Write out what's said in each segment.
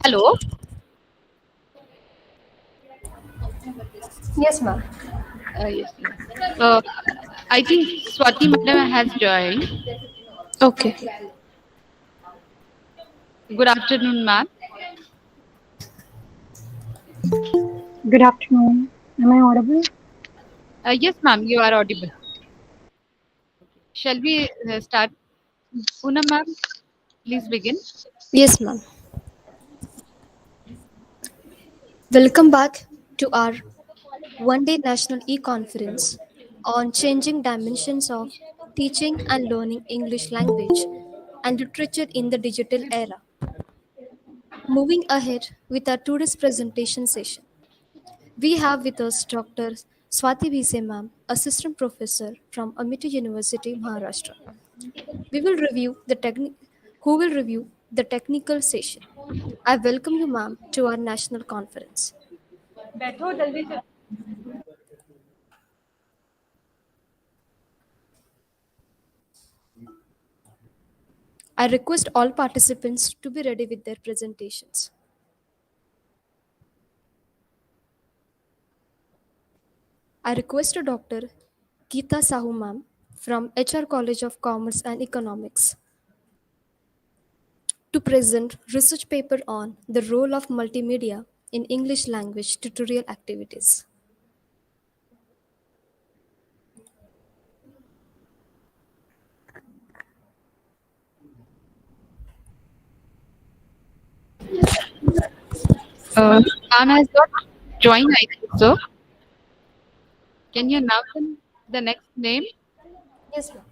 Hello. Yes, ma'am. Yes. I think Swati Madam has joined. Okay. Good afternoon, ma'am. Good afternoon. Am I audible? Yes, ma'am, you are audible. Shall we start? Poonam, ma'am, please begin. Yes, ma'am. Welcome back to our one-day national e-conference on changing dimensions of teaching and learning English language and literature in the digital era. Moving ahead with our today's presentation session, we have with us Dr. Swati Bhise ma'am, Assistant Professor from Amity University, Maharashtra. We will review the who will review the technical session. I welcome you, ma'am, to our national conference. I request all participants to be ready with their presentations. I request Dr. Geeta Sahu, ma'am, from HR College of Commerce and Economics, to present research paper on the role of multimedia in English language tutorial activities. Ma'am has got joined, I think so. Can you announce the next name? Yes, ma'am.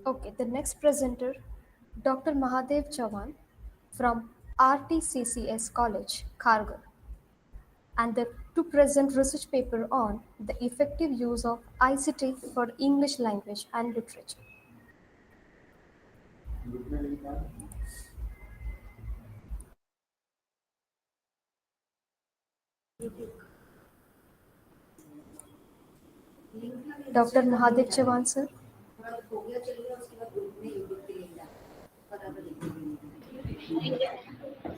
Okay, the next presenter, Dr. Mahadev Chavan from RTCCS College, Kharghar, and to present research paper on the effective use of ICT for English language and literature. Dr. Mahadev Chavan, sir.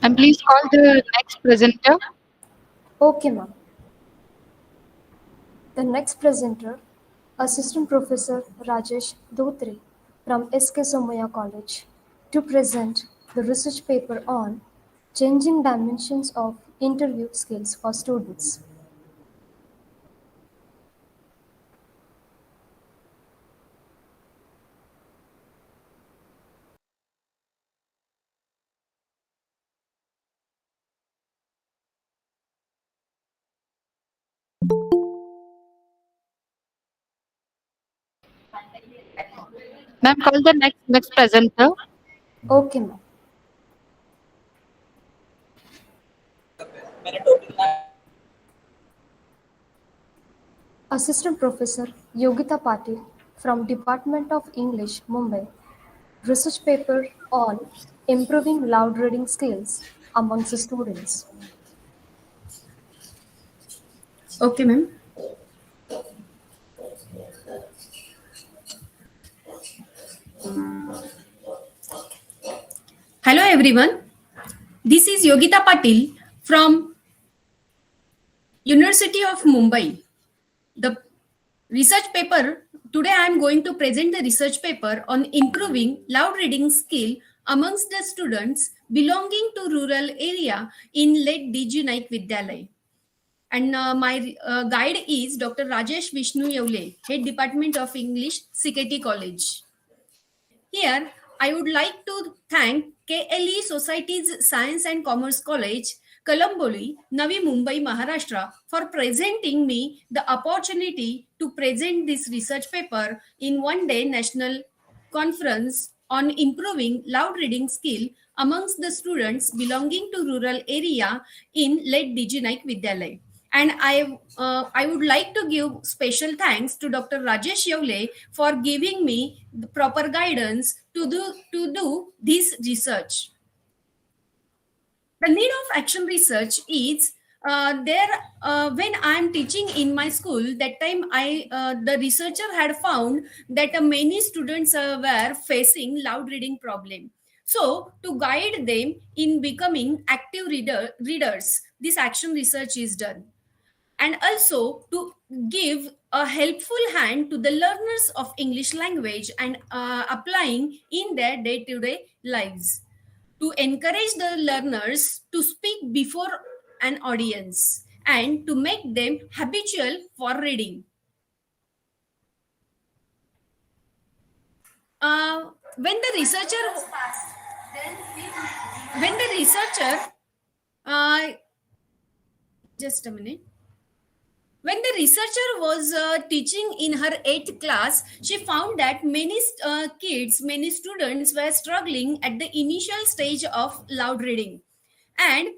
And please call the next presenter. Okay, ma'am. The next presenter, Assistant Professor Rajesh Dhotri from SK Somaya College, to present the research paper on changing dimensions of interview skills for students. Ma'am, call the next presenter. Okay, ma'am. Assistant Professor Yogita Patil from Department of English, Mumbai. Research paper on improving loud reading skills amongst the students. Okay, ma'am. Hello, everyone. This is Yogita Patil from University of Mumbai. The research paper, today I am going to present the research paper on improving loud reading skill amongst the students belonging to rural area in Let DG Naik Vidyalay. And my guide is Dr. Rajesh Vishnu Yevle, Head Department of English, CKT College. Here, I would like to thank KLE Society's Science and Commerce College, Kalamboli, Navi, Mumbai, Maharashtra for presenting me the opportunity to present this research paper in one-day national conference on improving loud reading skill amongst the students belonging to rural area in Let DG Naik Vidyalay. And I would like to give special thanks to Dr. Rajesh Yevle for giving me the proper guidance to do this research. The need of action research is when I am teaching in my school. That time the researcher had found that many students were facing loud reading problem. So to guide them in becoming active readers, this action research is done. And also to give a helpful hand to the learners of English language and applying in their day-to-day lives, to encourage the learners to speak before an audience and to make them habitual for reading. When the researcher just a minute. When the researcher was teaching in her 8th class, she found that many students were struggling at the initial stage of loud reading. And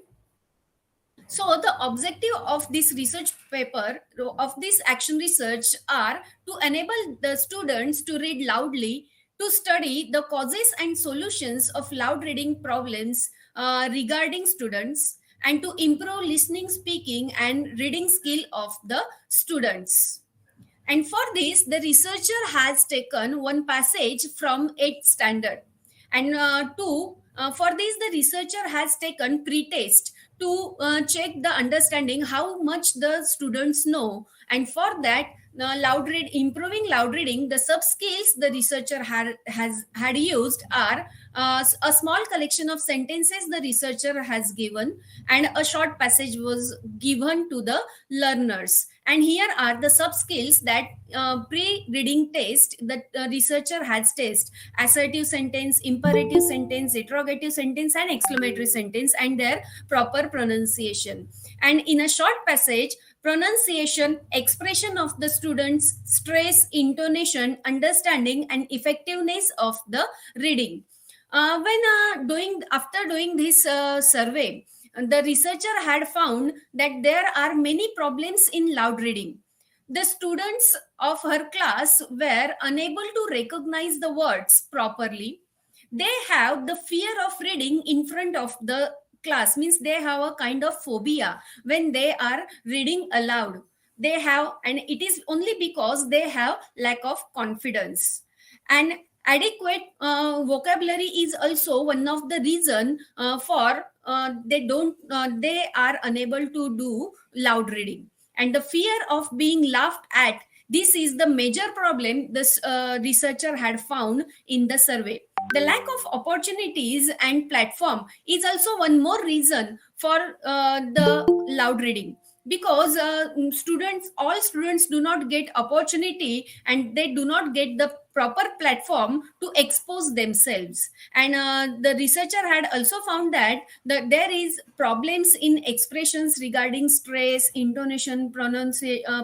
so the objective of this research paper, of this action research, are to enable the students to read loudly, to study the causes and solutions of loud reading problems regarding students, and to improve listening, speaking, and reading skill of the students. And for this, the researcher has taken one passage from 8th standard. And for this, the researcher has taken pre-test to check the understanding, how much the students know. And for that, improving loud reading, the sub skills the researcher had used are a small collection of sentences the researcher has given, and a short passage was given to the learners. And here are the sub skills that pre-reading test that researcher has tested: assertive sentence, imperative sentence, interrogative sentence, and exclamatory sentence, and their proper pronunciation. And in a short passage, pronunciation, expression of the students, stress, intonation, understanding, and effectiveness of the reading. After doing this survey, the researcher had found that there are many problems in loud reading. The students of her class were unable to recognize the words properly. They have the fear of reading in front of the class, means they have a kind of phobia when they are reading aloud. They have, and it is only because they have lack of confidence. And adequate vocabulary is also one of the reason for they are unable to do loud reading. And the fear of being laughed at, this is the major problem this researcher had found in the survey. The lack of opportunities and platform is also one more reason for the loud reading, because all students do not get opportunity, and they do not get the proper platform to expose themselves. And the researcher had also found that there is problems in expressions regarding stress, intonation,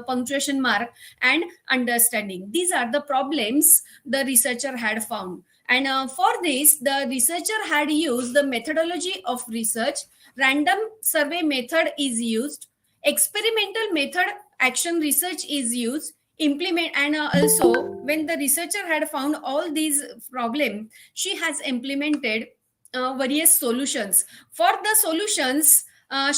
punctuation mark, and understanding. These are the problems the researcher had found. And for this, the researcher had used the methodology of research. Random survey method is used, experimental method action research is used, implement, and also when the researcher had found all these problems, she has implemented various solutions. For the solutions,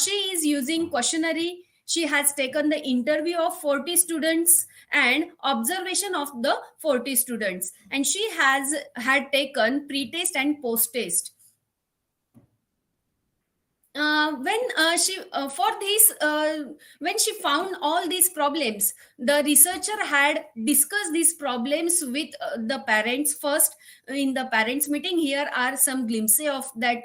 she is using questionnaire. She has taken the interview of 40 students and observation of the 40 students, and she had taken pre-test and post-test. When she found all these problems, the researcher had discussed these problems with the parents first in the parents meeting. Here are some glimpses of that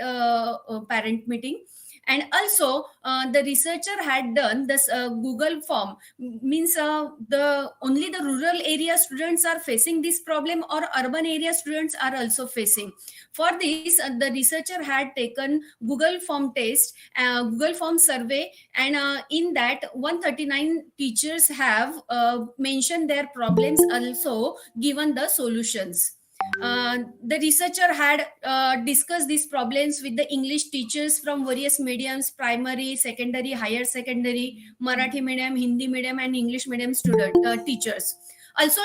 parent meeting. And also the researcher had done this Google form, means the only the rural area students are facing this problem, or urban area students are also facing. For this, the researcher had taken Google form test, Google form survey, and in that 139 teachers have mentioned their problems, also given the solutions. The researcher had discussed these problems with the English teachers from various mediums: primary, secondary, higher secondary, Marathi medium, Hindi medium, and English medium teachers. Also,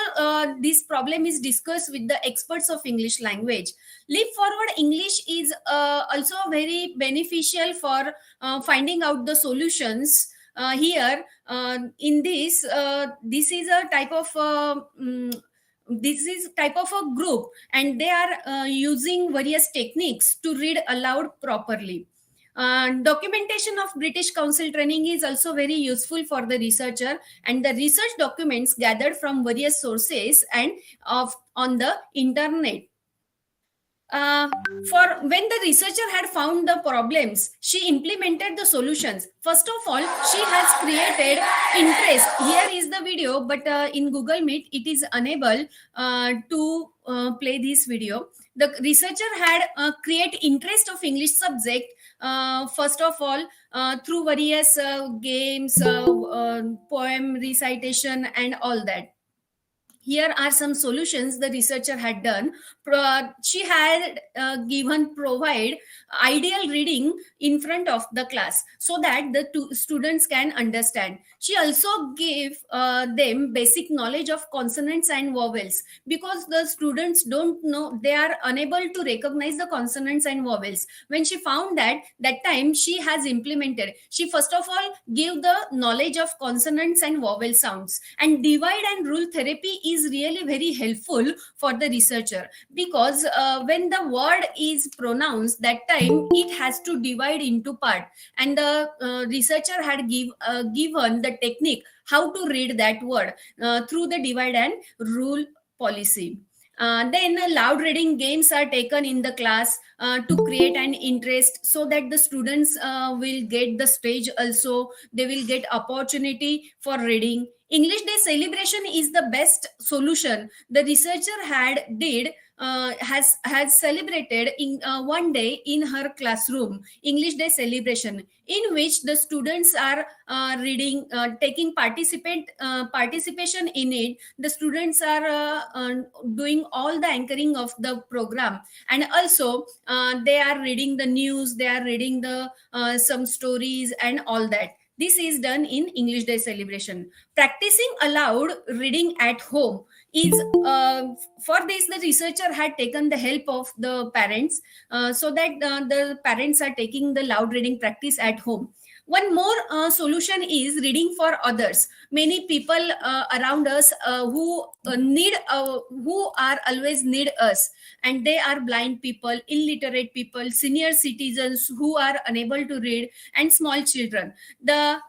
this problem is discussed with the experts of English language. Leap Forward English is also very beneficial for finding out the solutions. Here, in this, this is a type of a group, and they are using various techniques to read aloud properly. Documentation of British Council training is also very useful for the researcher, and the research documents gathered from various sources and on the internet. For when the researcher had found the problems, she implemented the solutions. First of all, she has created interest. Here is the video, but in Google Meet it is unable to play this video. The researcher had create interest of English subject, first of all, through various games, poem recitation, and all that. Here are some solutions the researcher had done. She had provide ideal reading in front of the class so that the students can understand. She also gave them basic knowledge of consonants and vowels, because the students don't know, they are unable to recognize the consonants and vowels. When she found that time, she has implemented. She first of all gave the knowledge of consonants and vowel sounds, and divide and rule therapy is really very helpful for the researcher, because when the word is pronounced, that time it has to divide into part, and the researcher had given the technique how to read that word through the divide and rule policy. Then loud reading games are taken in the class to create an interest, so that the students will get the stage, also they will get opportunity for reading. English Day celebration is the best solution. The researcher has celebrated in one day in her classroom English Day celebration, in which the students are reading, taking participation in it. The students are doing all the anchoring of the program, and also they are reading the news, they are reading the some stories and all that. This is done in English Day celebration. Practicing aloud reading at home is, for this the researcher had taken the help of the parents, so that the parents are taking the loud reading practice at home. One more solution is reading for others. Many people around us who are always need us, and they are blind people, illiterate people, senior citizens who are unable to read, and small children.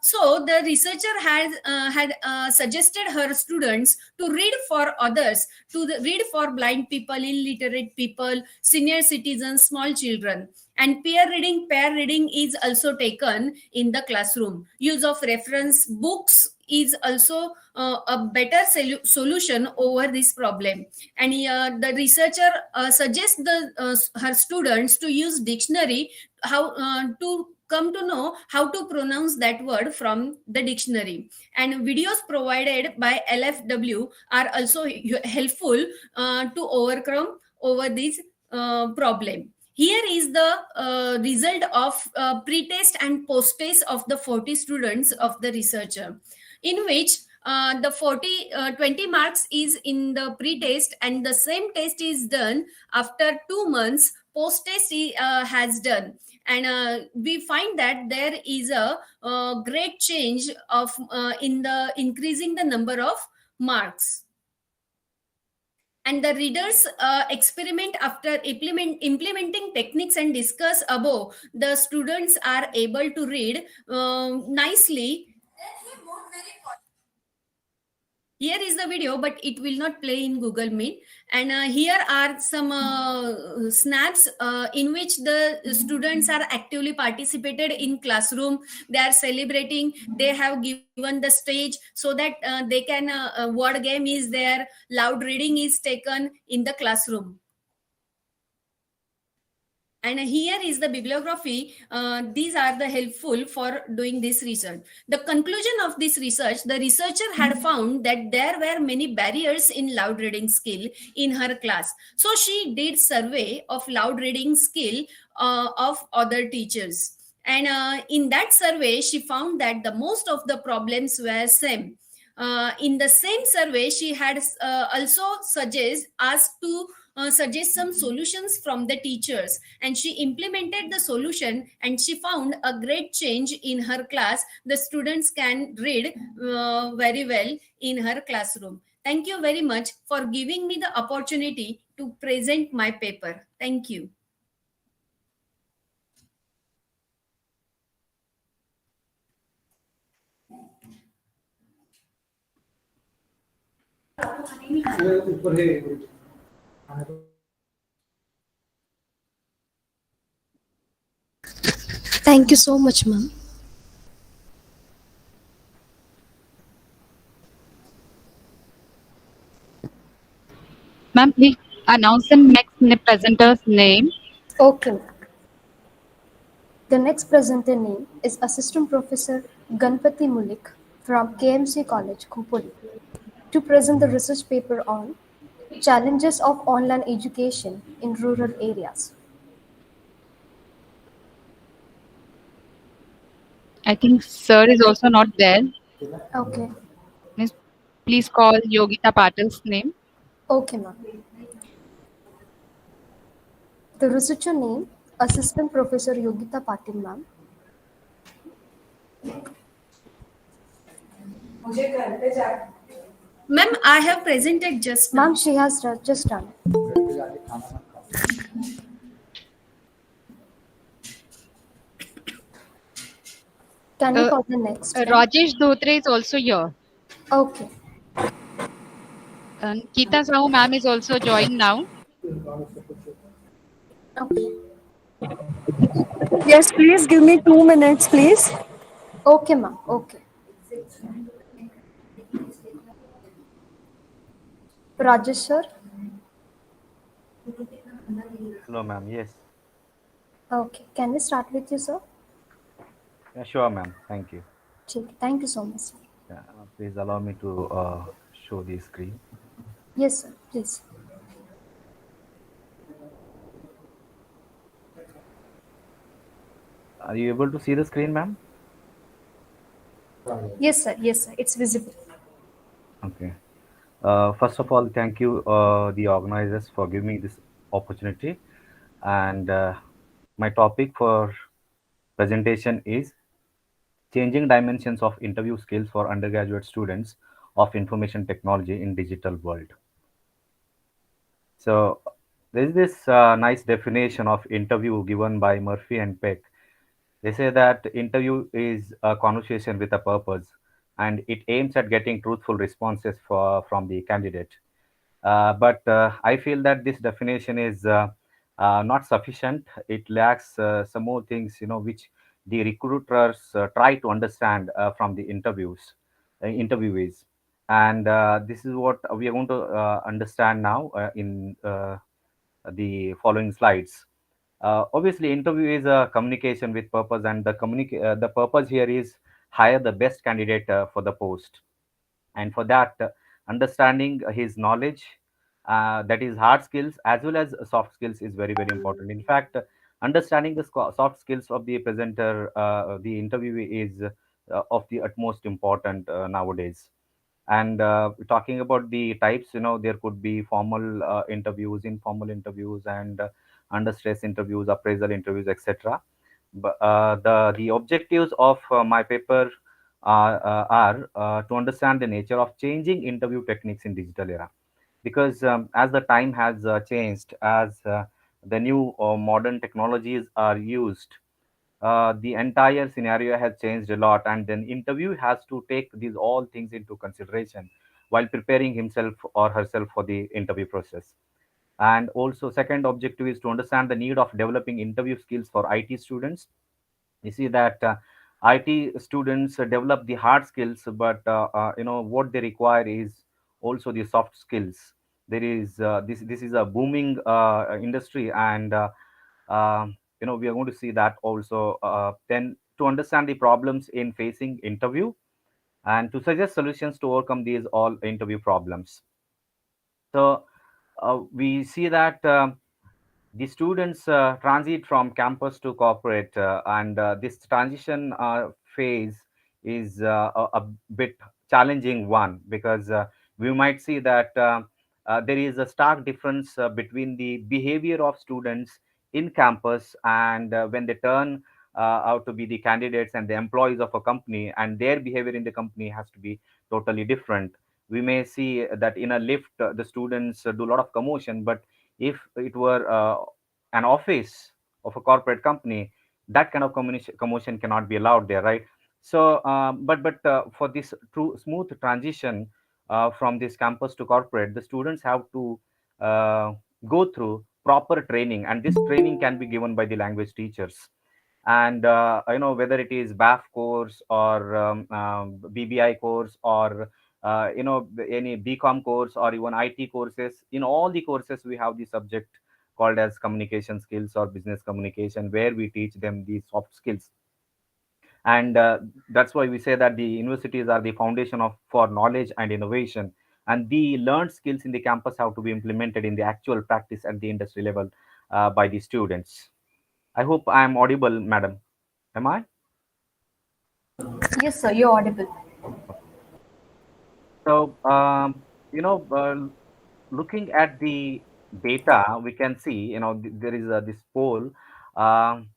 So the researcher had suggested her students to read for others, read for blind people, illiterate people, senior citizens, small children. And pair reading is also taken in the classroom. Use of reference books is also a better solution over this problem. And the researcher suggests her students to use dictionary, how to come to know how to pronounce that word from the dictionary. And videos provided by LFW are also helpful to overcome over this problem. Here is the result of pre-test and post-test of the 40 students of the researcher. in which the 20 marks is in the pre-test, and the same test is done after 2 months post-test has done. And we find that there is a great change of in the increasing the number of marks. And the readers experiment after implementing techniques and discuss above, the students are able to read nicely. Here is the video, but it will not play in Google Meet. And here are some snaps in which the students are actively participated in classroom. They are celebrating. They have given the stage so that they can word game is there. Loud reading is taken in the classroom. And here is the bibliography. These are the helpful for doing this research. The conclusion of this research, the researcher had found that there were many barriers in loud reading skill in her class. So she did survey of loud reading skill of other teachers. And in that survey, she found that the most of the problems were same. In the same survey, she had also asked to suggest some solutions from the teachers, and she implemented the solution, and she found a great change in her class. The students can read very well in her classroom. Thank you very much for giving me the opportunity to present my paper. Thank you. Thank you so much, ma'am. Ma'am, please announce the next presenter's name. Okay. The next presenter name is Assistant Professor Ganpati Mulik from KMC College, Kumpoli, to present the research paper on Challenges of Online Education in Rural Areas. I think sir is also not there. Okay. Miss, please call Yogita Patil's name. Okay, ma'am. The researcher name, Assistant Professor Yogita Patil, ma'am. Ma'am, I have presented just now. Ma'am, she has just done. Can you call the next? Rajesh Dhotre is also here. Okay. And Geeta Sahu ma'am is also joined now. Okay. Yes, please give me 2 minutes, please. Okay, ma'am. Okay. Rajesh sir. Hello, ma'am. Yes. Okay. Can we start with you, sir? Yeah, sure, ma'am. Thank you. Thank you so much, sir. Yeah, please allow me to show the screen. Yes, sir. Please. Are you able to see the screen, ma'am? Yes, sir. Yes, sir. It's visible. Okay. First of all, thank you, the organizers, for giving me this opportunity. And my topic for presentation is Changing Dimensions of Interview Skills for Undergraduate Students of Information Technology in Digital World. So there is this nice definition of interview given by Murphy and Peck. They say that interview is a conversation with a purpose, and it aims at getting truthful responses from the candidate. But I feel that this definition is not sufficient. It lacks some more things, which the recruiters try to understand from the interviewees. And this is what we are going to understand now in the following slides. Obviously, interview is a communication with purpose, and the purpose here is hire the best candidate for the post. And for that, understanding his knowledge, that is hard skills as well as soft skills, is very very important. In fact, understanding the soft skills of the presenter, the interviewee, is of the utmost important nowadays. And talking about the types, there could be formal interviews, informal interviews, and under stress interviews, appraisal interviews, etc. But the objectives of my paper are to understand the nature of changing interview techniques in digital era, because as the time has changed, as the new modern technologies are used, the entire scenario has changed a lot, and then interview has to take these all things into consideration while preparing himself or herself for the interview process. And also, second objective is to understand the need of developing interview skills for IT students. You see that IT students develop the hard skills, but what they require is also the soft skills. There is this is a booming industry, and we are going to see that also. Then to understand the problems in facing interview and to suggest solutions to overcome these all interview problems. So we see that. The students transit from campus to corporate, and this transition phase is a bit challenging one, because we might see that there is a stark difference between the behavior of students in campus and when they turn out to be the candidates and the employees of a company, and their behavior in the company has to be totally different. We may see that in a lift, the students do a lot of commotion, but if it were an office of a corporate company, that kind of commotion cannot be allowed there, right? So but for this true smooth transition from this campus to corporate, the students have to uh, go through proper training, and this training can be given by the language teachers. And whether it is BAF course or BBI course, or any BCom course, or even IT courses. In all the courses, we have the subject called as communication skills or business communication, where we teach them these soft skills. And that's why we say that the universities are the foundation of for knowledge and innovation, and the learned skills in the campus have to be implemented in the actual practice at the industry level by the students. I hope I am audible, madam. Am I? Yes, sir, you're audible. So, looking at the data, we can see, there is this poll um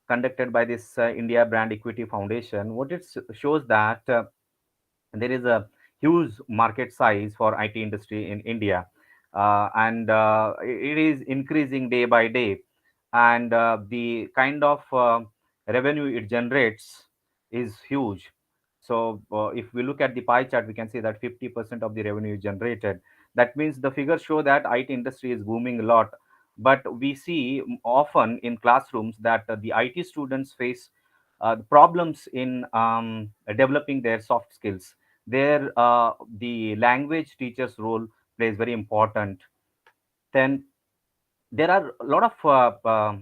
conducted by this India Brand Equity Foundation. What it shows that there is a huge market size for IT industry in India, and it is increasing day by day, and the kind of revenue it generates is huge. So if we look at the pie chart, we can see that 50% of the revenue is generated. That means the figures show that IT industry is booming a lot. But we see often in classrooms that the IT students face the problems in developing their soft skills. There, the language teacher's role plays very important. Then there are a lot of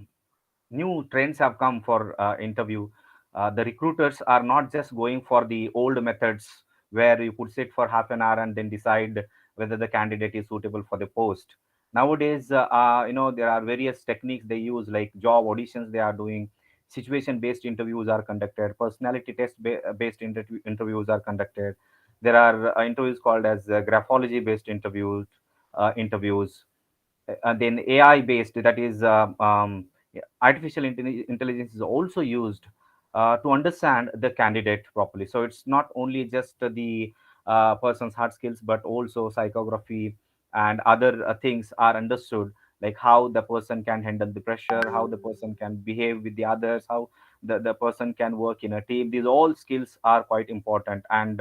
new trends have come for interview. The recruiters are not just going for the old methods where you could sit for half an hour and then decide whether the candidate is suitable for the post. Nowadays, there are various techniques they use, like job auditions they are doing, situation based interviews are conducted, personality test based interviews are conducted. There are interviews called as graphology based interviews, and then AI based, that is artificial intelligence is also used to understand the candidate properly. So it's not only just the person's hard skills, but also psychography and other things are understood, like how the person can handle the pressure, how the person can behave with the others, how the person can work in a team. These all skills are quite important, and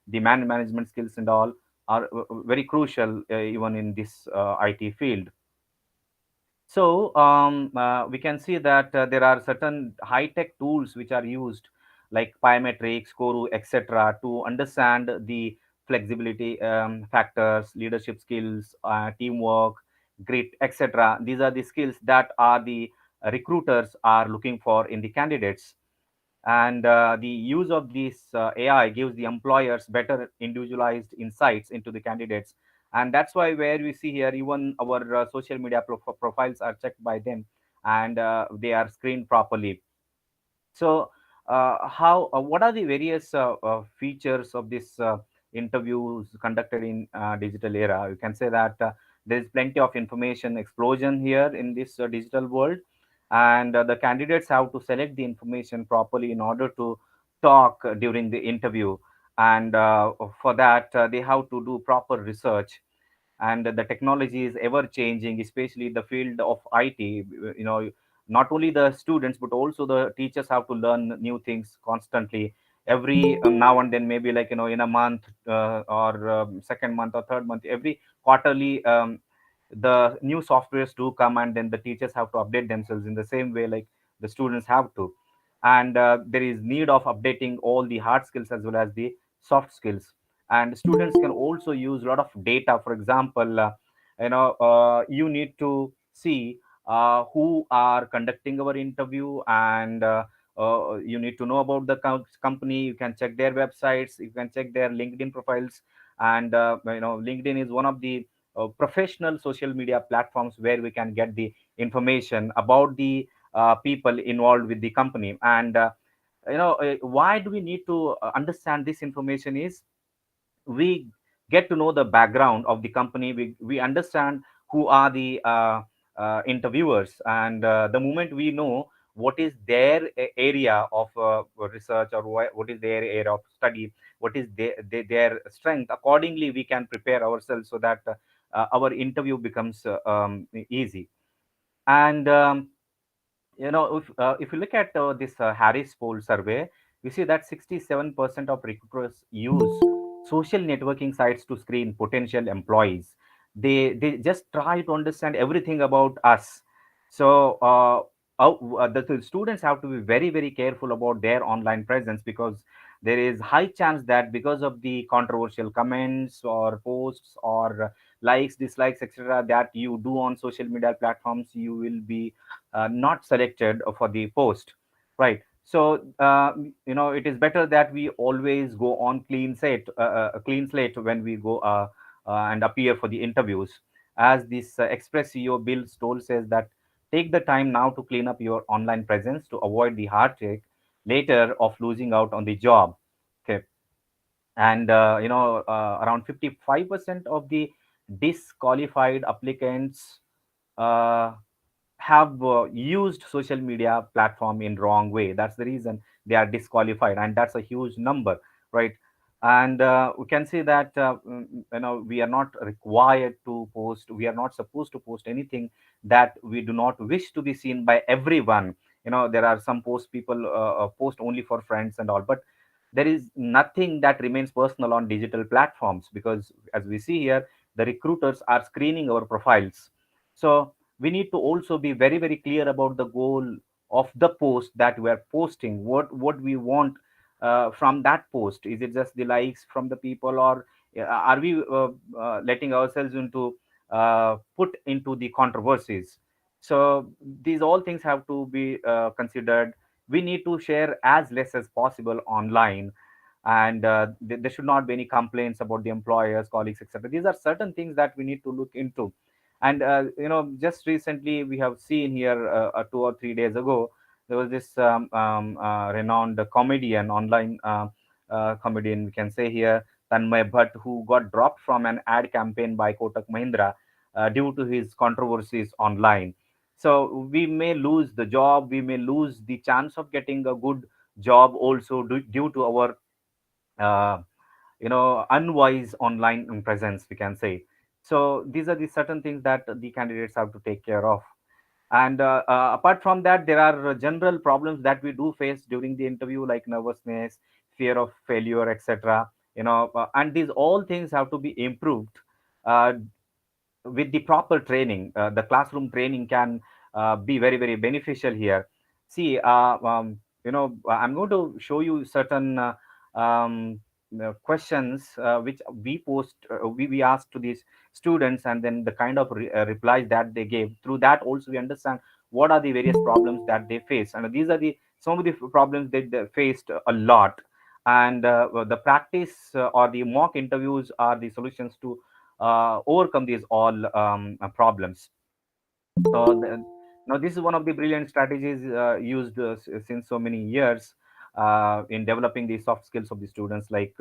the management skills and all are very crucial even in this IT field. So we can see that there are certain high-tech tools which are used, like biometrics, Koru, etc., to understand the flexibility factors, leadership skills, teamwork, grit, etc. These are the skills that are the recruiters are looking for in the candidates. And the use of this AI gives the employers better individualized insights into the candidates. And that's why where we see here, even our social media profiles are checked by them, and they are screened properly. So how what are the various features of this interviews conducted in digital era? You can say that there is plenty of information explosion here in this digital world, and the candidates have to select the information properly in order to talk during the interview. And for that, they have to do proper research, and the technology is ever changing, especially the field of IT. You know, not only the students but also the teachers have to learn new things constantly every now and then, maybe like, in a month, or second month or third month, every quarterly, the new softwares do come, and then the teachers have to update themselves in the same way like the students have to. And there is need of updating all the hard skills as well as the soft skills. And students can also use a lot of data. For example, you need to see who are conducting our interview, and you need to know about the company. You can check their websites, you can check their LinkedIn profiles. And LinkedIn is one of the professional social media platforms where we can get the information about the people involved with the company. And why do we need to understand this information is, we get to know the background of the company. We understand who are the interviewers, and the moment we know what is their area of research, or what is their area of study, what is their strength, accordingly we can prepare ourselves so that our interview becomes easy. And if you look at this Harris poll survey, we see that 67% of recruiters use social networking sites to screen potential employees. They just try to understand everything about us. So the students have to be very very careful about their online presence, because there is high chance that because of the controversial comments or posts or likes, dislikes, etc., that you do on social media platforms, you will be not selected for the post, right? So it is better that we always go on clean slate when we go and appear for the interviews. As this express CEO Bill Stoll says that, take the time now to clean up your online presence to avoid the heartache later of losing out on the job. Okay. And around 55% of the disqualified applicants uh, have used social media platform in wrong way. That's the reason they are disqualified, and that's a huge number, right? And we can see that we are not required to post, we are not supposed to post anything that we do not wish to be seen by everyone. There are some posts people post only for friends and all, but there is nothing that remains personal on digital platforms, because as we see here, the recruiters are screening our profiles. So we need to also be very very clear about the goal of the post that we are posting. What we want from that post. Is it just the likes from the people, or are we letting ourselves into put into the controversies? So these all things have to be considered. We need to share as less as possible online, and there should not be any complaints about the employers, colleagues, etc. These are certain things that we need to look into. And just recently we have seen here 2 or 3 days ago, there was this renowned comedian, online comedian, we can say here, Tanmay Bhatt, who got dropped from an ad campaign by Kotak Mahindra due to his controversies online. So we may lose the job, we may lose the chance of getting a good job also due to our uh, unwise online presence, we can say. So these are the certain things that the candidates have to take care of. And apart from that, there are general problems that we do face during the interview, like nervousness, fear of failure, etc. And these all things have to be improved uh, with the proper training. The classroom training can be very very beneficial here. See, I'm going to show you certain um, questions which we asked to these students, and then the kind of replies that they gave. Through that also we understand what are the various problems that they face, and these are the some of the problems that they faced a lot. And the practice or the mock interviews are the solutions to overcome these all problems. So now this is one of the brilliant strategies used since so many years. in developing the soft skills of the students, like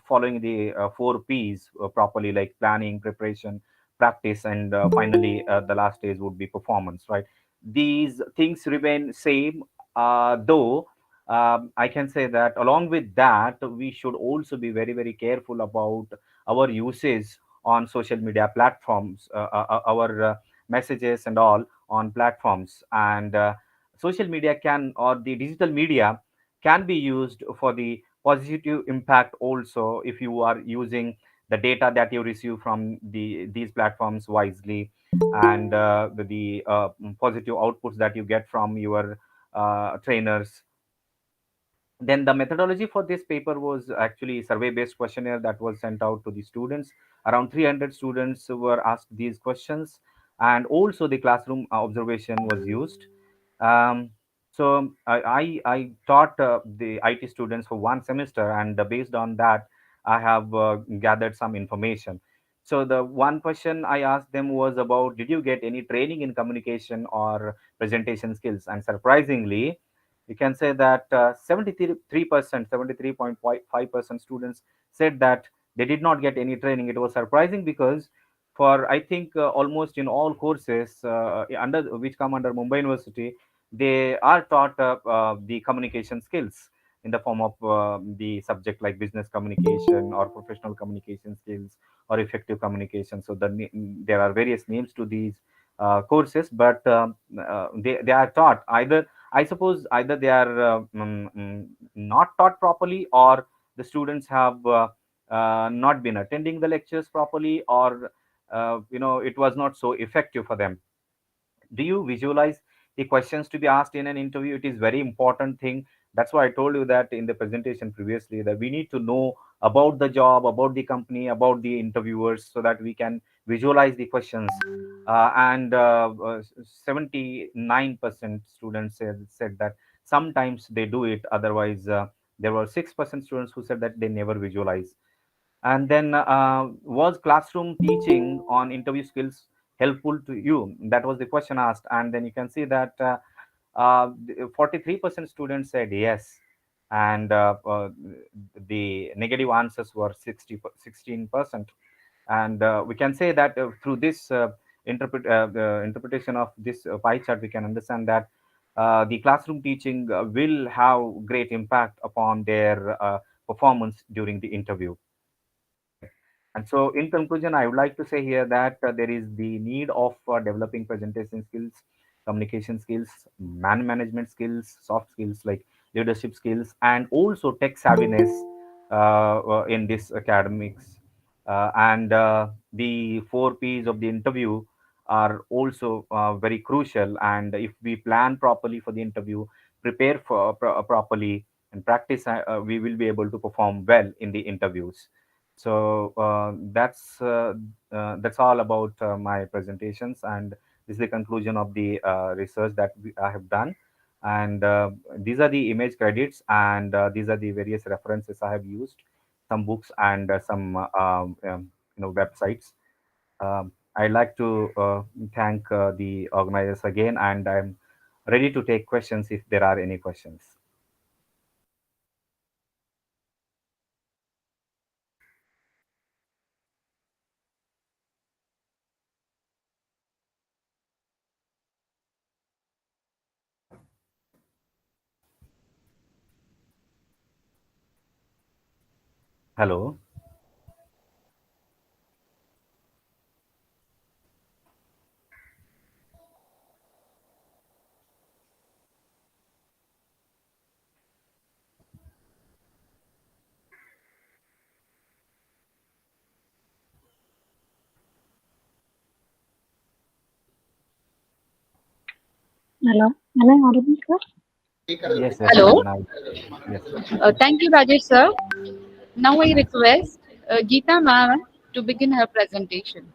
following the 4 P's properly, like planning, preparation, practice, and finally the last stage would be performance, right? These things remain same, though I can say that along with that, we should also be very, very careful about our usage on social media platforms, our messages and all on platforms. And social media can, or the digital media can be used for the positive impact also, if you are using the data that you receive from these platforms wisely, and the positive outputs that you get from your trainers. Then the methodology for this paper was actually survey based questionnaire that was sent out to the students. Around 300 students were asked these questions, and also the classroom observation was used. Um, so I taught the IT students for 1 semester, and based on that, I have gathered some information. So the one question I asked them was about, did you get any training in communication or presentation skills? And surprisingly, you can say that 73%, 73.5% students said that they did not get any training. It was surprising because for, I think, almost in all courses under which come under Mumbai University, they are taught the communication skills in the form of the subject like business communication or professional communication skills or effective communication. So there are various names to these courses, but they are taught either, I suppose, either they are not taught properly, or the students have not been attending the lectures properly, or it was not so effective for them. Do you visualize the questions to be asked in an interview? It is very important thing. That's why I told you that in the presentation previously, that we need to know about the job, about the company, about the interviewers, so that we can visualize the questions. And 79% students said that sometimes they do it, otherwise there were 6% students who said that they never visualize. And then, was classroom teaching on interview skills helpful to you? That was the question asked. And then you can see that 43% students said yes. And the negative answers were 16%. And we can say that through this interpretation of this pie chart, we can understand that the classroom teaching will have great impact upon their performance during the interview. Right. And so, in conclusion, I would like to say here that there is the need of developing presentation skills, communication skills, man management skills, soft skills like leadership skills, and also tech savviness in this academics. And the 4 P's of the interview are also very crucial. And if we plan properly for the interview, prepare properly, and practice, we will be able to perform well in the interviews. So that's all about my presentations, and this is the conclusion of the research that I have done. And these are the image credits, and these are the various references I have used, some books and some websites. I'd like to thank the organizers again, and I'm ready to take questions if there are any questions. Hello. Hello, am I audible, sir? Yes, yes, Hello. ma'am. Now, yes. Thank you, Rajesh sir. Now I request Geeta ma'am to begin her presentation.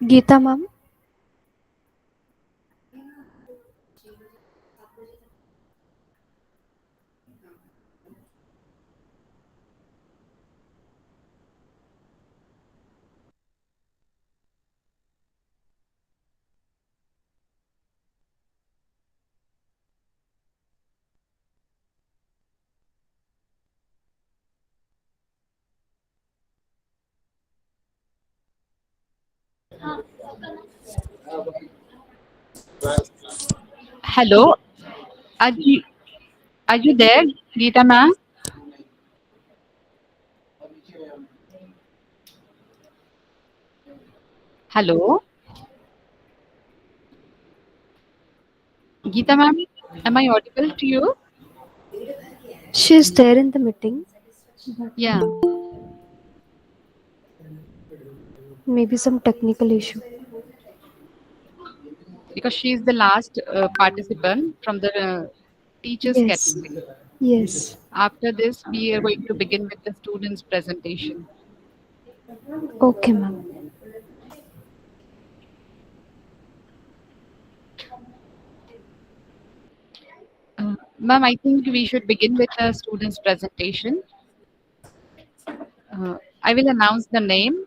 Geeta ma'am. Hello, are you there, Geeta ma'am? Hello, Geeta ma'am, am I audible to you? She's there in the meeting. Yeah, Maybe some technical issue. because she is the last participant from the teachers Yes. category. Yes. After this, we are going to begin with the students' presentation. Okay, ma'am. Ma'am, I think we should begin with the students' presentation. I will announce the name.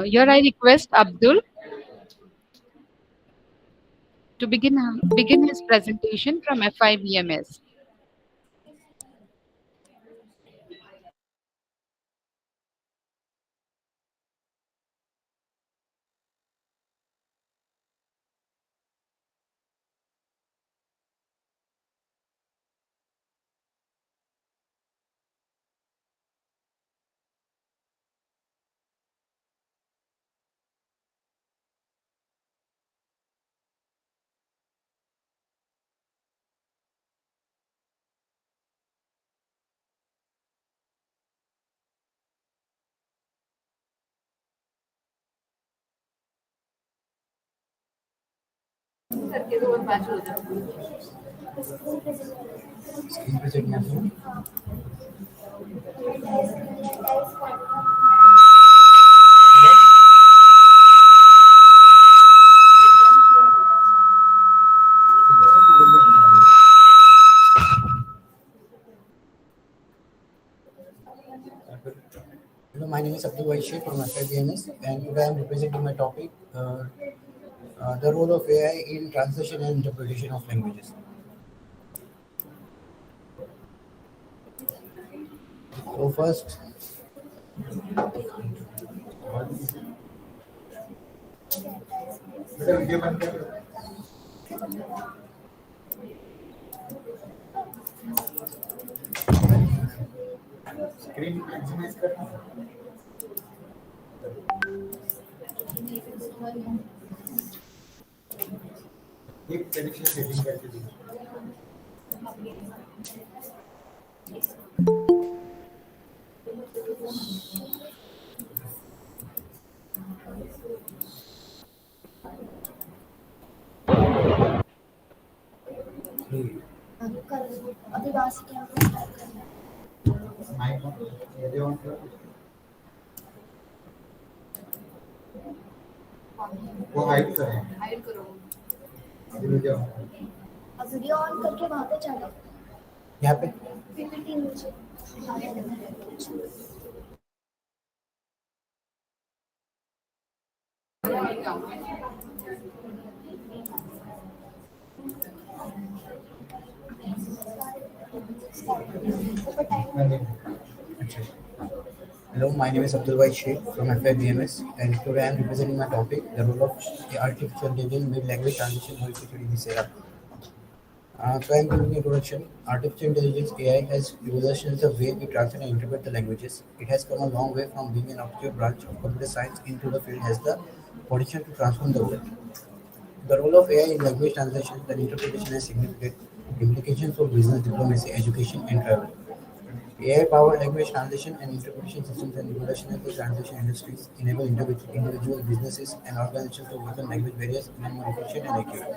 Here I request Abdul to begin his presentation from FIBMS. Hello, my name is Abdul Vaishya from FIBMS, and today I am representing my topic, the role of AI in translation and interpretation of languages. So first, video on करके वहां पे चलो यहाँ पे PPT नीचे Hello, my name is Abdul Vaishya from FIBMS, and today I am representing my topic, the role of artificial intelligence in language translation in this era. So I am giving a introduction. Artificial intelligence (AI) has revolutionized the way we translate and interpret the languages. It has come a long way from being an obscure branch of computer science into the field has the potential to transform the world. The role of AI in language translation and interpretation has significant implications for business, diplomacy, education, and travel. AI-powered language translation and interpretation systems and revolutionary translation industries enable individual businesses and organizations to overcome language barriers in a more efficient and accurate.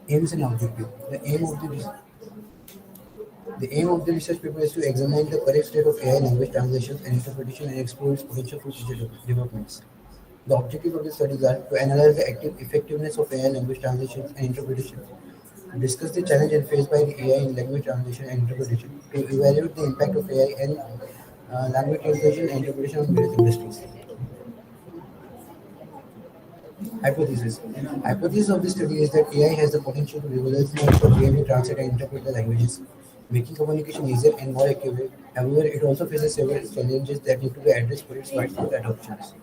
Aims and objective. The aim of the research paper is to examine the current state of AI language translations and interpretation and explore its potential for future developments. The objective of the studies are to analyze the active effectiveness of AI language translations and interpretation, discuss the challenges faced by the AI in language translation and interpretation, to evaluate the impact of AI and language translation and interpretation on various industries. Hypothesis. Hypothesis of this study is that AI has the potential to revolutionize the way we translate and interpret the languages, making communication easier and more accurate. However, it also faces several challenges that need to be addressed for its widespread adoptions.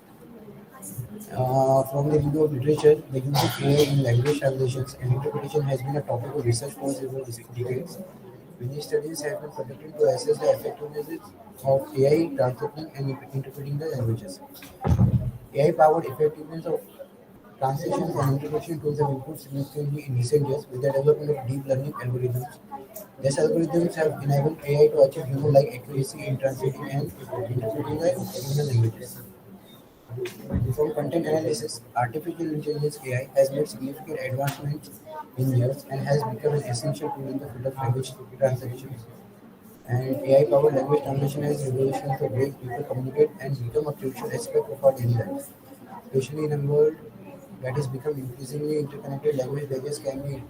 From the review of literature, the use of AI in language translations and interpretation has been a topic of research for several decades. Many studies have been conducted to assess the effectiveness of AI translating and interpreting the languages. AI-powered effectiveness of translations and interpretation tools have improved significantly in recent years with the development of deep learning algorithms. These algorithms have enabled AI to achieve human-like accuracy in translating and interpreting the human languages. From content analysis, artificial intelligence (AI) has made significant advancements in years and has become an essential tool in the field of language translation. And AI-powered language translation has revolutionized the way people communicate and become a crucial aspect of our daily life. Especially in a world that has become increasingly interconnected, language barriers can be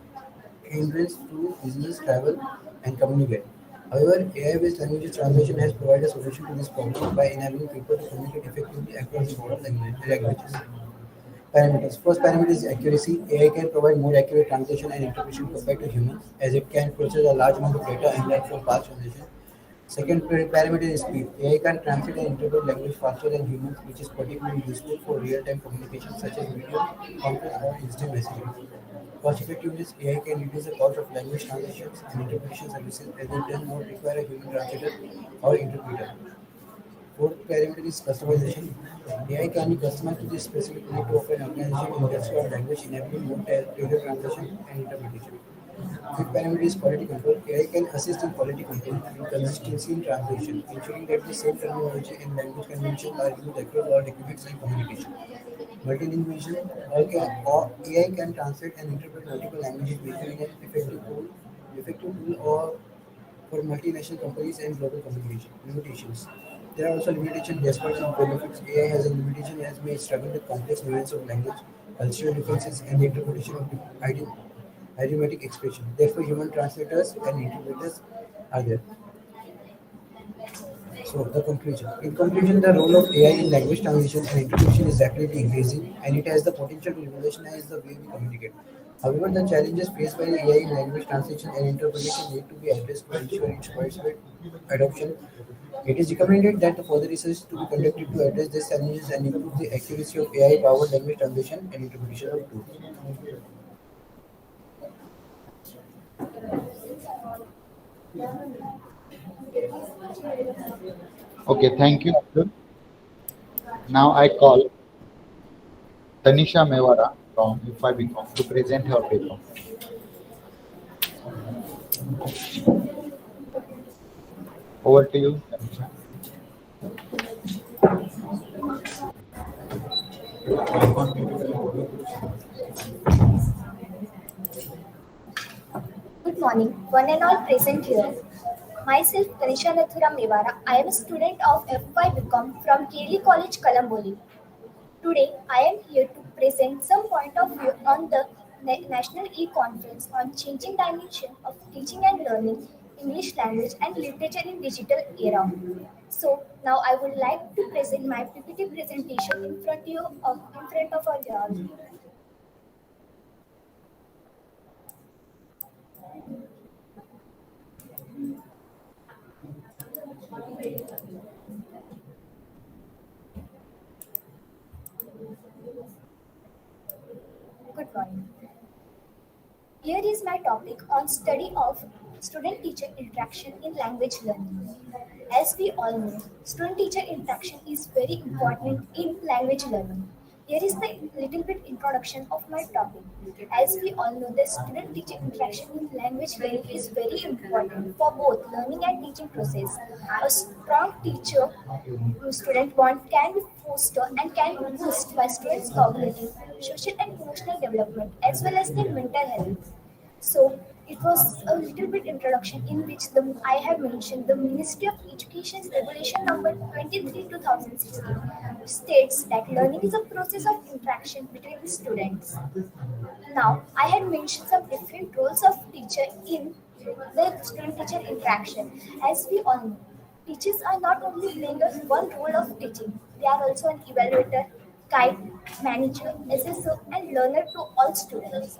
hindrance to business, travel, and communicate. However, AI-based language translation has provided a solution to this problem by enabling people to communicate effectively across the world languages. Parameters. First parameter is accuracy. AI can provide more accurate translation and interpretation compared to humans, as it can process a large amount of data and learn from past translation. Second parameter is speed. AI can translate and interpret language faster than humans, which is particularly useful for real-time communication such as video, conference, or instant messaging. Cost effectiveness. AI can reduce the cost of language translations and interpretation services as it does not require a human translator or interpreter. Fourth parameter is customization. AI can be customized to the specific need of an organization, industry, or language, enabling more tailored translation and interpretation. Fifth parameter is quality control. AI can assist in quality control and consistency in translation, ensuring that the same terminology and language conventions are used across all documents and communication. Multilingualism. AI can translate and interpret multiple languages, making it an effective tool or for multinational companies and global communication. Limitations. There are also limitations despite some benefits. AI has a limitation as may struggle with complex nuances of language, cultural differences, and the interpretation of idiomatic expression. Therefore, human translators and interpreters are there. So, the conclusion. In conclusion, the role of AI in language translation and interpretation is rapidly increasing, and it has the potential to revolutionize the way we communicate. However, the challenges faced by the AI in language translation and interpretation need to be addressed to ensure its widespread adoption. It is recommended that the further research to be conducted to address these challenges and improve the accuracy of AI-powered language translation and interpretation of tools. Okay, thank you, Abdul. Now I call Tanisha Mewara from UFI to present her paper. Over to you, Tanisha. Good morning, one and all present here. Myself, Tanisha Nathura Mevara. I am a student of FY BCom from Kelly College, Kalamboli. Today, I am here to present some point of view on the National E-Conference on changing dimension of teaching and learning English language and literature in digital era. So now I would like to present my PPT presentation in front of all y'all. Good morning. Here is my topic on study of student-teacher interaction in language learning. As we all know, student-teacher interaction is very important in language learning. Here is the little bit introduction of my topic. As we all know, the student-teacher interaction in language learning is very important for both learning and teaching process. A strong teacher-student bond can be fostered and can be boosted by students' cognitive, social, and emotional development as well as their mental health. So it was a little bit introduction in which I have mentioned the Ministry of Education's Regulation Number 23 2016 states that learning is a process of interaction between students. Now I had mentioned some different roles of teacher in the student-teacher interaction. As we all know, teachers are not only playing a one role of teaching; they are also an evaluator, guide, manager, assessor, and learner to all students.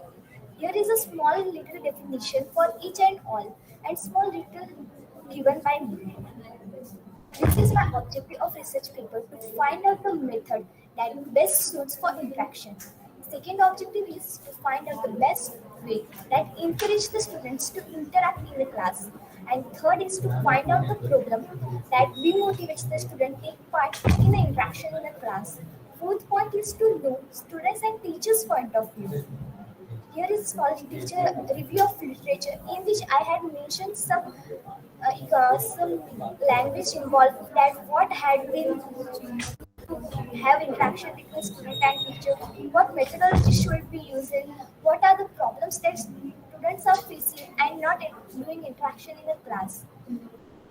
Here is a small little definition for each and all, and small little given by me. This is my objective of research paper to find out the method that best suits for interaction. Second objective is to find out the best way that encourage the students to interact in the class. And third is to find out the problem that demotivates the student take part in the interaction in the class. Fourth point is to know students and teachers' point of view. Here is small teacher review of literature in which I had mentioned some language involved that what had been have interaction between student and teacher, what methodology should be used, what are the problems that students are facing and not doing interaction in a class.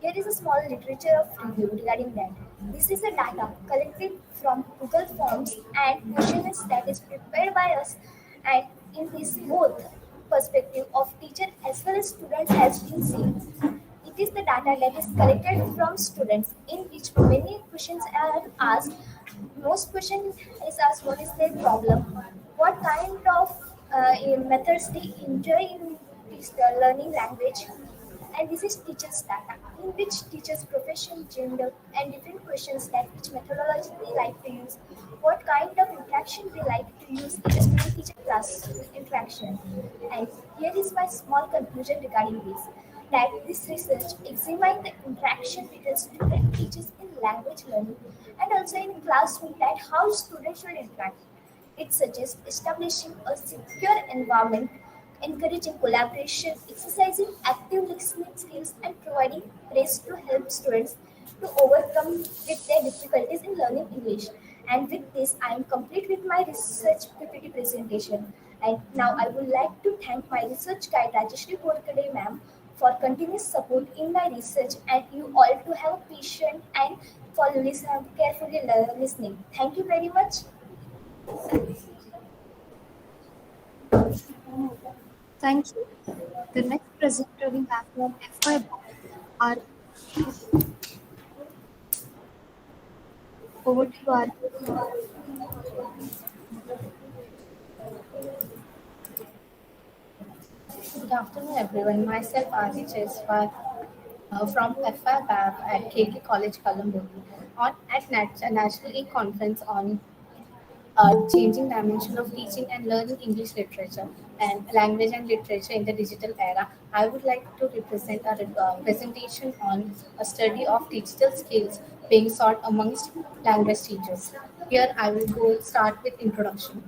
Here is a small literature of review regarding that. This is a data collected from Google Forms and questionnaires that is prepared by us, and in this both perspective of teacher as well as students has been seen. It is the data that is collected from students in which many questions are asked. Most question is asked what is their problem, what kind of methods they enjoy in this learning language, and this is teachers data in which teachers profession, gender, and different questions that which methodology they like to use, what kind of interaction they like to use in the student teacher class interaction. And here is my small conclusion regarding this, that this research examines the interaction between student teachers in language learning and also in classroom, that how students should interact. It suggests establishing a secure environment, encouraging collaboration, exercising active listening skills, and providing praise to help students to overcome with their difficulties in learning English. And with this, I am complete with my research PPT presentation. And now I would like to thank my research guide Rajashree Bhorkade ma'am for continuous support in my research, and you all to have patience and for carefully listening. Thank you very much. Thank you. The next presenter we have from FY are over to you, Ar. Good afternoon, everyone. Myself, Rajashree, from FIBAB at KK College, Kalamboli, on at a national e-conference on changing dimension of teaching and learning English literature and language and literature in the digital era. I would like to represent a presentation on a study of digital skills being sought amongst language teachers. Here, I will go start with introduction.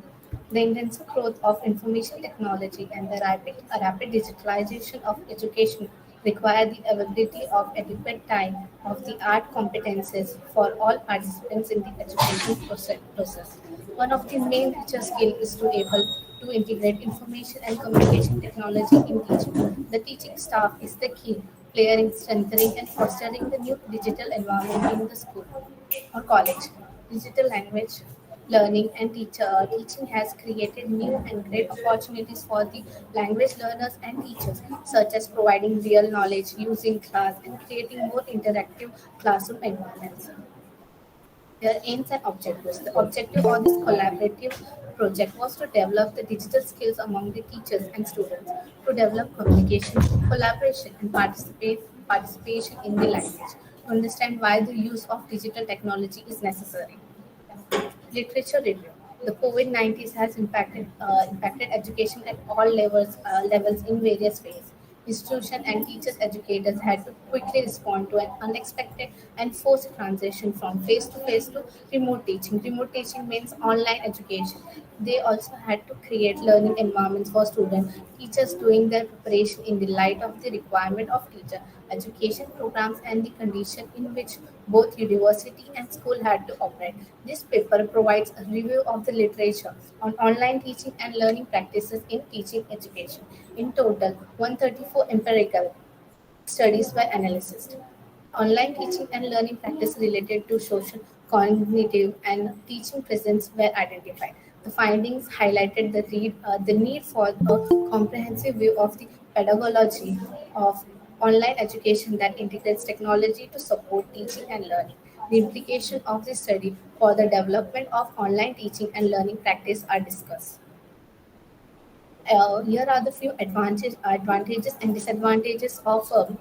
The intensive growth of information technology and the rapid digitalization of education require the availability of adequate time of the art competences for all participants in the education process. One of the main teacher skill is to able to integrate information and communication technology in teaching. The teaching staff is the key player in strengthening and fostering the new digital environment in the school or college. Digital language learning and teaching has created new and great opportunities for the language learners and teachers, such as providing real knowledge using class and creating more interactive classroom environments. Their aims and objectives. The objective of this collaborative project was to develop the digital skills among the teachers and students, to develop communication, collaboration, and participation in the language, to understand why the use of digital technology is necessary. Literature review. The COVID-19 has impacted education at all levels in various ways. Institution and teachers educators had to quickly respond to an unexpected and forced transition from face to remote teaching. Remote teaching means online education. They also had to create learning environments for students, teachers doing their preparation in the light of the requirement of teacher education programs and the condition in which both university and school had to operate. This paper provides a review of the literature on online teaching and learning practices in teaching education. In total, 134 empirical studies were analyzed. Online teaching and learning practice related to social, cognitive, and teaching presence were identified. The findings highlighted the need for a comprehensive view of the pedagogy of online education that integrates technology to support teaching and learning. The implication of this study for the development of online teaching and learning practice are discussed. Here are the few advantages and disadvantages of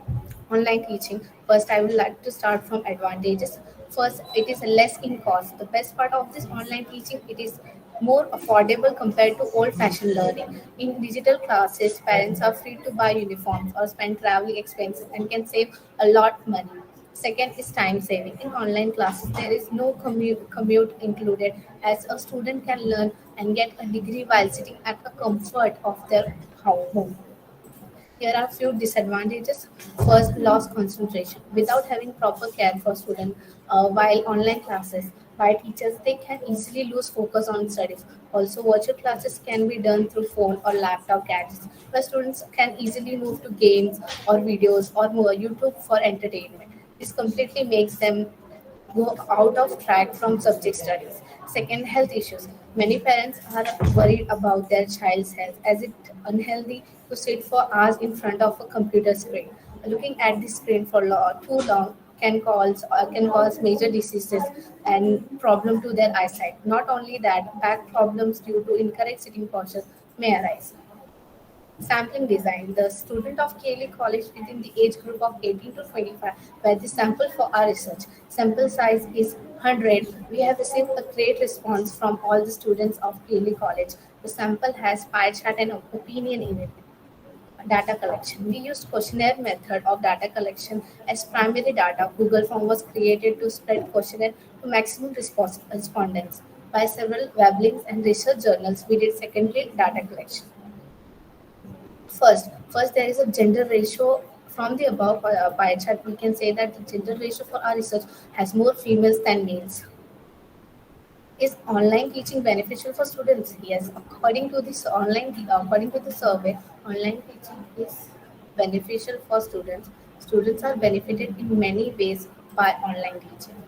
online teaching. First, I would like to start from advantages. First, it is less in cost. The best part of this online teaching, it is more affordable compared to old-fashioned learning. In digital classes, parents are free to buy uniforms or spend traveling expenses and can save a lot money. Second is time saving. In online classes, there is no commute included, as a student can learn and get a degree while sitting at the comfort of their home. Here are few disadvantages. First, lost concentration. Without having proper care for students while online classes by teachers, they can easily lose focus on studies. Also, virtual classes can be done through phone or laptop gadgets, where students can easily move to games or videos or more YouTube for entertainment. This completely makes them go out of track from subject studies. Second, health issues. Many parents are worried about their child's health as it unhealthy to sit for hours in front of a computer screen. Looking at the screen for too long can cause major diseases and problem to their eyesight. Not only that, back problems due to incorrect sitting posture may arise. Sampling design. The student of Kelly College within the age group of 18 to 25 were the sample for our research. Sample size is 100. We have received a great response from all the students of Kelly College. The sample has pie chart and opinion in it. Data collection. We used questionnaire method of data collection as primary data. Google form was created to spread questionnaire to maximum respondents. By several web links and research journals, we did secondary data collection. First there is a gender ratio. From the above pie chart, we can say that the gender ratio for our research has more females than males. Is online teaching beneficial for students? Yes, according to the survey, online teaching is beneficial for students. Students are benefited in many ways by online teaching.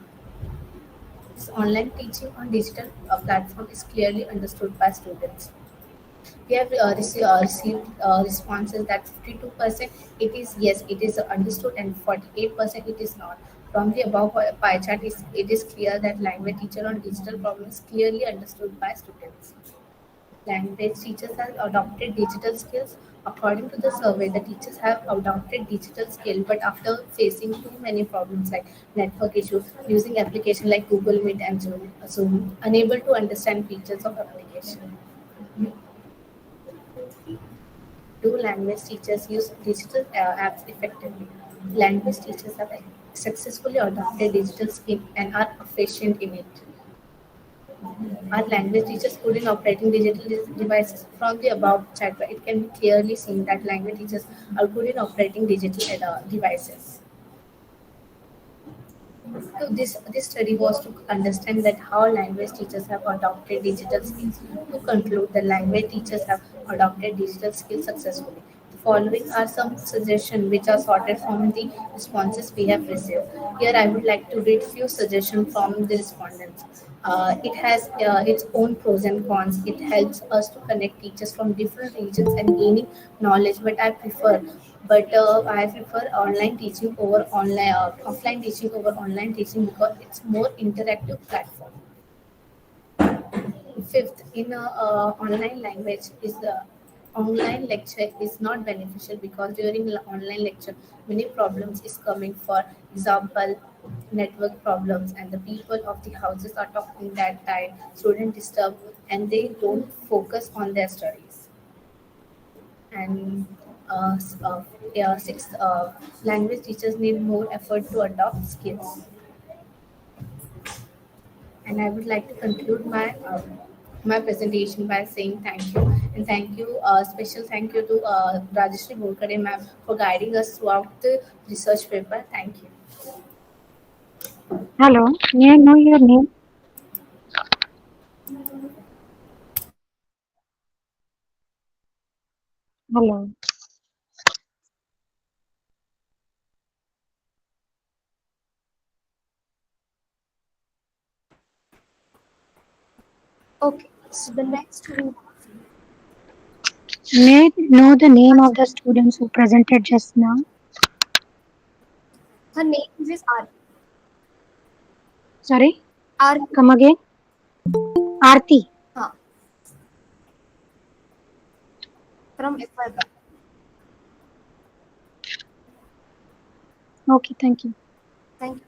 This online teaching on digital platform is clearly understood by students. We have received responses that 52% it is yes, it is understood, and 48% it is not. From the above pie chart, it is clear that language teacher on digital problem is clearly understood by students. Language teachers have adopted digital skills. According to the survey, the teachers have adopted digital skill, but after facing too many problems like network issues, using application like Google Meet and Zoom, unable to understand features of application. Do language teachers use digital apps effectively? Language teachers have successfully adopted digital skill and are efficient in it. Are language teachers good in operating digital devices? From the above chapter, it can be clearly seen that language teachers are good in operating digital devices. So this study was to understand that how language teachers have adopted digital skills. To conclude, the language teachers have adopted digital skills successfully. The following are some suggestions which are sorted from the responses we have received. Here I would like to read few suggestions from the respondents. It has its own pros and cons. It helps us to connect teachers from different regions and gaining knowledge. But I prefer online teaching over offline teaching over online teaching because it's more interactive platform. Fifth, in a online language is the online lecture is not beneficial because during online lecture many problems is coming. For example, network problems and the people of the houses are talking that time, student disturb and they don't focus on their studies. And six language teachers need more effort to adopt skills. And I would like to conclude my presentation by saying thank you, and thank you, special thank you to Rajashree Bhorkade ma'am for guiding us throughout the research paper. Thank you. Hello, may I know your name? Hello. Okay, so the next we May I know the name of the students who presented just now? her name is Sorry, Ar come again. Aarti. Ha, from FY. Okay, thank you. Thank you.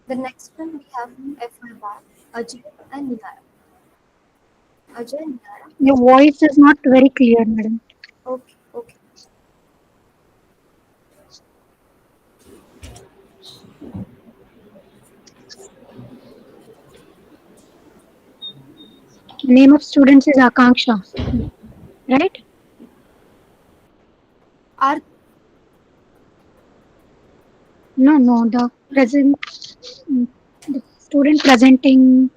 The next one we have FY Ajay and Nihara. Ajay and Nihara. Your voice is not very clear, madam. Okay, okay. The name of students is Akanksha, right? Ar No, the student presenting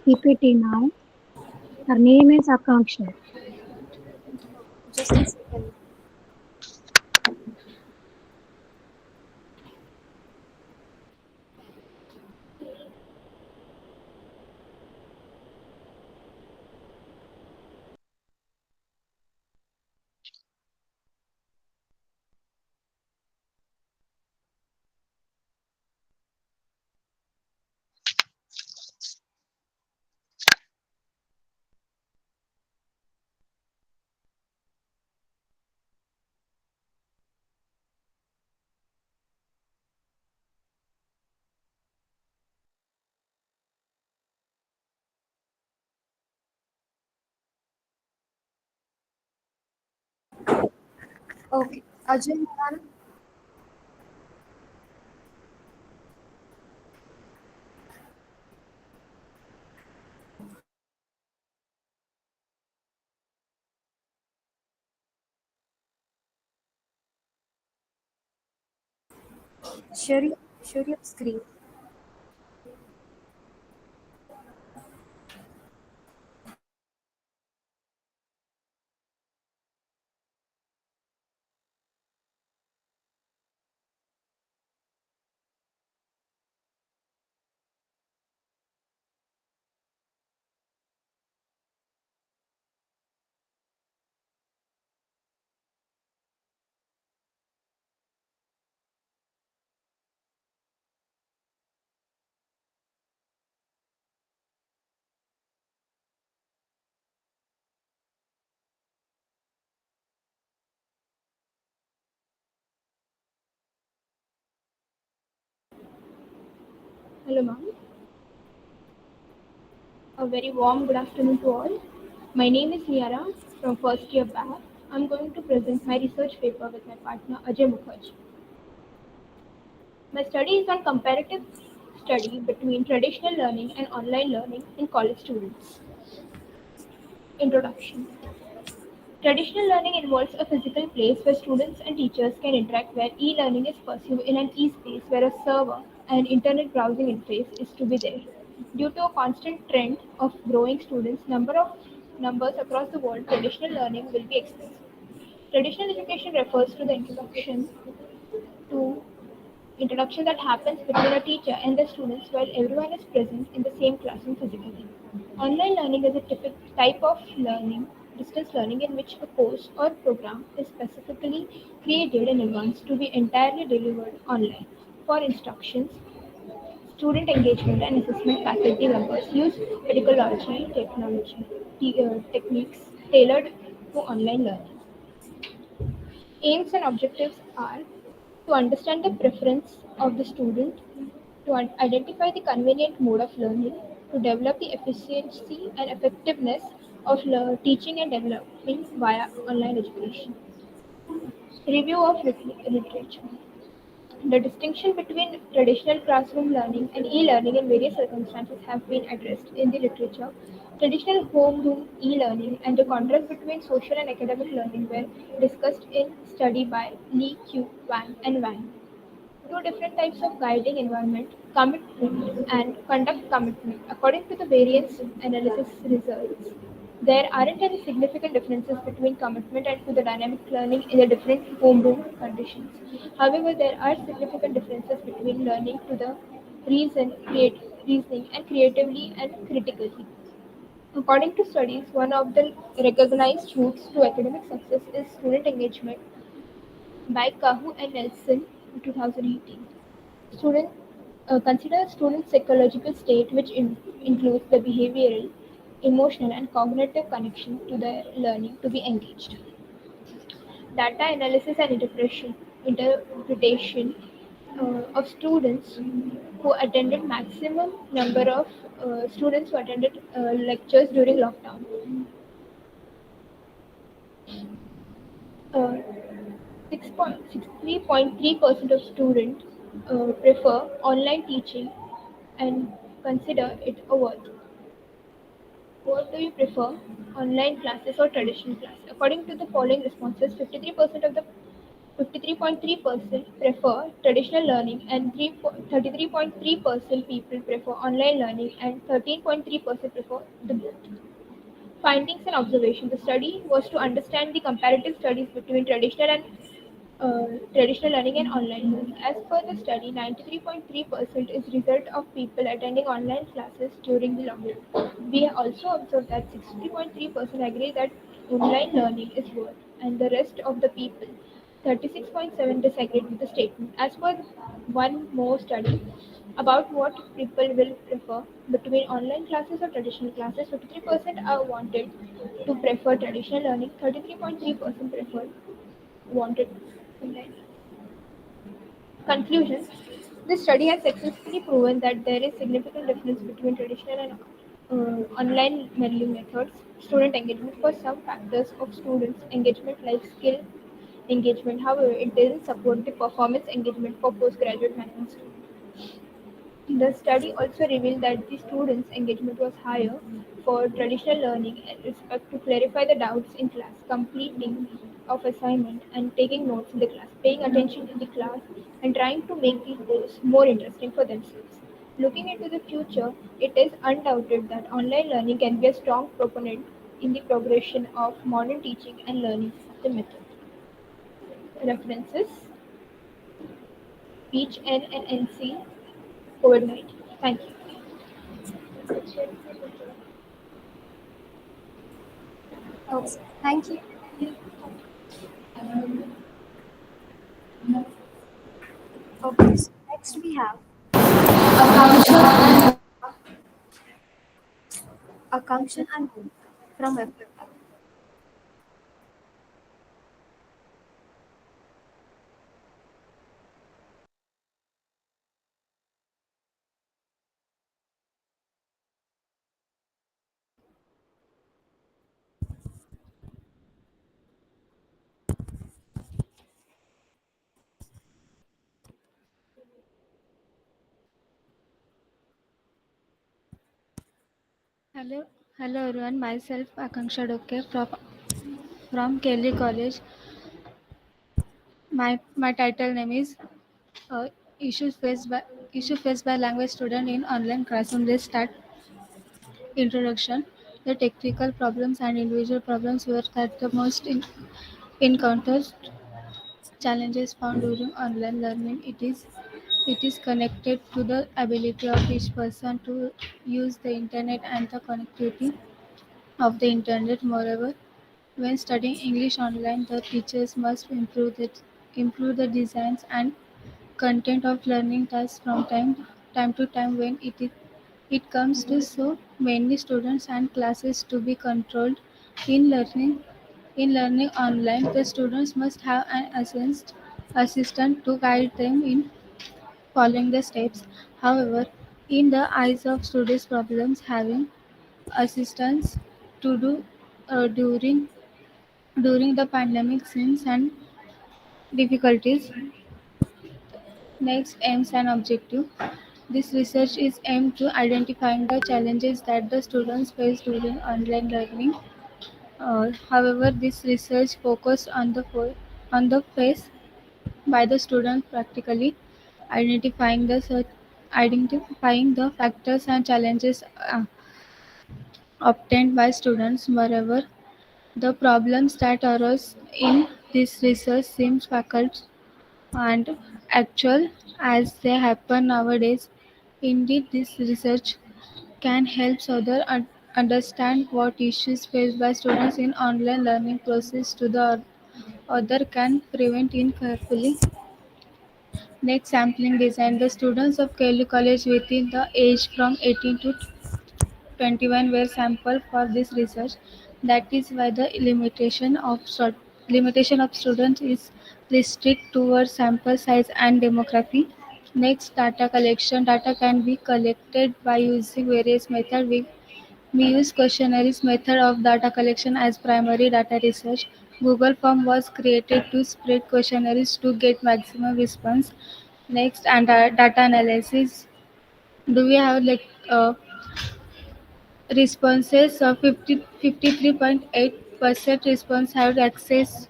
PPT now. Her name is Akanksha. just a second. Okay, Ajay and Nihara. Share your screen. Hello, ma'am. A very warm good afternoon to all. My name is Niara from first year BAF. I'm going to present my research paper with my partner Ajay Mukherjee. My study is on comparative study between traditional learning and online learning in college students. Introduction. Traditional learning involves a physical place where students and teachers can interact, where e-learning is pursued in an e-space where a server and internet browsing interface is to be there. Due to a constant trend of growing students numbers across the world, traditional learning will be expensive. Traditional education refers to the to introduction that happens between a teacher and the students while everyone is present in the same classroom physically. Online learning is a type of distance learning in which a course or program is specifically created in advance to be entirely delivered online. For instructions, student engagement and assessment faculty members use pedagogy techniques tailored to online learning. Aims and objectives are to understand the preference of the student, to identify the convenient mode of learning, to develop the efficiency and effectiveness of teaching and developing via online education. Review of literature. The distinction between traditional classroom learning and e-learning in various circumstances have been addressed in the literature. Traditional homeroom e-learning and the contrast between social and academic learning were discussed in study by Lee, Q, Wang, and Wang. Two different types of guiding environment, commitment and conduct commitment. According to the variance analysis results, there aren't any significant differences between commitment and to the dynamic learning in the different homeroom conditions. However, there are significant differences between learning to the reasoning and creatively and critically. According to studies, one of the recognized routes to academic success is student engagement by Kahu and Nelson in 2018. Student consider student psychological state, which includes the behavioral, emotional, and cognitive connection to the learning to be engaged. Data analysis and interpretation of students who attended maximum number of students who attended lectures during lockdown. Uh, 63.3% of students prefer online teaching and consider it a worth. What do you prefer, online classes or traditional class? According to the following responses, 53.3% prefer traditional learning and 33.3% people prefer online learning and 13.3% prefer the both. Findings and observation. The study was to understand the comparative studies between traditional learning and online learning. As per the study, 93.3% is result of people attending online classes during the lockdown. We also observed that 60.3% agree that online learning is worth, and the rest of the people, 36.7, disagreed with the statement. As per one more study about what people will prefer between online classes or traditional classes, 53% are wanted to prefer traditional learning, 33.3% prefer wanted online. Conclusion. This study has successfully proven that there is significant difference between traditional and online learning methods. Student engagement for some factors of students' engagement like skill engagement. However, it doesn't support the performance engagement for postgraduate management students. The study also revealed that the students' engagement was higher for traditional learning in respect to clarify the doubts in class, completing of assignment and taking notes in the class, paying attention in the class and trying to make the course more interesting for themselves. Looking into the future, it is undoubted that online learning can be a strong proponent in the progression of modern teaching and learning system method. References: Peach N and NC COVID-19. Thank you. Okay, thank you. Okay, so next we have Akanksha and Bhumika from FF. Hello, hello everyone. Myself Akanksha Doke from Kelly College. My title name is uh, issues faced by language student in online classroom. Let's start introduction. The technical problems and individual problems were that the most encountered challenges found during online learning. It is connected to the ability of each person to use the internet and the connectivity of the internet. Moreover, when studying English online, the teachers must improve the designs and content of learning tasks from time to time when it comes to so many students and classes to be controlled in learning online. The students must have an assistant to guide them in following the steps. However, in the eyes of students, problems having assistance to do during the pandemic since and difficulties. Next, aims and objective. This research is aimed to identifying the challenges that the students face during online learning. However, this research focused on the face by the student practically identifying the identifying the factors and challenges obtained by students. Moreover, the problems that arose in this research seems facts and actual as they happen nowadays. Indeed, this research can help understand what issues faced by students in online learning process to the other can prevent in carefully. Next, sampling design. The students of Kelly College within the age from 18 to 21 were sampled for this research. That is why the limitation of students is restricted towards sample size and demography. Next, data collection. Data can be collected by using various methods. We use questionnaires method of data collection as primary data research. Google Form was created to spread questionnaires to get maximum response. Next, and data analysis. Do we have responses of 53.8% response have access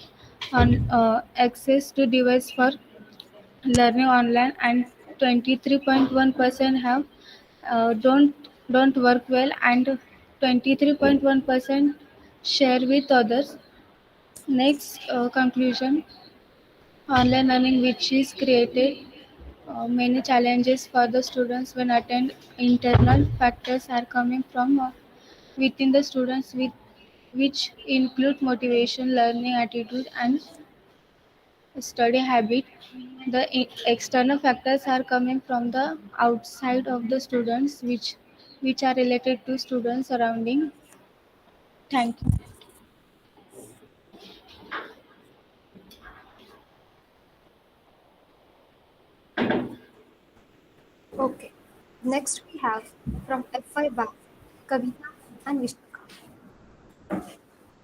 to device for learning online, and 23.1% have don't work well, and 23.1% share with others. Next, conclusion. Online learning which is created many challenges for the students when attend. Internal factors are coming from within the students which include motivation, learning attitude, and study habit. The external factors are coming from the outside of the students which are related to students surrounding. Thank you. Okay. Next we have from F5 back, Kavita and Vishaka.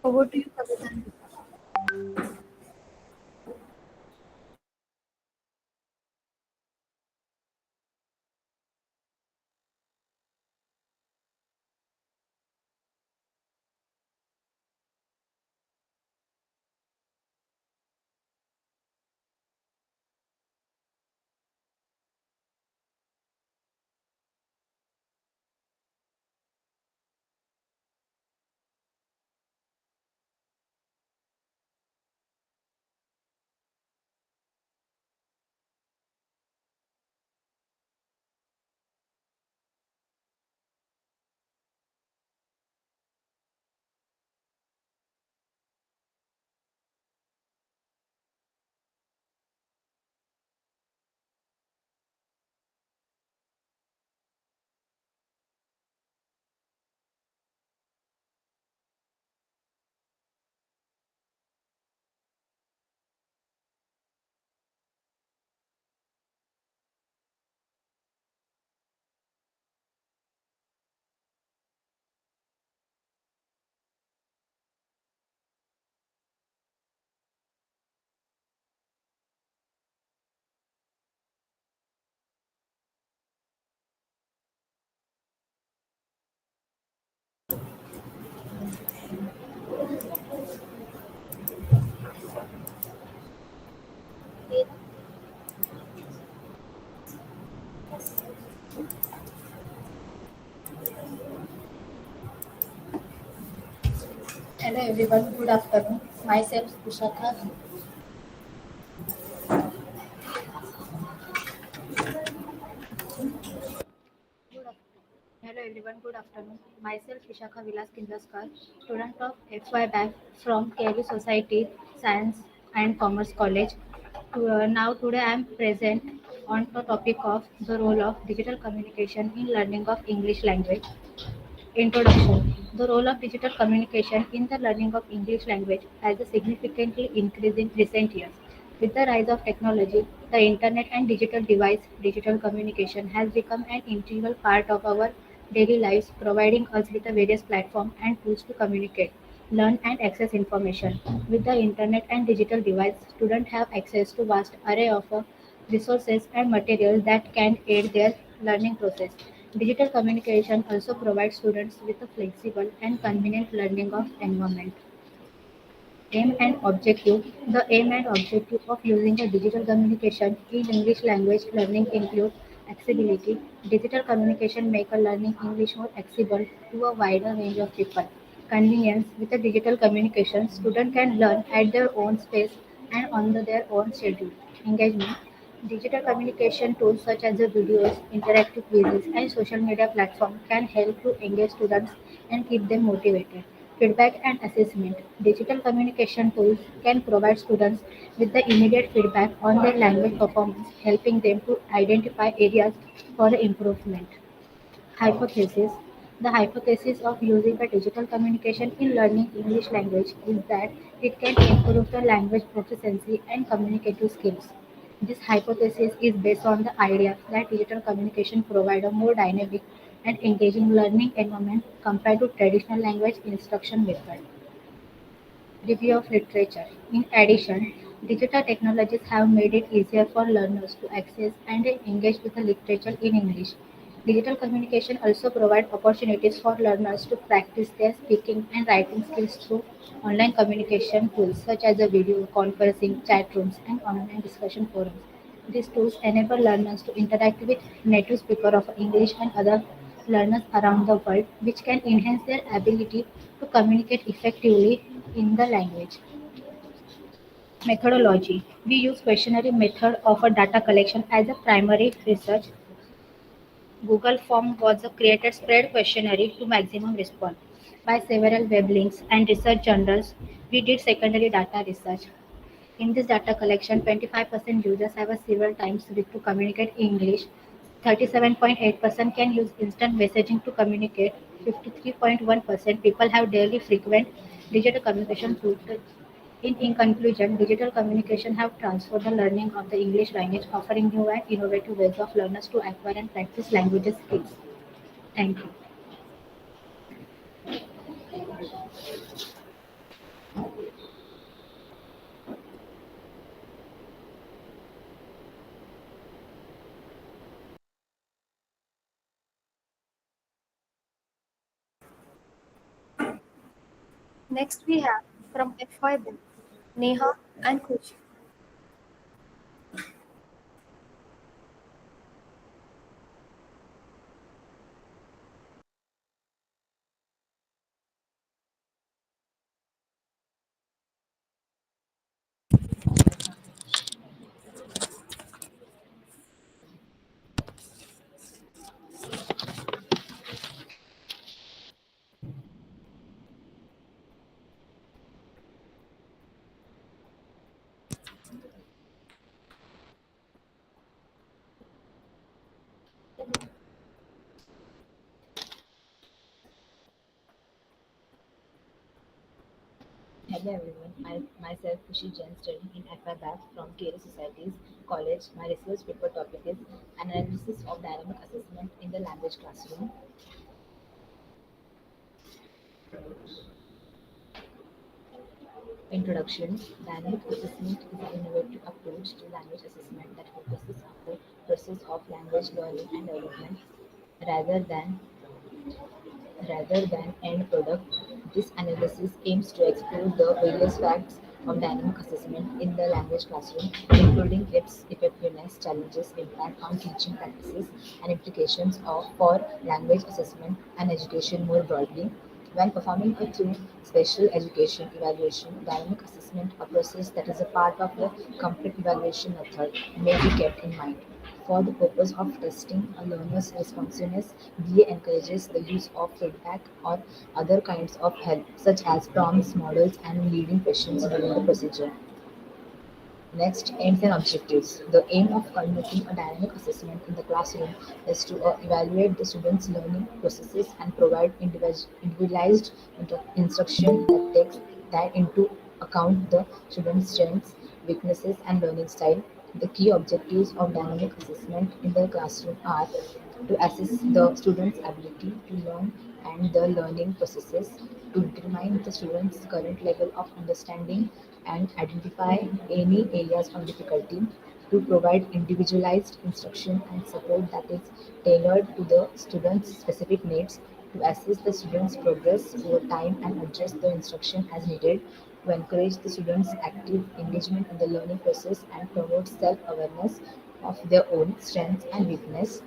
Over to you, Kavita and Vishaka. Hello everyone, good afternoon. Myself Vishaka. Hello everyone, good afternoon. Myself Vishaka Vilas Kindaskar, student of FY Bank from Kelly Society, Science and Commerce College. Now today I am present on the topic of the role of digital communication in learning of English language. Introduction. The role of digital communication in the learning of English language has significantly increased in recent years. With the rise of technology, the internet and digital communication has become an integral part of our daily lives, providing us with a various platforms and tools to communicate. learn and access information. With the internet and digital device, students have access to vast array of resources and materials that can aid their learning process. Digital communication also provides students with a flexible and convenient learning of environment. Aim and objective. The aim and objective of using the digital communication in English language learning include accessibility. Digital communication make a learning English more accessible to a wider range of people. Convenience. With the digital communication, students can learn at their own pace and on their own schedule. Engagement. Digital communication tools such as the videos, interactive quizzes, and social media platforms can help to engage students and keep them motivated. Feedback and assessment. Digital communication tools can provide students with the immediate feedback on their language performance, helping them to identify areas for improvement. Hypothesis. The hypothesis of using the digital communication in learning English language is that it can improve the language proficiency and communicative skills. This hypothesis is based on the idea that digital communication provides a more dynamic and engaging learning environment compared to traditional language instruction method. Review of literature. In addition, digital technologies have made it easier for learners to access and engage with the literature in English. Digital communication also provides opportunities for learners to practice their speaking and writing skills through online communication tools such as the video, conferencing, chat rooms, and online discussion forums. These tools enable learners to interact with native speakers of English and other learners around the world, which can enhance their ability to communicate effectively in the language. Methodology. We use questionnaire method of a data collection as a primary research. Google Form was a created spread questionnaire to maximum response. By several web links and research journals, we did secondary data research. In this data collection, 25% users have a several times to communicate in English, 37.8% can use instant messaging to communicate, 53.1% people have daily frequent digital communication tools. In conclusion, digital communication have transformed the learning of the English language, offering new and innovative ways of learners to acquire and practice languages skills. Thank you. Next we have from FY Neha and Kush. Hello everyone, I myself Kushi Jain studying in FI BAC from Giri Societies College. My research paper topic is Analysis of Dynamic Assessment in the Language Classroom. Introduction. Dynamic assessment is an innovative approach to language assessment that focuses on the process of language learning and development rather than rather than end product. This analysis aims to explore the various facts of dynamic assessment in the language classroom, including its effectiveness, challenges, impact on teaching practices, and implications for language assessment and education more broadly. When performing a through special education evaluation, dynamic assessment, a process that is a part of the complete evaluation method, may be kept in mind. For the purpose of testing a learner's responsiveness, BA encourages the use of feedback or other kinds of help, such as prompts, models, and leading questions during the procedure. Next, aims and objectives. The aim of conducting a dynamic assessment in the classroom is to evaluate the students' learning processes and provide individualized instruction that takes that into account the students' strengths, weaknesses, and learning style. The key objectives of dynamic assessment in the classroom are to assess the students' ability to learn and the learning processes, to determine the students' current level of understanding and identify any areas of difficulty, to provide individualized instruction and support that is tailored to the student's specific needs, to assess the student's progress over time and adjust the instruction as needed, to encourage the students' active engagement in the learning process and promote self-awareness of their own strengths and weakness.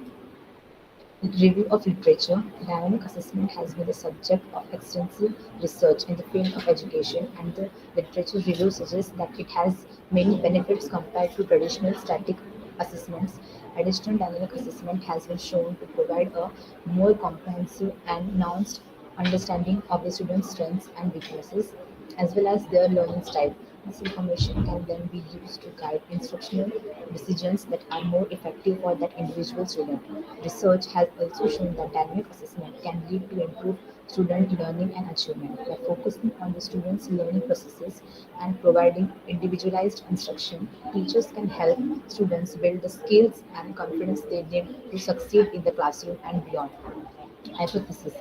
Review of literature. Dynamic assessment has been the subject of extensive research in the field of education, and the literature review suggests that it has many benefits compared to traditional static assessments. Additional dynamic assessment has been shown to provide a more comprehensive and nuanced understanding of the students' strengths and weaknesses, as well as their learning style. This information can then be used to guide instructional decisions that are more effective for that individual student. Research has also shown that dynamic assessment can lead to improved student learning and achievement. By focusing on the students' learning processes and providing individualized instruction, teachers can help students build the skills and confidence they need to succeed in the classroom and beyond. Hypothesis.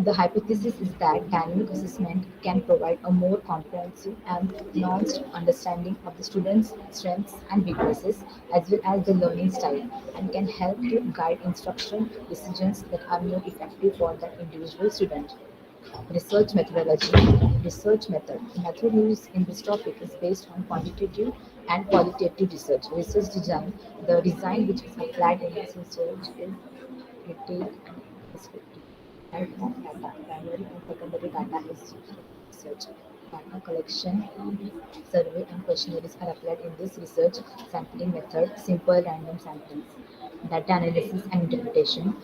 The hypothesis is that dynamic assessment can provide a more comprehensive and nuanced understanding of the student's strengths and weaknesses, as well as the learning style, and can help to guide instruction decisions that are more effective for that individual student. Research methodology. Research method. The method used in this topic is based on quantitative and qualitative research. Research design. The design which is applied in this research is detailed and descriptive. Type of data. Primary and secondary data is used in research. Data collection, survey and questionnaires are applied in this research. Sampling method. Simple random samplings. Data analysis and interpretation.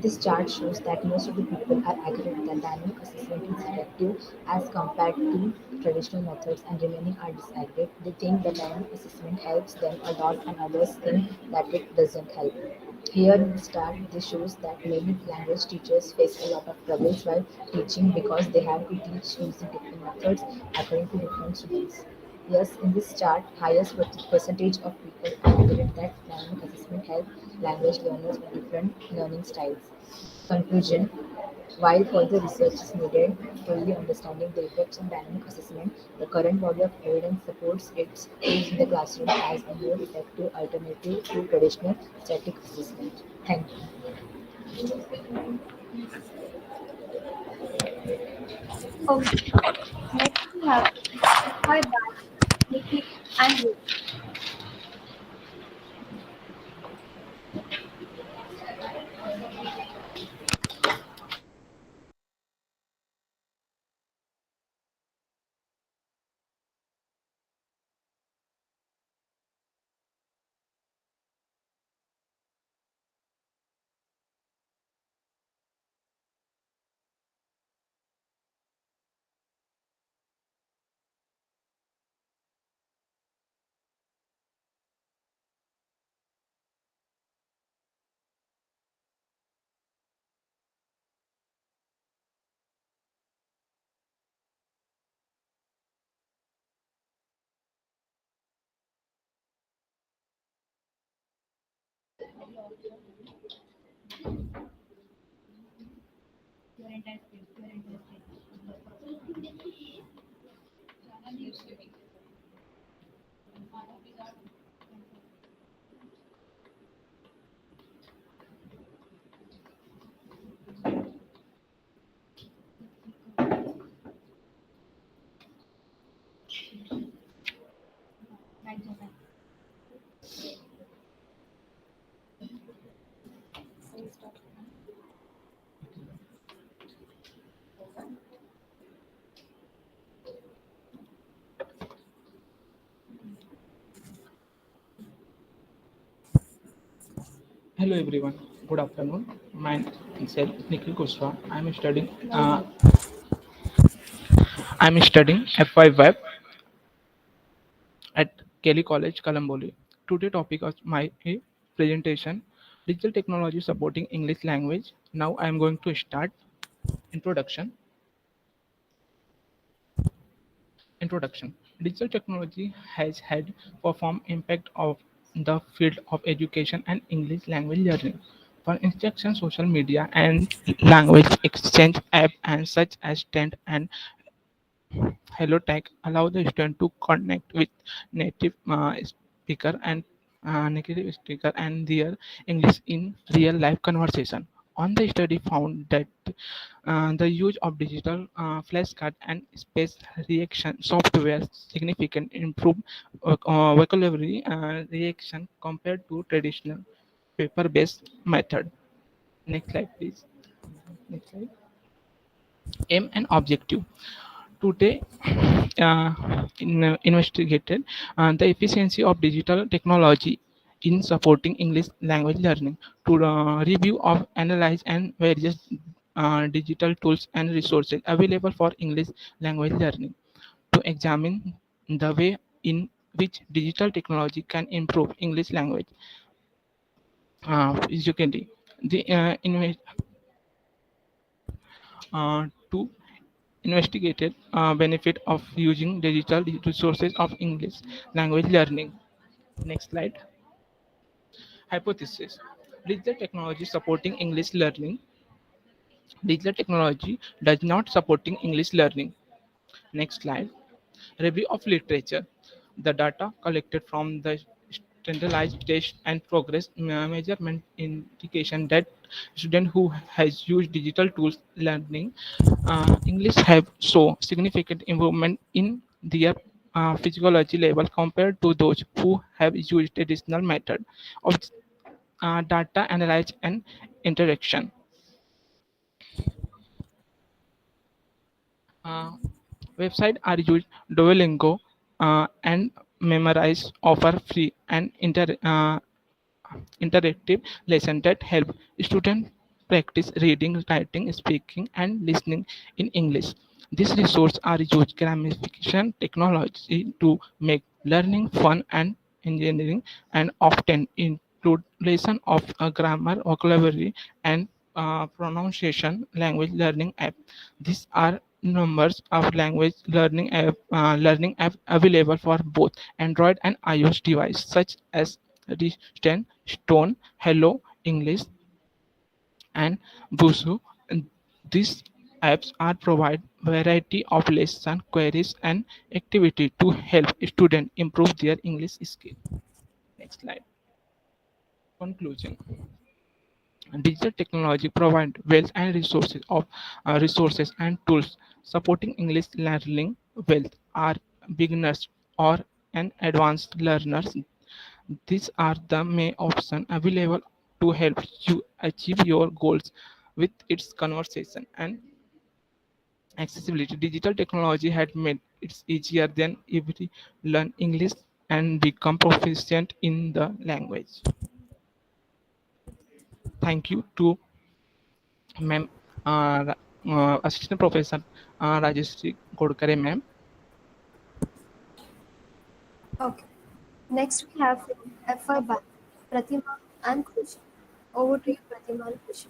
This chart shows that most of the people are agreed that dynamic assessment is effective as compared to traditional methods, and remaining are disagreed. They think that dynamic assessment helps them a lot and others think that it doesn't help. Here in the start, this shows that many language teachers face a lot of troubles while teaching because they have to teach using different methods according to different students. Yes, in this chart, highest percentage of people are agreed that dynamic assessment help language learners with different learning styles. Conclusion. While further research is needed, fully understanding the effects of dynamic assessment, the current body of evidence supports its use in the classroom as a more effective alternative to traditional static assessment. Thank you. Okay. Next we have FY Band, Nikki and Ruth. Hello everyone. Good afternoon. Myself Nikhil Kushwa. I'm studying FY Web at Kelly College, Kalamboli. Today topic of my presentation: digital technology supporting English language. Now I am going to start introduction. Introduction. Digital technology has had profound impact of the field of education and English language learning. For instruction, social media and language exchange app and such as Tent and HelloTech allow the student to connect with native speaker and native speaker and their English in real life conversation. On the study found that the use of digital flashcard and space reaction software significantly improve vocabulary reaction compared to traditional paper-based method. Next slide, please. Next slide. Aim and objective. Today, investigated the efficiency of digital technology in supporting English language learning to review of analyze and various digital tools and resources available for English language learning to examine the way in which digital technology can improve English language education. The to investigated benefit of using digital resources of English language learning. Next slide. Hypothesis. Digital technology supporting English learning. Digital technology does not supporting English learning. Next slide. Review of literature. The data collected from the standardized test and progress measurement indication that students who has used digital tools learning English have shown significant improvement in their physiology level compared to those who have used traditional method of data analysis and interaction. Uh, Website are used Duolingo and Memorize offer free and interactive lessons that help students practice reading, writing, speaking, and listening in English. These resources are used gamification technology to make learning fun and engineering and often include lesson of grammar, vocabulary, and pronunciation language learning app. These are numbers of language learning app available for both Android and iOS device such as Distant, Stone, Hello English, and Busu. And these apps are provide variety of lesson queries and activity to help students improve their English skill. Next slide. Conclusion. Digital technology provide wealth and resources and tools supporting English learning. Wealth are beginners or an advanced learners. These are the main options available to help you achieve your goals with its conversation and accessibility. Digital technology had made it easier than ever to learn English and become proficient in the language. Thank you to Ma'am, Assistant Professor Rajashree Godkare, ma'am. Okay. Next we have from FI Bank, Pratima and Khushi. Over to you, Pratima and Khushi.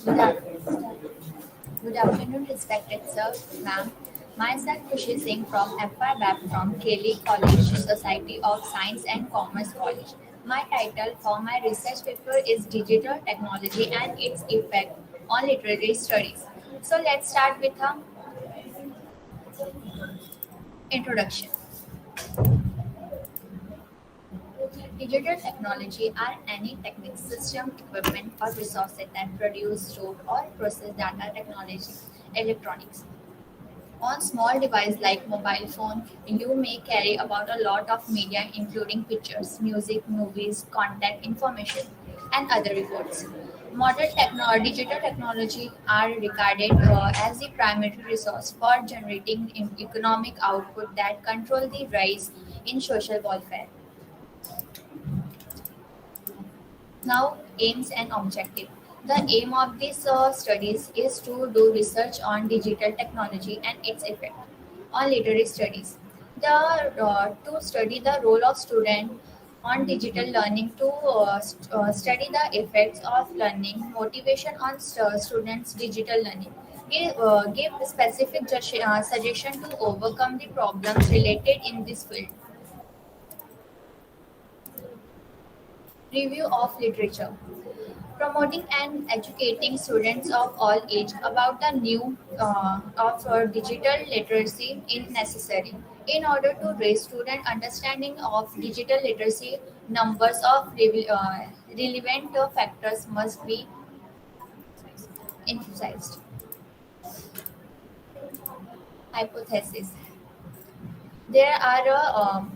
Good afternoon. Good afternoon, respected sir, ma'am. Myself Kushi Singh from FI BAP from Kelly College, Society of Science and Commerce College. My title for my research paper is Digital Technology and its Effect on Literary Studies. So let's start with a introduction. Digital technology are any technique, system, equipment, or resources that produce, store, or process data technology, electronics. On small device like mobile phone, you may carry about a lot of media including pictures, music, movies, contact information, and other reports. Digital technology are regarded as the primary resource for generating economic output that control the rise in social welfare. Now, aims and objective. The aim of these studies is to do research on digital technology and its effect on literary studies. To study the role of student on digital learning, to study the effects of learning, motivation on students' digital learning. Give specific suggestion to overcome the problems related in this field. Review of literature. Promoting and educating students of all age about the new of digital literacy is necessary. In order to raise student understanding of digital literacy, numbers of relevant factors must be emphasized. Hypothesis. There are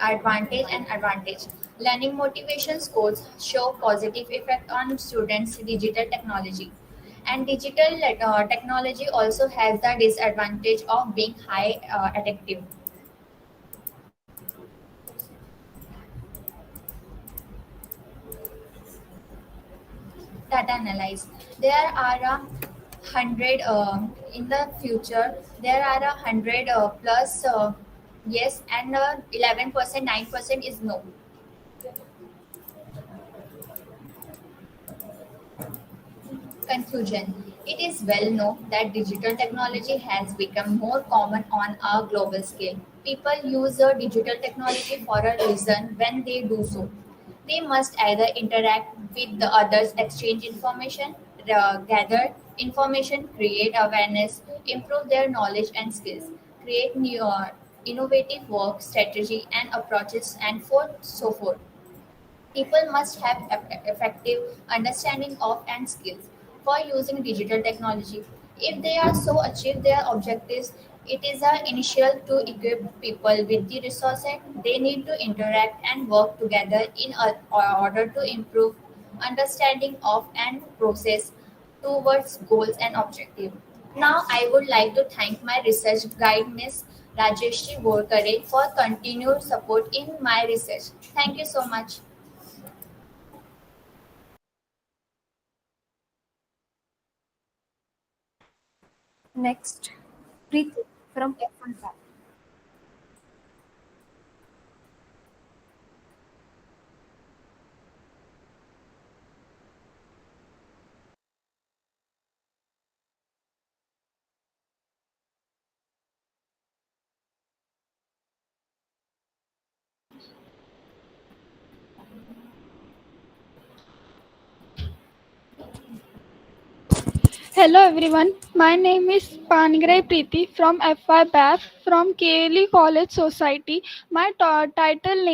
advantage and advantage. Learning motivation scores show positive effect on students' digital technology. And digital technology also has the disadvantage of being high addictive. Data analyze. There are 100 in the future. There are 100 plus yes and 11%, 9% is no. Conclusion. It is well known that digital technology has become more common on a global scale. People use digital technology for a reason when they do so. They must either interact with the others, exchange information, gather information, create awareness, improve their knowledge and skills, create new innovative work, strategy and approaches, and so forth. People must have effective understanding of and skills for using digital technology. If they are so achieve their objectives, it is initial to equip people with the resources they need to interact and work together in order to improve understanding of and process towards goals and objectives. Now, I would like to thank my research guide, Ms. Rajashree Bhorkade, for continued support in my research. Thank you so much. Next, Preeti from F1 Lab. Hello everyone, my name is Pangrai Preeti from FY BAF from KLE College Society. Title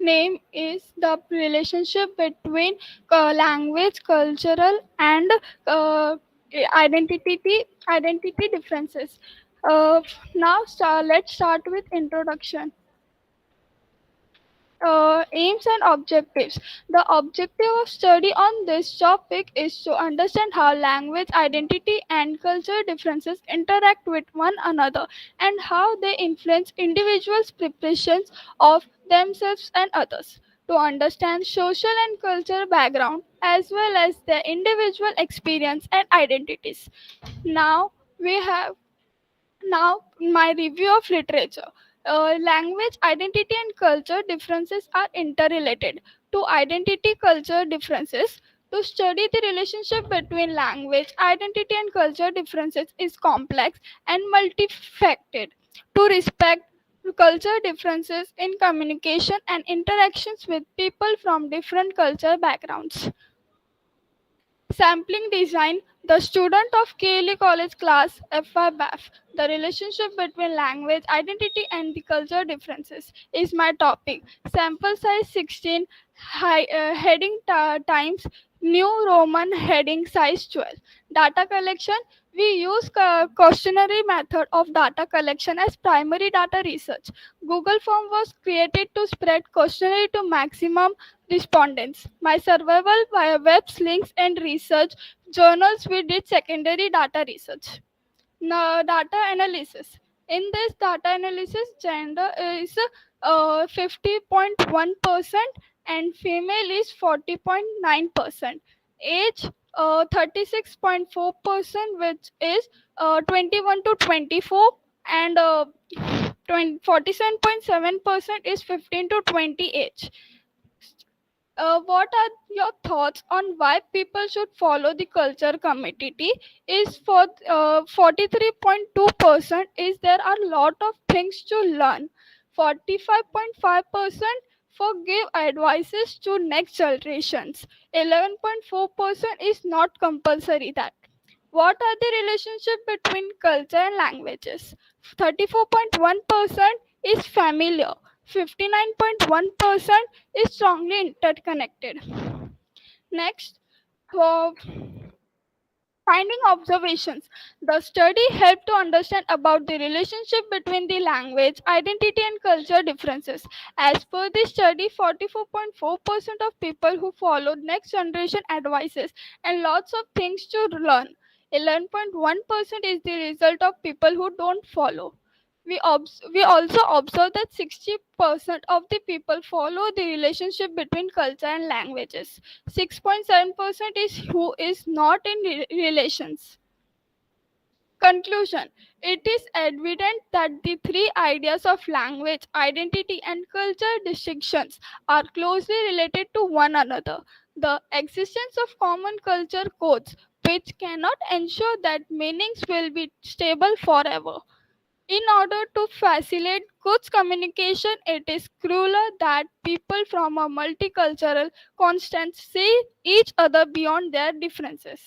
name is the relationship between language, cultural, and uh, identity differences. Let's start with introduction. Aims and objectives. The objective of study on this topic is to understand how language, identity, and cultural differences interact with one another and how they influence individuals' perceptions of themselves and others. To understand social and cultural background as well as their individual experience and identities. Now we have now, my review of literature. Language, identity, and culture differences are interrelated. To identity culture differences, to study the relationship between language, identity, and culture differences is complex and multifaceted. To respect culture differences in communication and interactions with people from different cultural backgrounds. Sampling design, the student of KLE College class FIBAF. The relationship between language, identity, and the culture differences is my topic. Sample size 16, heading times, new Roman heading size 12. Data collection, We use questionnaire method of data collection as primary data research. Google Form was created to spread questionnaire to maximum respondents. My survival via webs, links, and research journals, we did secondary data research. Now, data analysis. In this data analysis, gender is 50.1% and female is 40.9%. Age 36.4%, which is 21 to 24, and 47.7% is 15 to 20 age. What are your thoughts on why people should follow the culture committee? Is for 43.2% is there are a lot of things to learn. 45.5% for give advices to next generations. 11.4% is not compulsory that. What are the relationship between culture and languages? 34.1% is familiar. 59.1% is strongly interconnected. Next, uh, finding observations. The study helped to understand about the relationship between the language, identity, and culture differences. As per the study, 44.4% of people who followed next generation advices and lots of things to learn. 11.1% is the result of people who don't follow. We also observe that 60% of the people follow the relationship between culture and languages. 6.7% is who is not in relations. Conclusion. It is evident that the three ideas of language, identity, and culture distinctions are closely related to one another. The existence of common culture codes, which cannot ensure that meanings will be stable forever. In order to facilitate good communication, it is crucial that people from a multicultural constant see each other beyond their differences.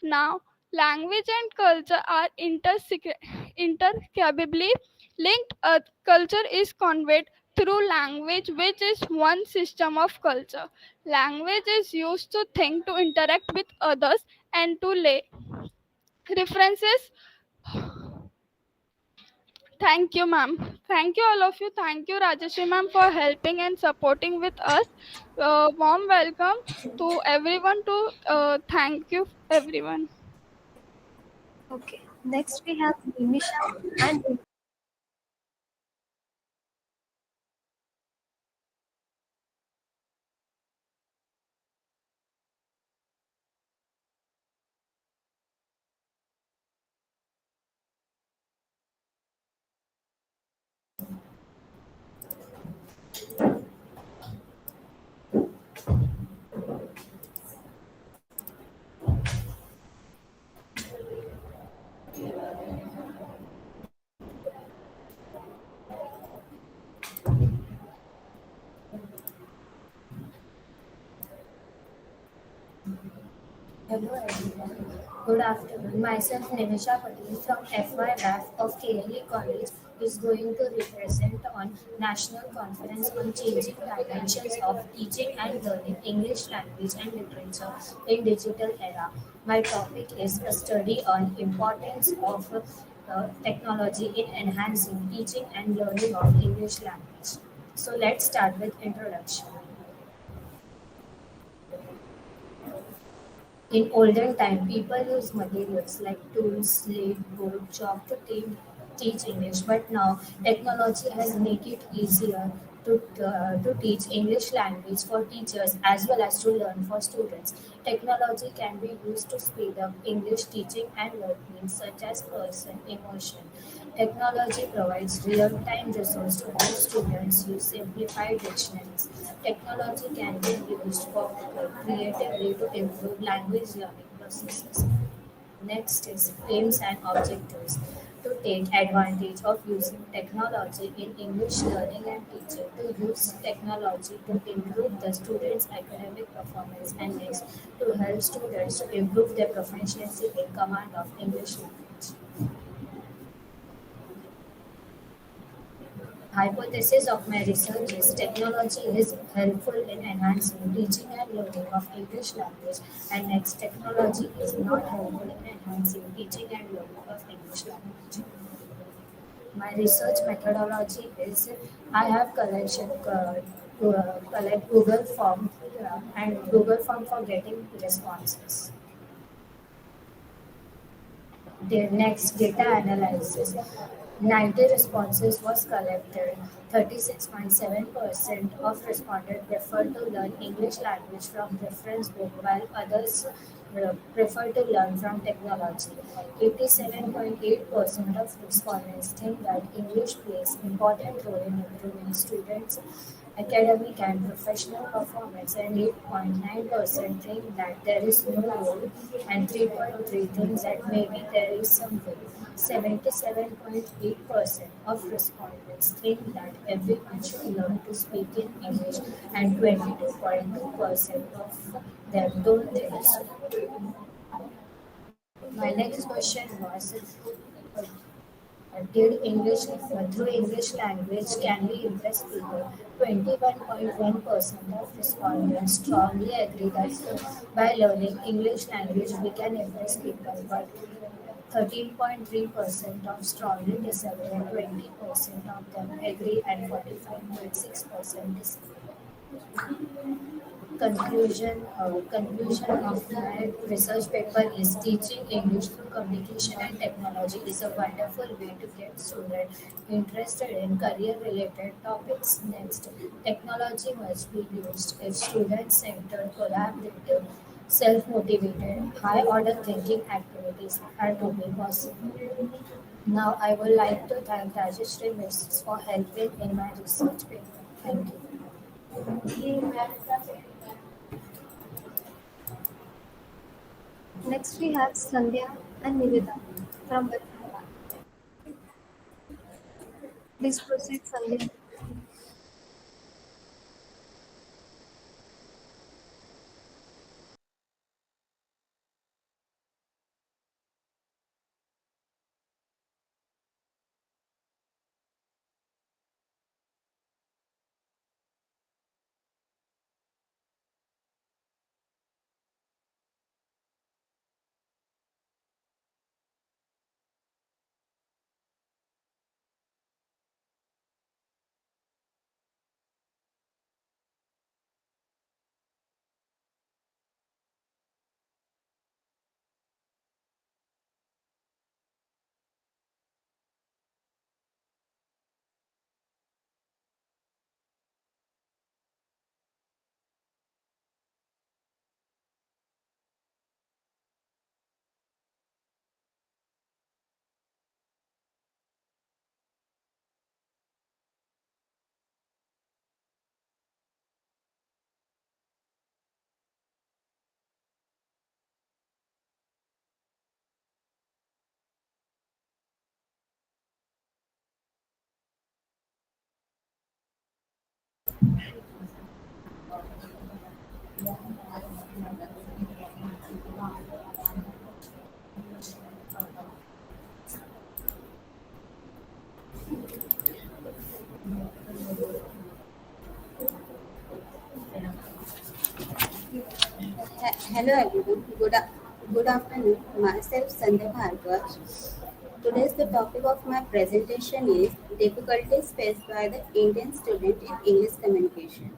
Now, language and culture are intercably linked. A culture is conveyed through language, which is one system of culture. Language is used to think, to interact with others, and to lay references. Thank you, ma'am. Thank you, all of you. Thank you, Rajashree, ma'am, for helping and supporting with us. Warm welcome to everyone. Thank you, everyone. Okay. Next we have Nimisha and Hello everyone. Good afternoon. Myself Nimisha Patel from FY BAF of KLE College is going to represent on National Conference on Changing Dimensions of Teaching and Learning English Language and Literature in Digital Era. My topic is a study on importance of technology in enhancing teaching and learning of English language. So let's start with introduction. In olden time, people used materials like tools, slate, board, chalk to teach English. But now, technology has made it easier to teach English language for teachers as well as to learn for students. Technology can be used to speed up English teaching and learning, such as person immersion. Technology provides real-time resources to help students use simplified dictionaries. Technology can be used for creatively to improve language learning processes. Next is aims and objectives. To take advantage of using technology in English learning and teaching, to use technology to improve the students' academic performance, and next to help students to improve their proficiency in command of English language. hypothesis of my research is technology is helpful in enhancing teaching and learning of English language, and next, technology is not helpful in enhancing teaching and learning of English language. My research methodology is I have collect Google form and Google form for getting responses. The next, data analysis. 90 responses was collected. 36.7% of respondents prefer to learn English language from reference book, while others prefer to learn from technology. 87.8% of respondents think that English plays important role in improving students' academic and professional performance, and 8.9% think that there is no role, and 3.3 thinks that maybe there is some role. 77.8% of respondents think that everyone should learn to speak in English, and 22.2% of them don't think so. My next question was, did English through English language can we impress people? 21.1% of respondents strongly agree that by learning English language we can impress people, but 13.3% of strongly disagree, and 20% of them agree, and 45.6% disagree. Conclusion of my research paper is teaching English through communication and technology is a wonderful way to get students interested in career-related topics. Next, technology must be used if student-centered, collaborative, self-motivated, high-order thinking activities are to be possible. Now, I would like to thank Rajashree Miss for helping in my research paper. Thank you. Next, we have Sandhya and Nivita from Web. Please proceed, Sandhya. Hello everyone. Good afternoon. Myself Sandhya Bhargava. Today's the topic of my presentation is difficulties faced by the Indian student in English communication.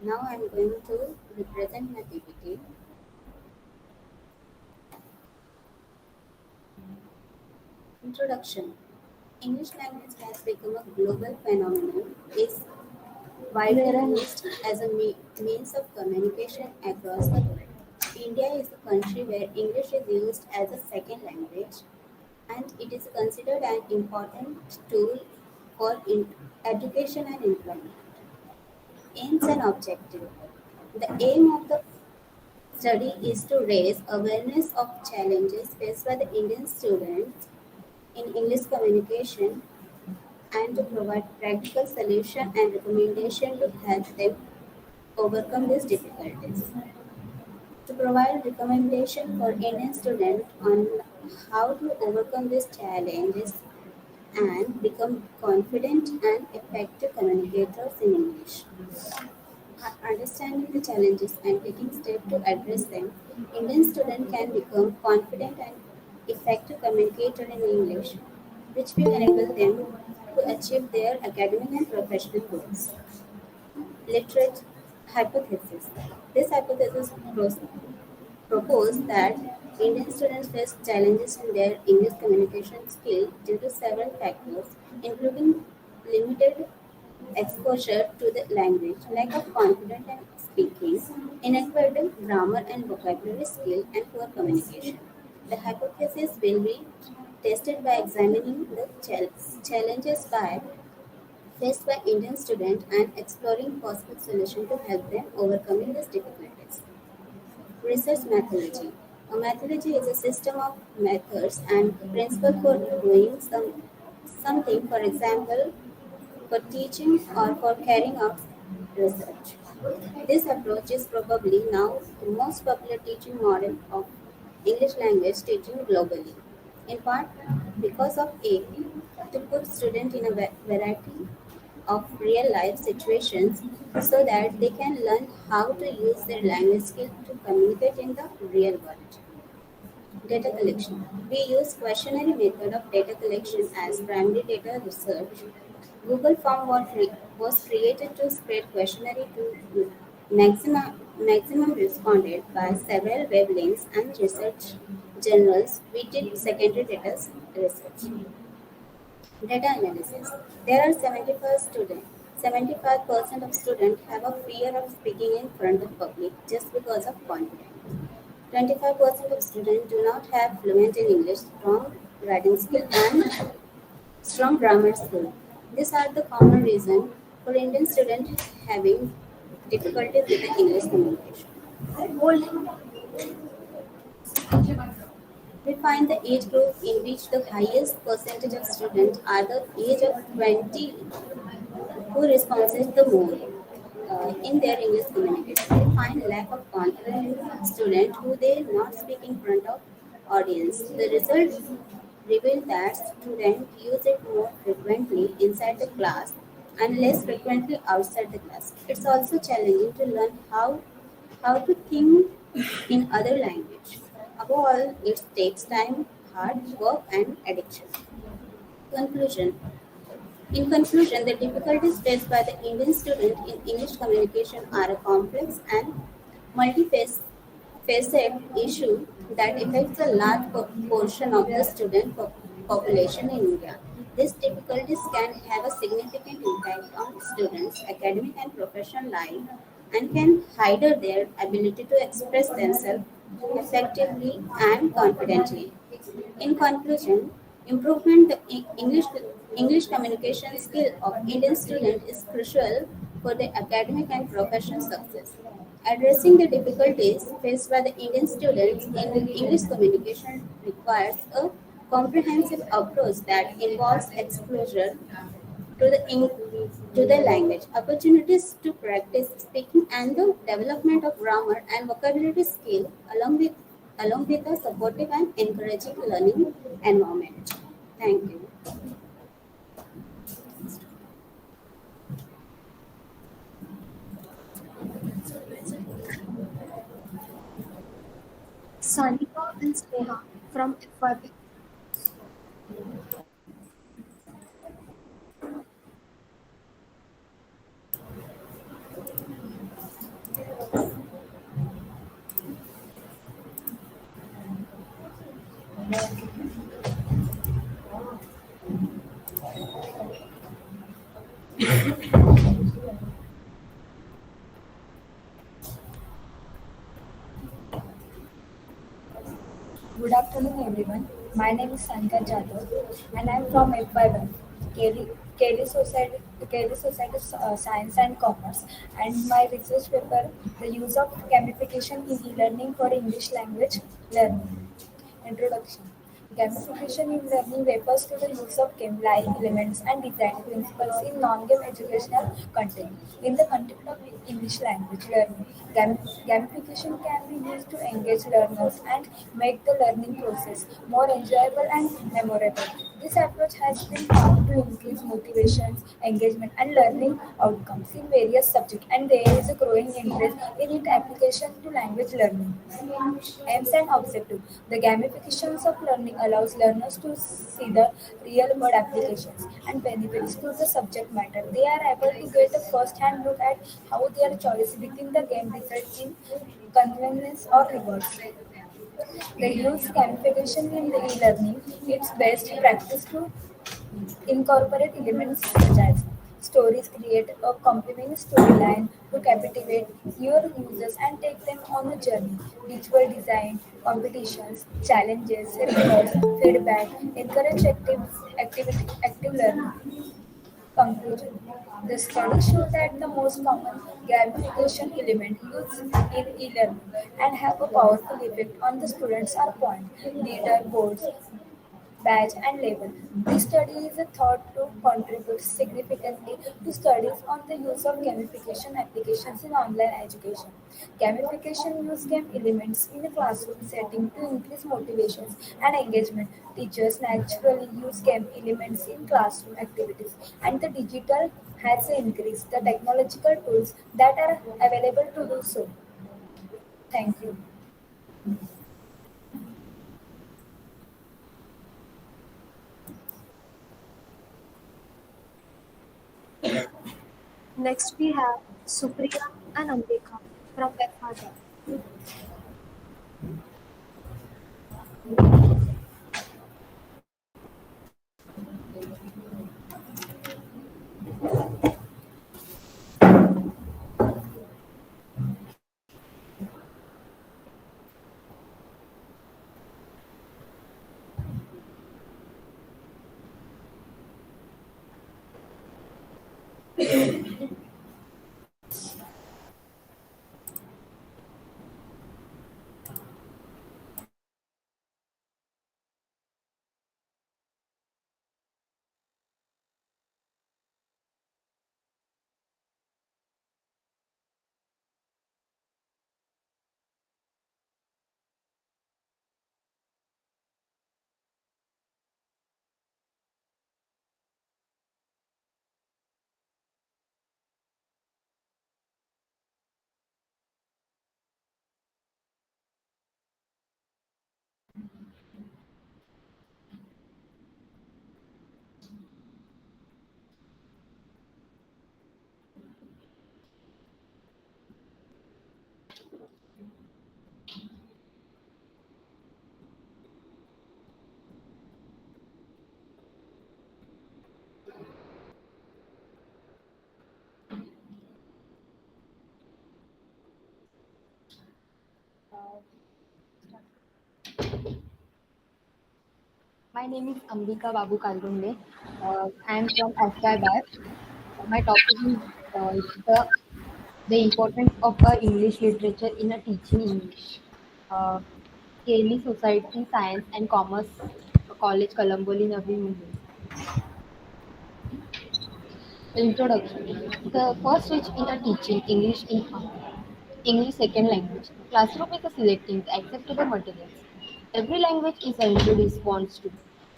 Now I am going to represent my PPT. Introduction. English language has become a global phenomenon. Is widely used as a means of communication across the world. India is a country where English is used as a second language, and it is considered an important tool for education and employment. Aims and objective. The aim of the study is to raise awareness of challenges faced by the Indian students in English communication and to provide practical solution and recommendation to help them overcome these difficulties. To provide recommendation for Indian students on how to overcome these challenges and become confident and effective communicators in English. Understanding the challenges and taking steps to address them, Indian students can become confident and effective communicator in English, which will enable them to achieve their academic and professional goals. Literate hypothesis. This hypothesis proposed that Indian students face challenges in their English communication skill due to several factors, including limited exposure to the language, lack of confidence in speaking, inadequate grammar and vocabulary skill, and poor communication. The hypothesis will be tested by examining the challenges faced by Indian students and exploring possible solutions to help them overcoming these difficulties. Research methodology. A methodology is a system of methods and principles for doing something, for example, for teaching or for carrying out research. This approach is probably now the most popular teaching model of English language teaching globally, in part because of A, to put students in a variety of real life situations so that they can learn how to use their language skill to communicate in the real world. Data collection. We use questionnaire method of data collection as primary data research. Google Form was created to spread questionnaire to maximum responded by several web links and research journals. We did secondary data research. Data analysis. There are 75% of students have a fear of speaking in front of public just because of confidence. 25% of students do not have fluent in English, strong writing skill, and strong grammar skill. These are the common reasons for Indian students having difficulties with the English communication. We find the age group in which the highest percentage of students are the age of 20 who responds the more in their English communication. We find lack of confidence in students who they not speak in front of audience. The results reveal that students use it more frequently inside the class and less frequently outside the class. It's also challenging to learn how to think in other language. Above all, it takes time, hard work, and addiction. Conclusion. In conclusion, the difficulties faced by the Indian student in English communication are a complex and multifaceted issue that affects a large portion of the student population in India. These difficulties can have a significant impact on students' academic and professional life and can hinder their ability to express themselves effectively and confidently. In conclusion, improvement the English communication skill of Indian students is crucial for their academic and professional success. Addressing the difficulties faced by the Indian students in English communication requires a comprehensive approach that involves exposure to the language, opportunities to practice speaking, and the development of grammar and vocabulary skill, along with a supportive and encouraging learning environment. Thank you. Sanika and Sneha from FYP. Good afternoon, everyone. My name is Sanika Jadhav, and I'm from FY1, Society Science and Commerce. And my research paper, the use of gamification in e-learning for English language learning. Introduction. Gamification in learning refers to the use of game-like elements and design principles in non-game educational content. In the context of English language learning, gamification can be used to engage learners and make the learning process more enjoyable and memorable. This approach has been found to increase motivations, engagement, and learning outcomes in various subjects, and there is a growing interest in its application to language learning. Aims and objective. The gamifications of learning allows learners to see the real world applications and benefits to the subject matter. They are able to get a first hand look at how their choice within the game results in convenience or rewards. They use gamification in the e-learning. It's best practice to incorporate elements such as stories, create a compelling storyline to captivate your users and take them on a journey. Visual design, competitions, challenges, rewards, feedback, encourage active learning. Conclusion. The study shows that the most common gamification element used in e-learning and have a powerful effect on the students are point, leaderboards, badge and label. This study is thought to contribute significantly to studies on the use of gamification applications in online education. Gamification use game elements in a classroom setting to increase motivations and engagement. Teachers naturally use game elements in classroom activities, and the digital has increased the technological tools that are available to do so. Thank you. Next, we have Supriya and Ambika from FRW. My name is Ambika Babu Kalgunde. I am from Asst. My topic is the, the importance of English literature in a teaching English. Uh, Kelly Society, Science and Commerce College, Kalamboli, Navi, Mumbai. Introduction. The first stage in a teaching English in English second language. Classroom is a selecting the acceptable materials. Every language is introduced wants to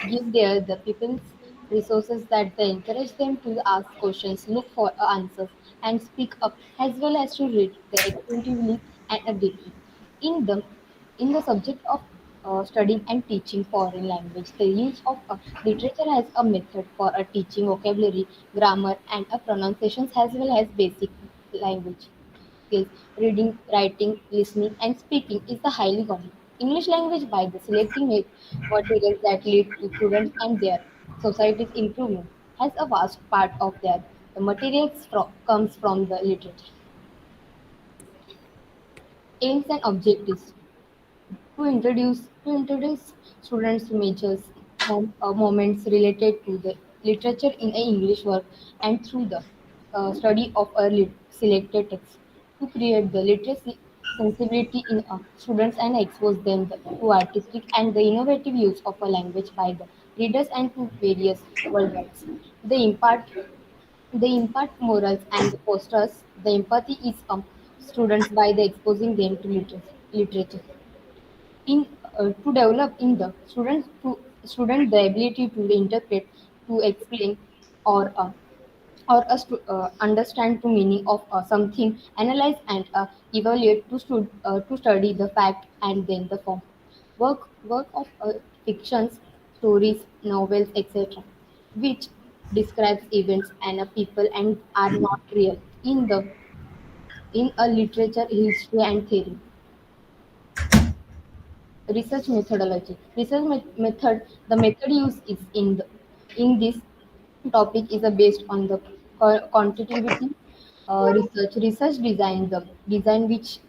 give their the people's resources that they encourage them to ask questions, look for answers, and speak up as well as to read the attentively and deeply. In the in the subject of studying and teaching foreign language, the use of literature as a method for teaching vocabulary, grammar, and pronunciations as well as basic language skills, reading, writing, listening, and speaking is the highly common. English language by the selecting materials that lead to students and their society's improvement has a vast part of their the materials comes from the literature. Aims and objectives to introduce students to major moments related to the literature in a English work and through the study of a selected text to create the literacy sensibility in students and expose them to artistic and the innovative use of a language by the readers and to various worldwide. They impart morals and fosters the empathy is students by the exposing them to literature in to develop in the student the ability to interpret, to explain, or understand the meaning of something, analyze and evaluate, to study the fact and then the form. Work of fictions, stories, novels, etc., which describes events and people and are not real in a literature, history, and theory. Research methodology. The method used is in this topic is based on the quantitative research. Research design, the design which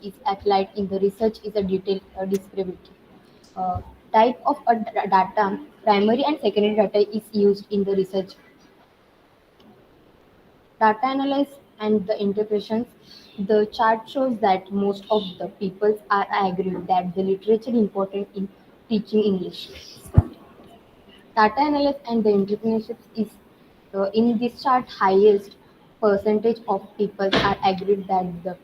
is applied in the research is a detailed descriptive. Uh, Type of data, primary and secondary data is used in the research. Data analysis and the interpretations. The chart shows that most of the peoples are agreed that the literature important in teaching English. Data analysis and the entrepreneurship is in this chart highest percentage of people are agreed that the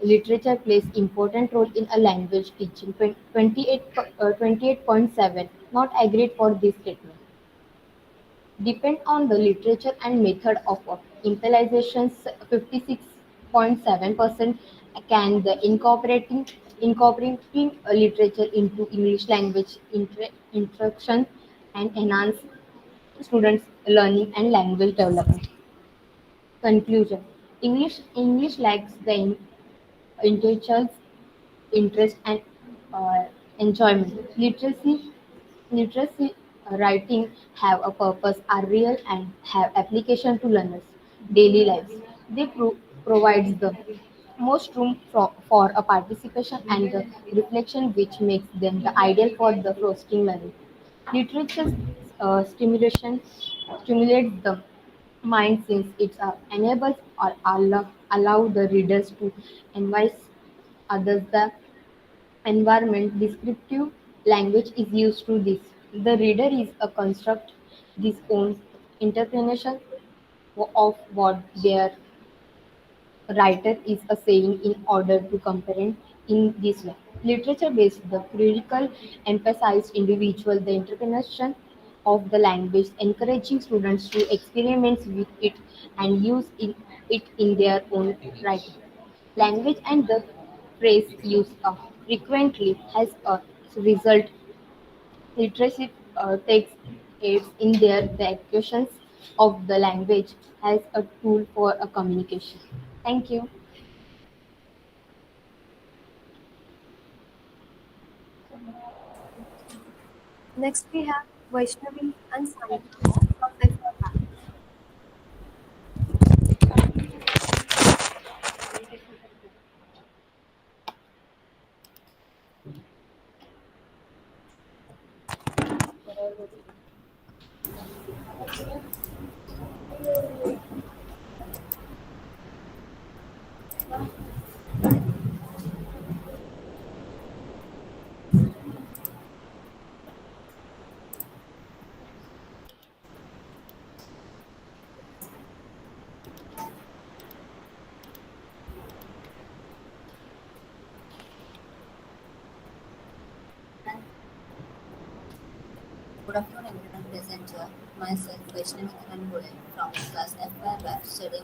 literature plays important role in a language teaching. 28.7 not agreed for this statement. Depend on the literature and method of implementation. 56.7% can the incorporating literature into English language instruction and enhance students' learning and language development. Conclusion: English lacks the intellectual interest and uh, enjoyment. Literacy, writing have a purpose, are real, and have application to learners' daily lives. They provides the most room for a participation and the reflection, which makes them the ideal for the fostering learning. Literature stimulation stimulates the mind since it enables or allow the readers to advise others the environment. Descriptive language is used to this. The reader is a construct this own interpretation of what their writer is a saying in order to comprehend in this way. Literature based the critical emphasized individual the interpretation of the language, encouraging students to experiment with it and use it in their own writing. Language and the phrase used frequently has a result. Literacy takes aids in the acquisitions of the language as a tool for a communication. Thank you. Next, we have Vaishnavi and Sayma from FR. Good afternoon, everyone present here. Myself, Vaishnavi Kalamboli from class FY Lab studying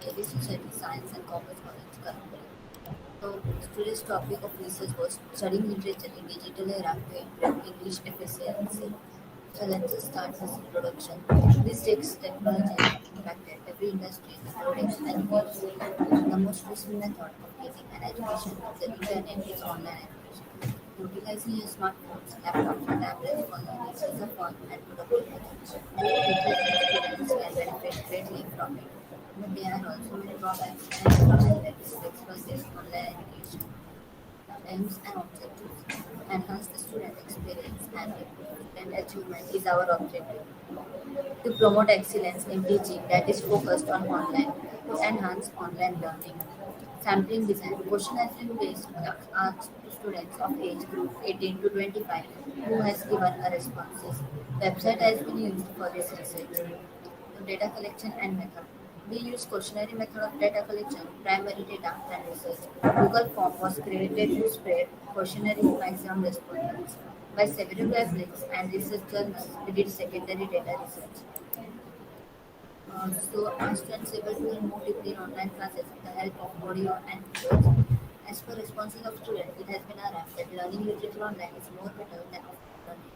in Society Science and Commerce College, Kalamboli. So, today's topic of research was studying literature in digital era to improve English efficiency. So, let's just start this introduction. These days, technology has impacted every industry, including education. The most recent method of getting an education on the internet is online education. Utilizing your smartphones, laptops, or tablets for learning is a fun and productive method. Both teachers and students can benefit greatly from it. But there are also many drawbacks and disadvantages to express online education. Aims and objectives: enhance the student experience and improve student achievement is our objective. To promote excellence in teaching that is focused on online, to enhance online learning. Sampling design. Question has been based asked to students of age group 18 to 25 who has given a responses. Website has been used for this research. Data collection and method. We use questionnaire method of data collection, primary data and research. Google form was created to spread questionnaire maximum respondents. by several weblinks and research journals. We did secondary data research. So our students able to learn more deeply in online classes with the help of audio and videos. As per responses of students, it has been arrived that learning literature online is more better than offline learning.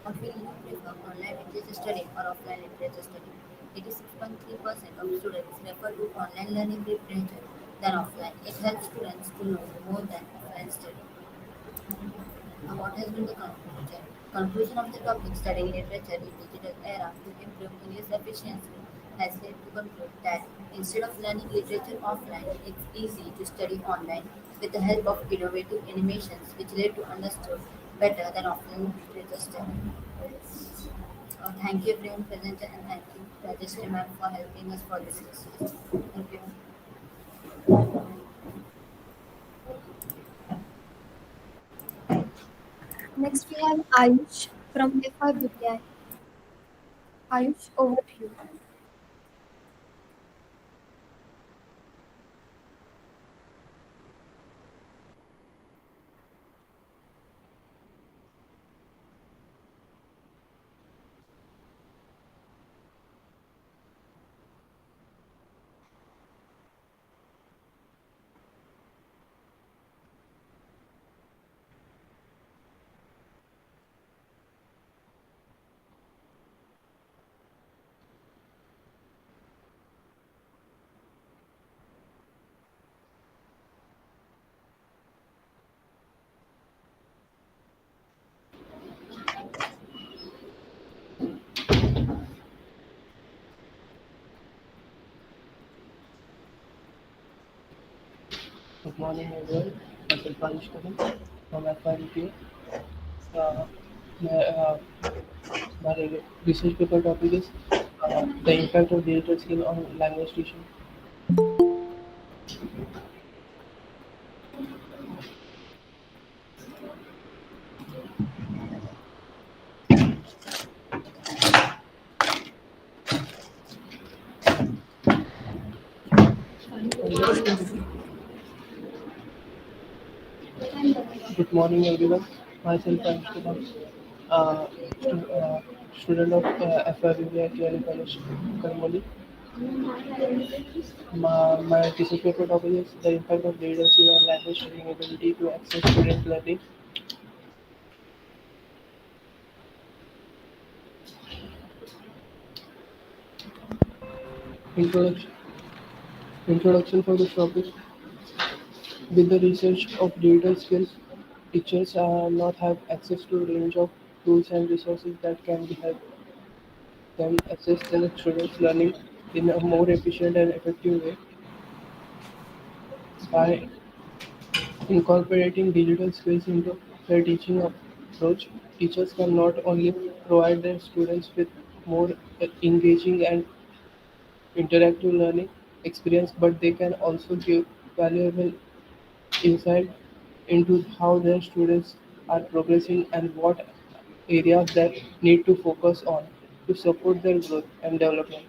What will you prefer, online literature study or offline literature study? 86.3% of students prefer to online learning literature than offline. It helps students to learn more than offline study. What has been the conclusion? Conclusion of the topic studying literature in digital era to improve English efficiency has led to conclude that instead of learning literature offline, it's easy to study online with the help of innovative animations which lead to understood better than offline literature study. Thank you everyone present and thank you Rajashree ma'am for helping us for this research. Thank you. Next, we have Ayush from FI Bhadane. Ayush, over to you. Good morning, everyone. Myself Prakash Bhadane from FIDTA. Uh, my, uh, my research paper topic is the impact of digital skill on language teaching. Good morning, everyone. Myself Prakash Bhadane, student of FIDTA at Giri College, Kalamboli. My research paper topic is the impact of digital skill on language teaching ability to access student learning. Introduction. Introduction for this topic. With the research of digital skills, teachers not have access to a range of tools and resources that can help them assess their students' learning in a more efficient and effective way. By incorporating digital skills into their teaching approach, teachers can not only provide their students with more engaging and interactive learning experience, but they can also give valuable insight into how their students are progressing and what areas that need to focus on to support their growth and development.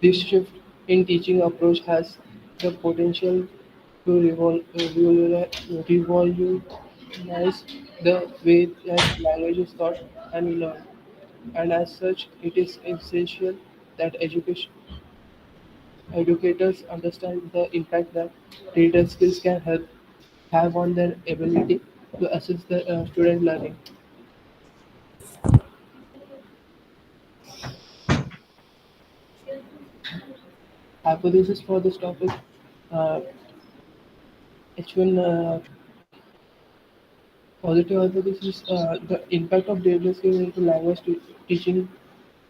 This shift in teaching approach has the potential to revolutionize the way that language is taught and learned, and as such, it is essential that educators understand the impact that digital skills can have on their ability to assess the student learning. Hypothesis for this topic. Uh, H1 positive hypothesis. The impact of digital skills into language teaching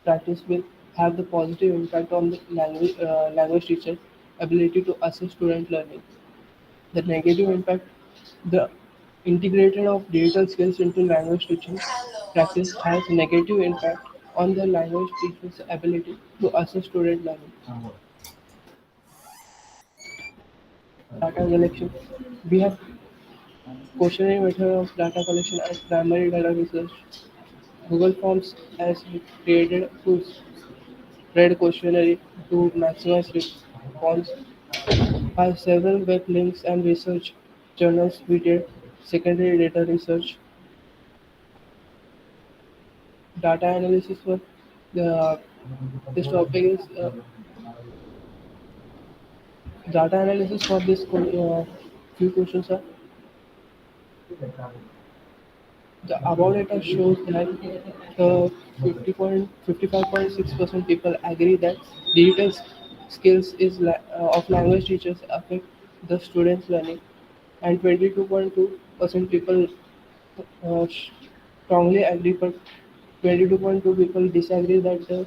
practice will have the positive impact on the language teacher ability to assess student learning. The negative impact, the integration of digital skills into language teaching practice has negative impact on the language teacher's ability to assess student learning. Data collection. We have questionnaire method of data collection and primary data research. Google Forms has created to spread questionnaire to maximize response. Has several web links and research journals we did secondary data research, data analysis for the this topic is data analysis for this few questions are the above data shows that the 55.6% people agree that digital skills of language teachers affect the students' learning, and 22.2% people strongly agree, but 22.2 people disagree that the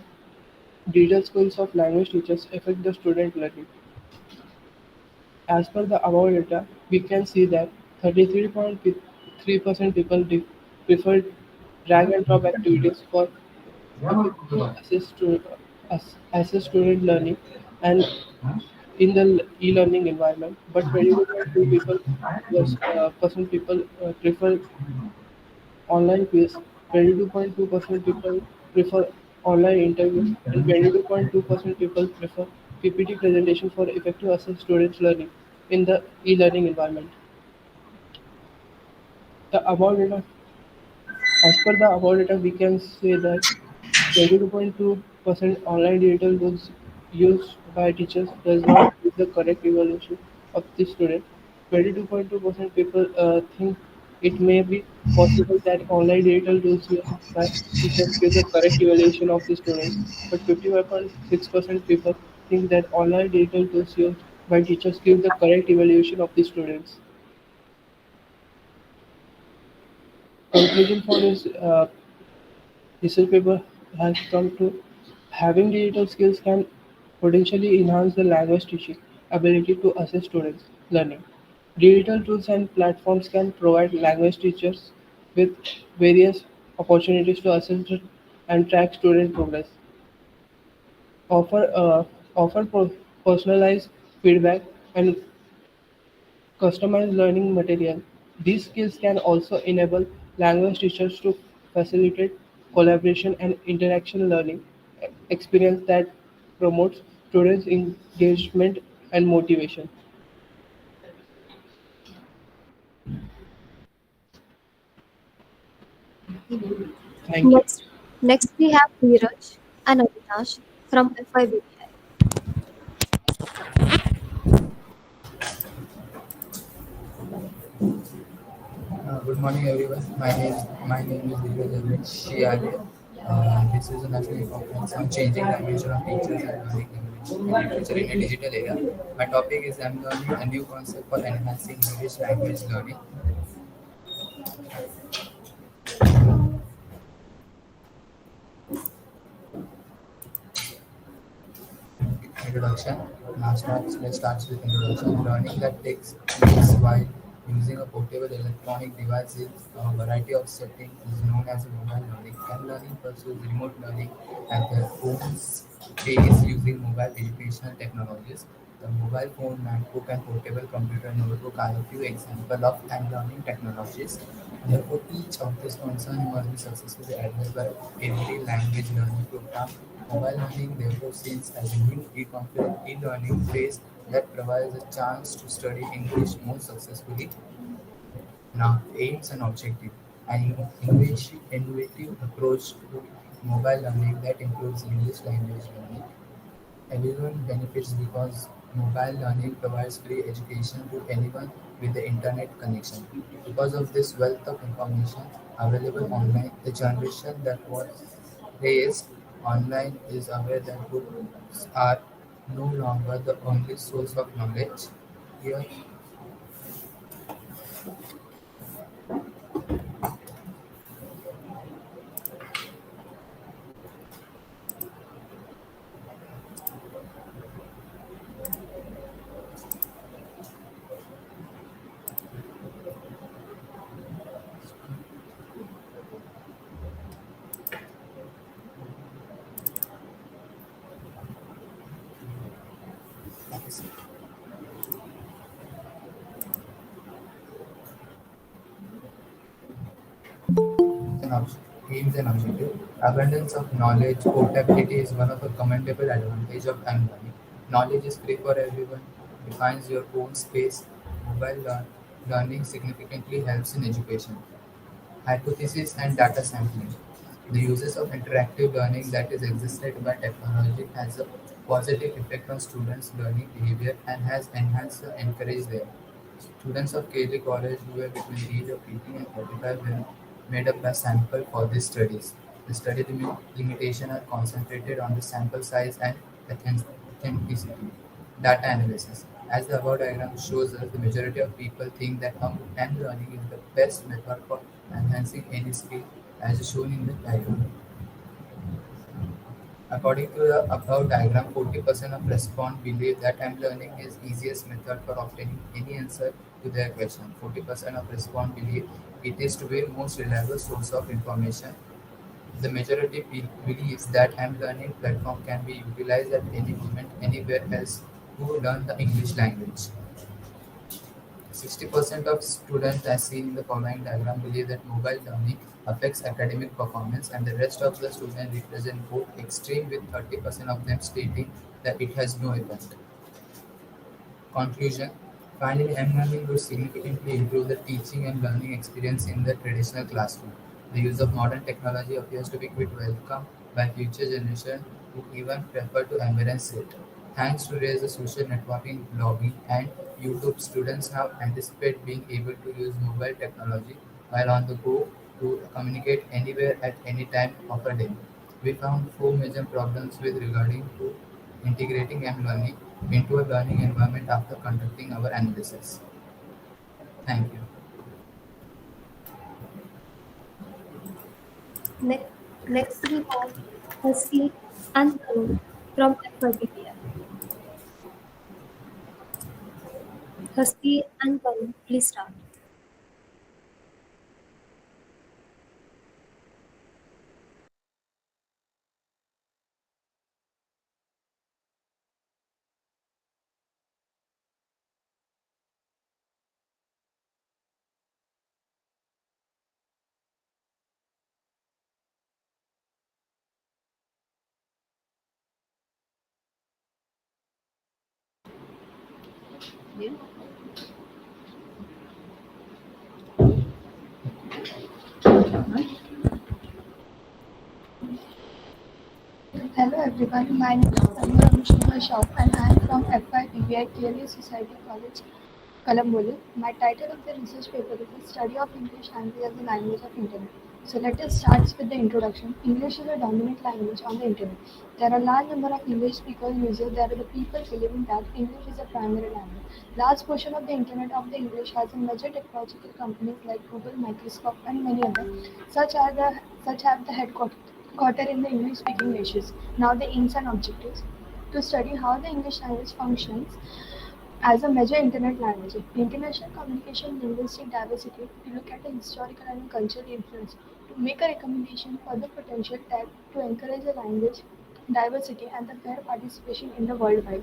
digital skills of language teachers affect the student learning. As per the above data, we can see that 33.3% people prefer drag and drop activities for effective assess student learning and in the e-learning environment, but 22.2 people percent people prefer online quiz, 22.2% people prefer online interviews, and 22.2% people prefer PPT presentation for effective assess students' learning in the e-learning environment. The above data, as per the above data, we can say that 22.2% online digital tools used by teachers does not give the correct evaluation of the student. 22.2% people think it may be possible that online digital tools used by teachers give the correct evaluation of the students, but 55.6% people think that online digital tools used by teachers give the correct evaluation of the students. Conclusion for this research paper has come to having digital skills can potentially enhance the language teaching ability to assess students' learning. Digital tools and platforms can provide language teachers with various opportunities to assess and track student progress, offer personalized feedback, and customized learning material. These skills can also enable language teachers to facilitate collaboration and interaction learning experience that promotes students' engagement and motivation. Thank you. Next we have Dheeraj and Avinash from FIBPI. Good morning, everyone. My name is Rajashree. This is a national conference on changing the nature of teachers and learning English and literature in a digital era. My topic is I'm learning a new concept for enhancing English language learning. Introduction. Let's start with introduction. Learning that takes place while using a portable electronic device is a variety of settings is known as mobile learning. And learning pursues remote learning at their own pace using mobile educational technologies. The mobile phone, MacBook, and portable computer notebook are a few examples of learning technologies. Therefore, each of these concerns must be successfully addressed by every language learning program. Mobile learning therefore seems as a new e-learning phase that provides a chance to study English more successfully. Now, aims and objective. An innovative approach to mobile learning that improves English language learning. Everyone benefits because mobile learning provides free education to anyone with the internet connection. Because of this wealth of information available online, the generation that was raised online is aware that books are no longer the only source of knowledge. Here, and aims and objective. Abundance of knowledge, portability is one of the commendable advantages of learning. Knowledge is free for everyone, defines your own space. Mobile learning significantly helps in education. Hypothesis and data sampling. The uses of interactive learning that is existed by technology has a positive effect on students' learning behavior and has enhanced and encouraged them. Students of Kelly College who were between the age of 18 and 35 were made up a sample for these studies. The study limitation are concentrated on the sample size and authenticity. Data analysis. As the above diagram shows us, the majority of people think that hand learning is the best method for enhancing any skill as shown in the diagram. According to the above diagram, 40% of respondents believe that time learning is easiest method for obtaining any answer to their question. 40% of respondents believe it is to be most reliable source of information. The majority believes that time learning platform can be utilized at any moment anywhere else to learn the English language. 60% of students, as seen in the following diagram, believe that mobile learning affects academic performance, and the rest of the students represent both extreme, with 30% of them stating that it has no effect. Conclusion. Finally, M-learning would significantly improve the teaching and learning experience in the traditional classroom. The use of modern technology appears to be quite welcome by future generations who even prefer to embrace it. Thanks to raise the social networking, blogging, and YouTube, students now anticipate being able to use mobile technology while on the go to communicate anywhere at any time of a day. We found four major problems with regarding to integrating M-learning into a learning environment after conducting our analysis. Thank you. Next we have Hasti and Banu from FYPPR. Hasti and Banu, please start. Yeah. Hello everyone, my name is Prabhu and I am from FIPBI Clearly Society College, Kalamboli. My title of the research paper is the study of English language as a language of internet. So let us start with the introduction. English is a dominant language on the internet. There are a large number of English speaker users. There are the people believing that English is a primary language. Large portion of the internet of the English has a major technological companies like Google, Microsoft, and many others, such have the headquarter in the English speaking nations. Now the aims and objectives to study how the English language functions as a major internet language. International communication linguistic diversity to look at the historical and cultural influence to make a recommendation for the potential type to encourage the language diversity and the fair participation in the worldwide.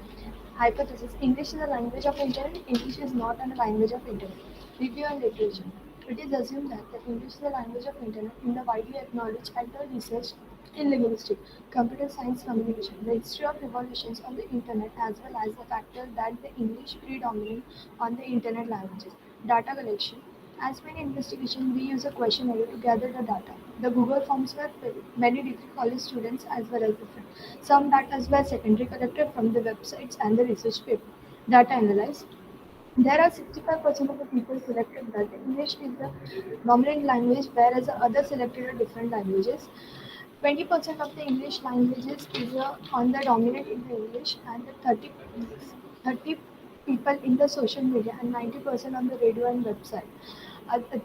Hypothesis. English is a language of internet. English is not a language of internet. Review and literature. It is assumed that the English is a language of internet in the widely acknowledged and the research in linguistics, computer science communication, the history of revolutions on the internet as well as the factor that the English predominant on the internet languages. Data collection. As many investigation, we use a questionnaire to gather the data. The Google Forms were filled. Many degree college students as well as different. Some data were secondary collected from the websites and the research paper. Data analyzed. There are 65% of the people selected that the English is the dominant language, whereas the others selected are different languages. 20% of the English languages is on the dominant in the English, and the 30 people in the social media, and 90% on the radio and website.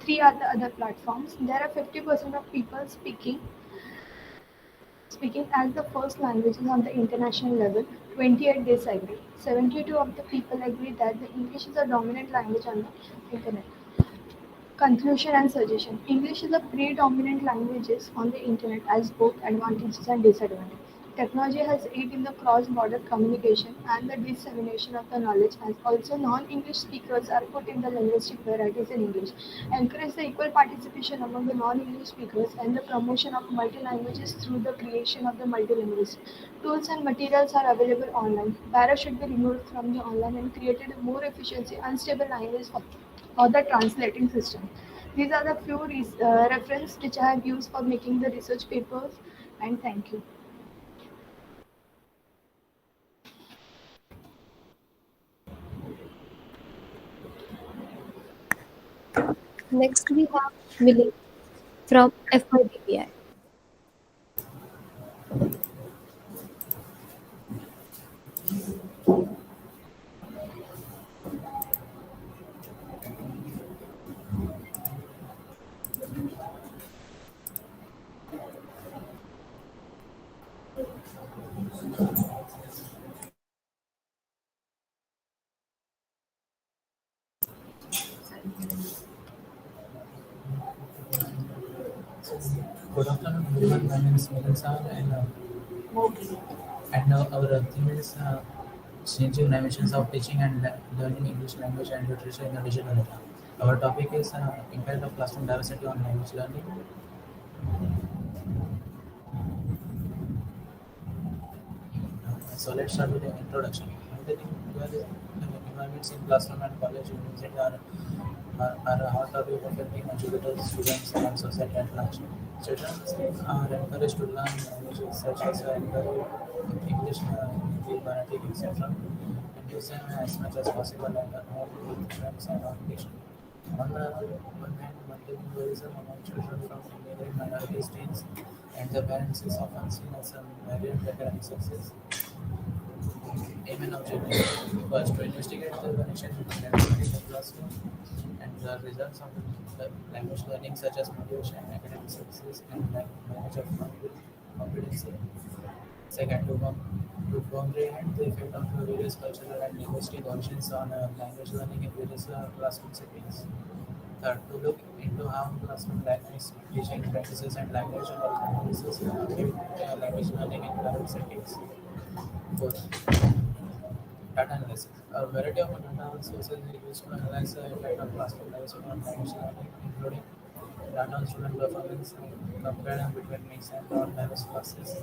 Three are the other platforms. There are 50% of people speaking as the first languages on the international level. 28 disagree. 72 of the people agree that the English is a dominant language on the internet. Conclusion and suggestion. English is a predominant languages on the internet as both advantages and disadvantages. Technology has aided in the cross-border communication and the dissemination of the knowledge, as also non-English speakers are put in the linguistic varieties in English, encourage the equal participation among the non-English speakers and the promotion of multi-languages through the creation of the multilinguals. Tools and materials are available online. Barriers should be removed from the online and created a more efficiency, unstable language for the translating system. These are the few references which I have used for making the research papers, and thank you. Next, we have Millie from FIBPI. Good afternoon, everyone. My name is Milan Sar, and our theme is changing dimensions of teaching and learning English language and literature in the digital era. Our topic is impact of classroom diversity on language learning. So let's start with the introduction. The environments in classroom and college university are a hot topic affecting educators, students, and society at large. Students are encouraged to learn languages such as English, Hindi, Marathi, etc. and use them as much as possible at home with friends and on vacation. On the one hand, multilingualism among children from neighboring minority states and the parents is often seen as a barrier to academic success. Aim and objective was to investigate the connection between diversity in the classroom and the results of the language learning, such as motivation, academic success, and language of competency. Second, to comprehend the effect of various cultural and linguistic origins on language learning in various classroom settings. Third, to look into how classroom language teaching practices and language analysis affect language learning in private settings. Fourth, data analysis. A variety of data sources are used to analyze the effect of classroom diversity on language learning, including data on student performance and compare them between mixed and non-diverse classes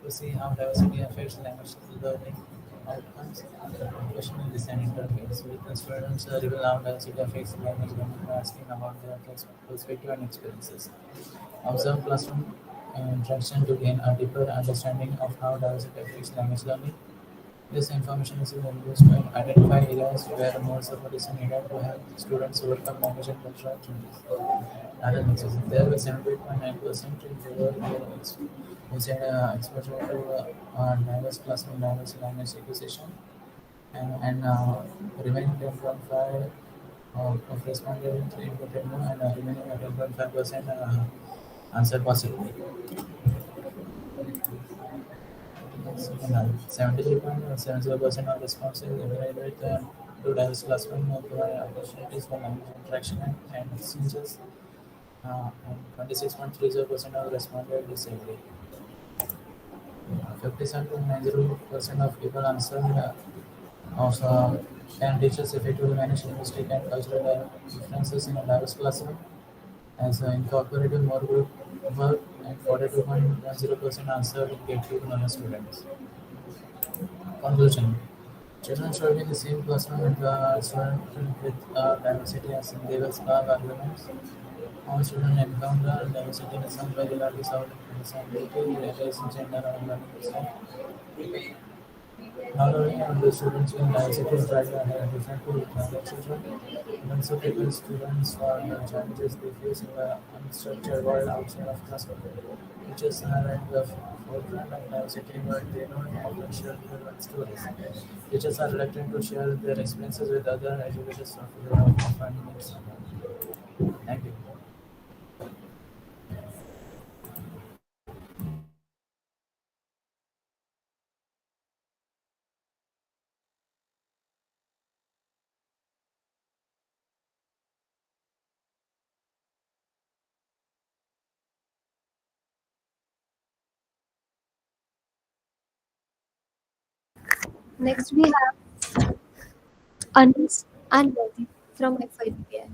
to see how diversity affects language learning outcomes. Questioning design interface with the students reveal how diversity affects language learning by asking about their perspective and experiences. Observe classroom interaction to gain a deeper understanding of how diversity affects language learning. This information is used to identify areas where more support is needed to help students overcome language and cultural changes. Other mixes. There were 78.9% in favor who said exposure to diverse classroom diverse language acquisition and remaining 10.5 of respondents inputted no and remaining 10.5% answered positively. Second, 73.70% of responses evaluate to diverse classroom provide opportunities for language interaction and exchanges, and 26.30% of responded disagree. 57.90% of people answered of can teachers effectively manage linguistic and cultural differences in a diverse classroom as incorporating more group work, and 42.10% answered get to know students. Conclusion. Children should be in the same classroom with the student with diversity as in they will spark arguments. All students encounter diversity in some way regardless of disability, race, gender, or learning style. Not only are the students in diversity interact differently with other children, but also tackle students for the challenges they face in the unstructured world outside of classroom. Teachers are at the forefront of diversity, but they don't often share their own stories. Teachers are reluctant to share their experiences with other educators of the findings. Thank you. Next, we have Anis and Navi from FIBPI.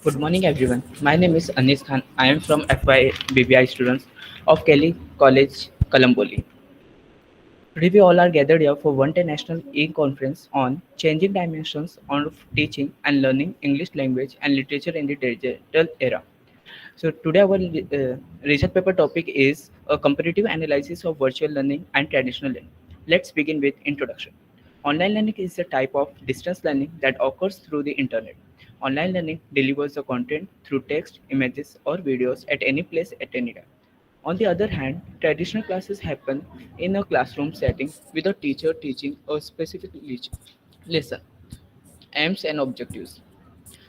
Good morning, everyone. My name is Anis Khan. I am from FY BBI students of Kelly College, Kalamboli. Today, we all are gathered here for one day national e-conference on changing dimensions of teaching and learning English language and literature in the digital era. So today our research paper topic is a comparative analysis of virtual learning and traditional learning. Let's begin with introduction. Online learning is a type of distance learning that occurs through the internet. Online learning delivers the content through text, images, or videos at any place at any time. On the other hand, traditional classes happen in a classroom setting with a teacher teaching a specific lesson, aims, and objectives.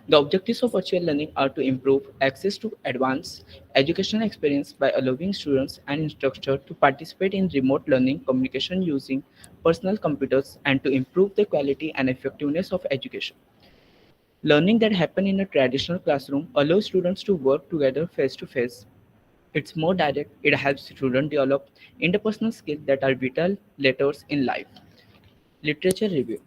The objectives of virtual learning are to improve access to advanced educational experience by allowing students and instructors to participate in remote learning communication using personal computers and to improve the quality and effectiveness of education. Learning that happens in a traditional classroom allows students to work together face to face. It's more direct, it helps students develop interpersonal skills that are vital later in life. Literature review.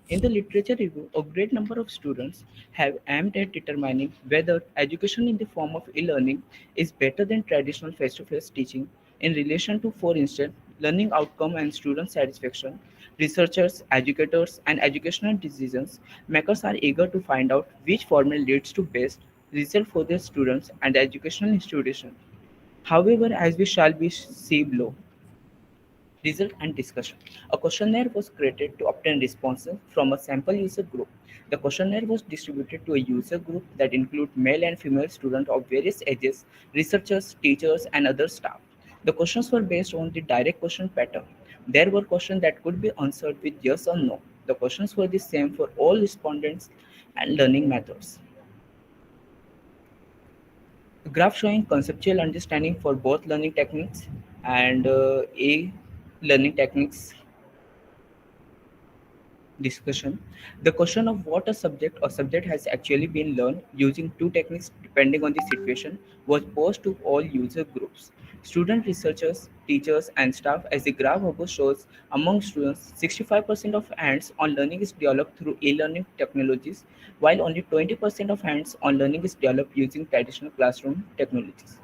In the literature review, a great number of students have aimed at determining whether education in the form of e-learning is better than traditional face-to-face teaching in relation to, for instance, learning outcome and student satisfaction. Researchers, educators, and educational decisions makers are eager to find out which format leads to best result for their students and the educational institution. However, as we shall be see below, result and discussion. A questionnaire was created to obtain responses from a sample user group. The questionnaire was distributed to a user group that include male and female students of various ages, researchers, teachers, and other staff. The questions were based on the direct question pattern. There were questions that could be answered with yes or no. The questions were the same for all respondents and learning methods. A graph showing conceptual understanding for both learning techniques and a learning techniques discussion. The question of what a subject or subject has actually been learned using two techniques depending on the situation was posed to all user groups. Student researchers, teachers, and staff, as the graph above shows, among students, 65% of hands-on learning is developed through e-learning technologies, while only 20% of hands-on learning is developed using traditional classroom technologies.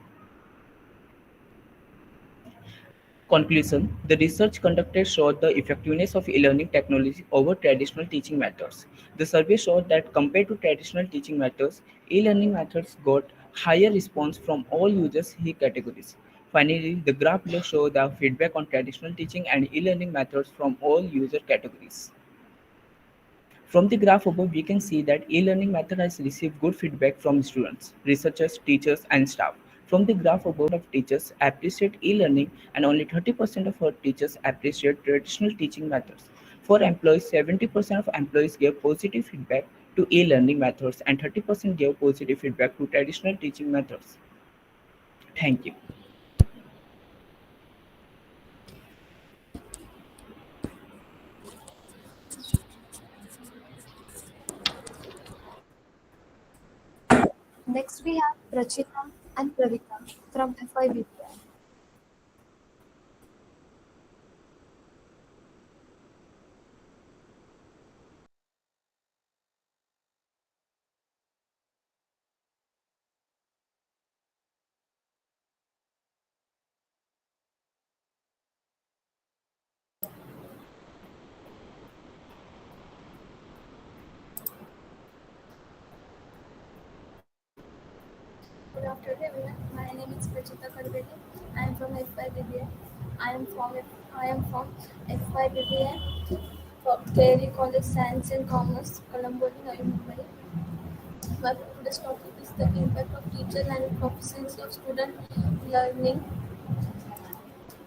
Conclusion: the research conducted showed the effectiveness of e-learning technology over traditional teaching methods. The survey showed that compared to traditional teaching methods, e-learning methods got higher response from all users categories. Finally, the graph below shows the feedback on traditional teaching and e-learning methods from all user categories. From the graph above, we can see that e-learning method has received good feedback from students, researchers, teachers, and staff. From the graph above, of teachers appreciate e-learning and only 30% of our teachers appreciate traditional teaching methods. For employees, 70% of employees gave positive feedback to e-learning methods and 30% gave positive feedback to traditional teaching methods. Thank you. Next, we have Prachita and Pravika from FIBPI. Good afternoon, everyone. My name is Prachita Kadage. I am from FY BBA. I am from FY BBA Giri College Science and Commerce, Kalamboli, Navi, Mumbai. My today's topic is the impact of teacher and proficiency of student learning.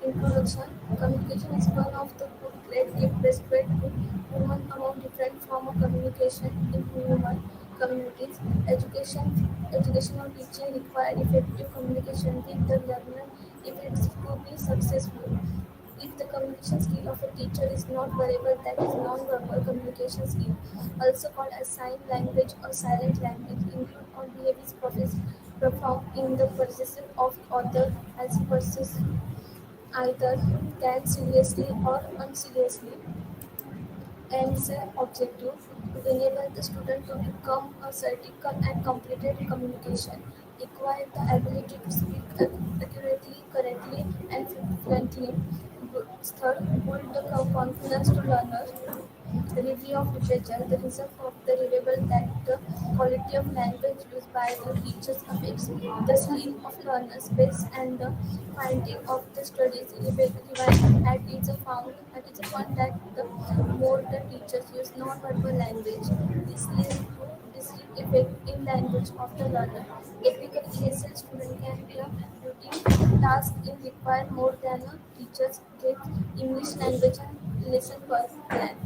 Introduction. Communication is one of the greatly prescribed to human among different forms of communication in human communities. Education or teaching require effective communication with the learner if it is to be successful. If the communication skill of a teacher is not variable, that is non-verbal communication skill, also called as sign language or silent language, include or behaviors performed in the possessive of other as versus either can seriously or unseriously, and its objective to enable the student to become a certical and completed communication, acquire the ability to speak accurately, correctly, and fluently. Third, build the confidence to learners. Review of literature. The result of the reveal that the quality of language used by the teachers affects the skill of learners base, and the finding of the studies revised at its found that the more the teachers use non-verbal language, this leads to this effect in language of the learner. Typically, ESL student can be a routine task in require more than a teacher's get English language and lesson per plan.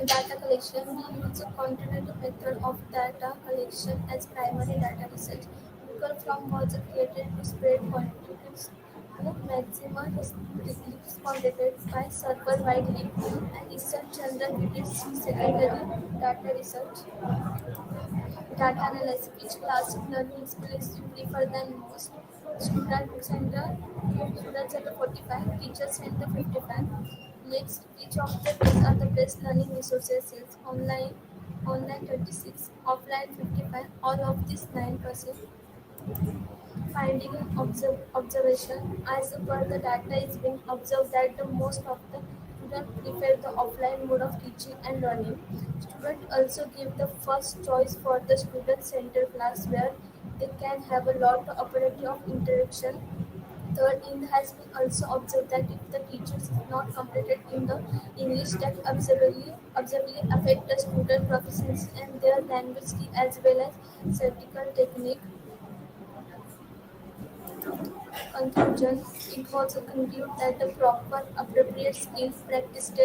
Data collection. We use a continued method of data collection as primary data research. Google From was created to spread quantities to maximum responded by server widely, and research general it is secondary data research. Data analysis. Which class of learning experience you prefer than most? Students at the 45, teachers at the 55. Next, which of the these are the best learning resources is online 36, offline 55, all of these 9%. Finding and observation. As per the data is being observed that the most of the students prefer the offline mode of teaching and learning. Students also give the first choice for the student center class where they can have a lot of opportunity of interaction. Third, it has been also observed that if the teacher is not completed in the English, that observably affect the student proficiency and their language skill as well as surgical technique. Conclusion. It was concluded that the proper appropriate skills practiced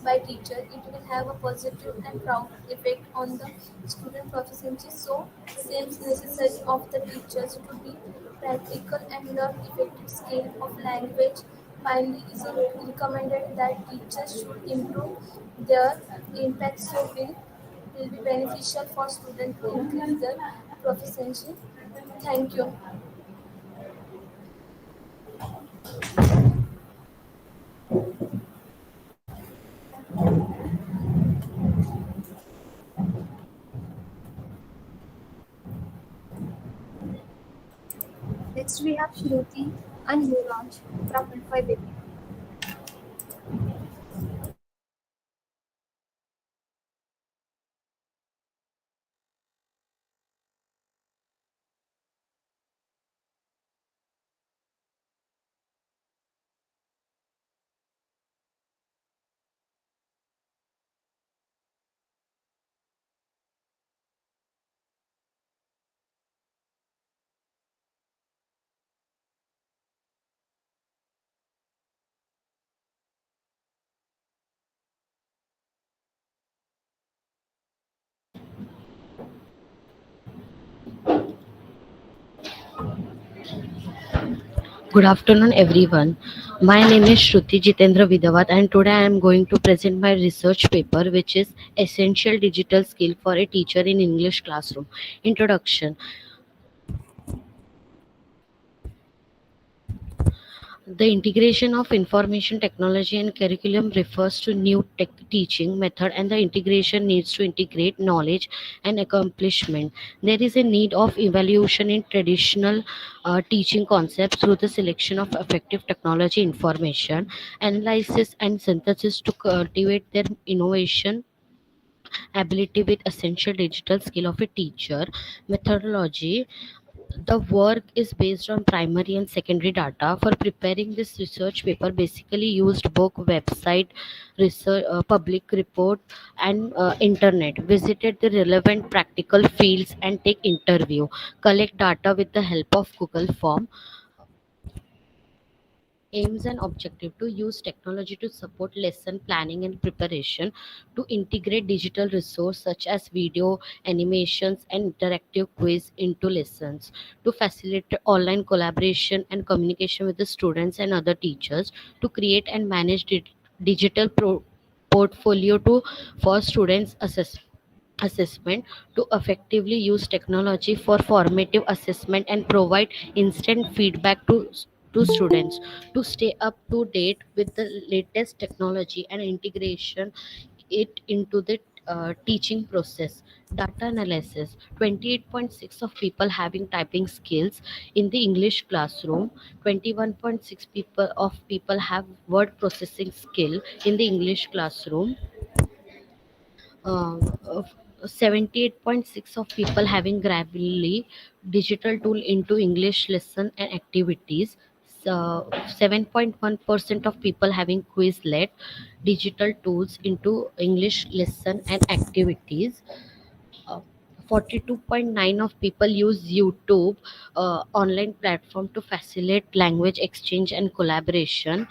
by teacher, it will have a positive and profound effect on the student proficiency. So, seems necessary of the teachers to be practical and learn effective skill of language. Finally, it is recommended that teachers should improve their impact so will be beneficial for students to increase their proficiency. Thank you. Next, we have Shruti and Yuvraj from FIBB. Good afternoon, everyone. My name is Shruti Jitendra Vidawat, and today I am going to present my research paper, which is Essential Digital Skill for a Teacher in English Classroom. Introduction. The integration of information technology and curriculum refers to new teaching method, and the integration needs to integrate knowledge and accomplishment. There is a need of evaluation in traditional teaching concepts through the selection of effective technology information, analysis and synthesis to cultivate their innovation ability with essential digital skill of a teacher. Methodology. The work is based on primary and secondary data. For preparing this research paper, basically used book, website, research, public report, and internet. Visited the relevant practical fields and take interview. Collect data with the help of Google Form. Aims and objective: to use technology to support lesson planning and preparation, to integrate digital resource such as video, animations, and interactive quiz into lessons, to facilitate online collaboration and communication with the students and other teachers, to create and manage digital portfolio to for students assessment, to effectively use technology for formative assessment and provide instant feedback to students, to stay up to date with the latest technology and integration it into the teaching process. Data analysis: 28.6 of people having typing skills in the English classroom, 21.6 people have word processing skill in the English classroom, uh, of 78.6 of people having Grammarly digital tool into English lesson and activities. So 7.1% of people having Quizlet digital tools into English lesson and activities. Uh, 42.9 of people use YouTube online platform to facilitate language exchange and collaboration.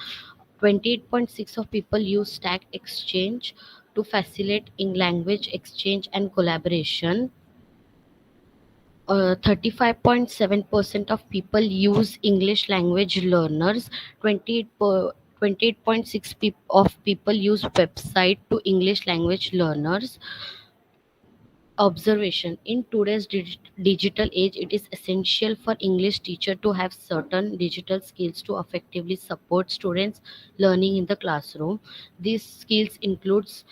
28.6 of people use Stack Exchange to facilitate in language exchange and collaboration. 35.7% of people use English language learners. 28.6 of people use website to English language learners. Observation: in today's digital age, it is essential for English teacher to have certain digital skills to effectively support students learning in the classroom. These skills includes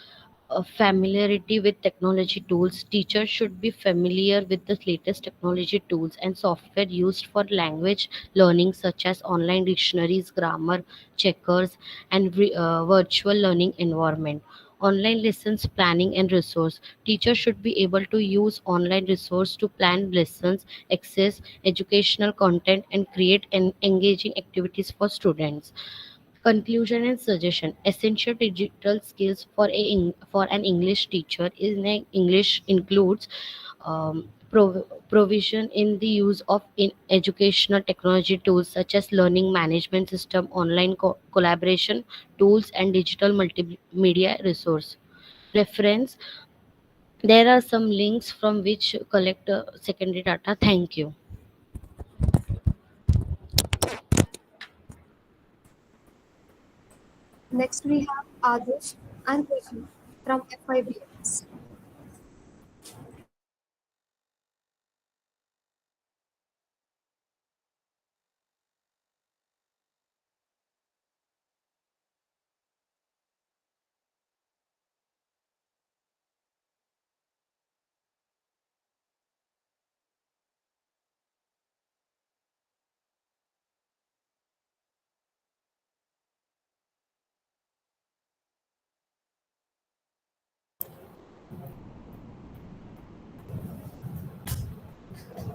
familiarity with technology tools. Teachers should be familiar with the latest technology tools and software used for language learning, such as online dictionaries, grammar checkers, and virtual learning environment. Online lessons planning and resource: teachers should be able to use online resource to plan lessons, access educational content, and create engaging activities for students. Conclusion and suggestion: essential digital skills for an English teacher in English includes provision in the use of educational technology tools such as learning management system, online collaboration tools, and digital multimedia resource. Reference: there are some links from which collect secondary data. Thank you. Next, we have Adarsh and Rishi from FIBS.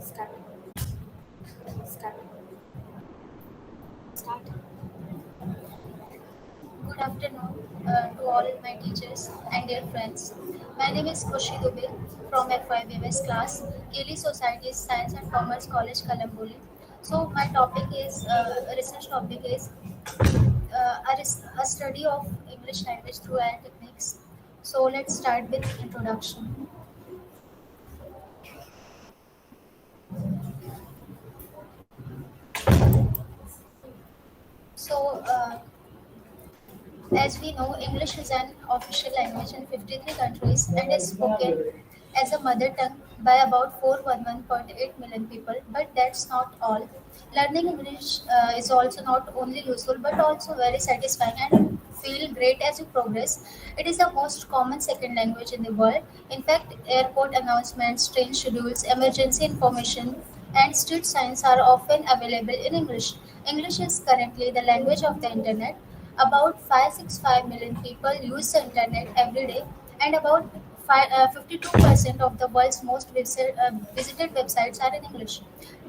Start. Start. Start. Good afternoon to all my teachers and dear friends. My name is Khushi Dubey from FIBMS class, Kili Society's Science and Commerce College, Kalamboli. So my topic is, research topic is a study of English language through AI techniques. So let's start with introduction. So, as we know, English is an official language in 53 countries and is spoken as a mother tongue by about 411.8 million people. But that's not all. Learning English is also not only useful but also very satisfying and feel great as you progress. It is the most common second language in the world. In fact, airport announcements, train schedules, emergency information, and street signs are often available in English. English is currently the language of the internet. About 565 million people use the internet every day, and about 52% of the world's most visited websites are in English.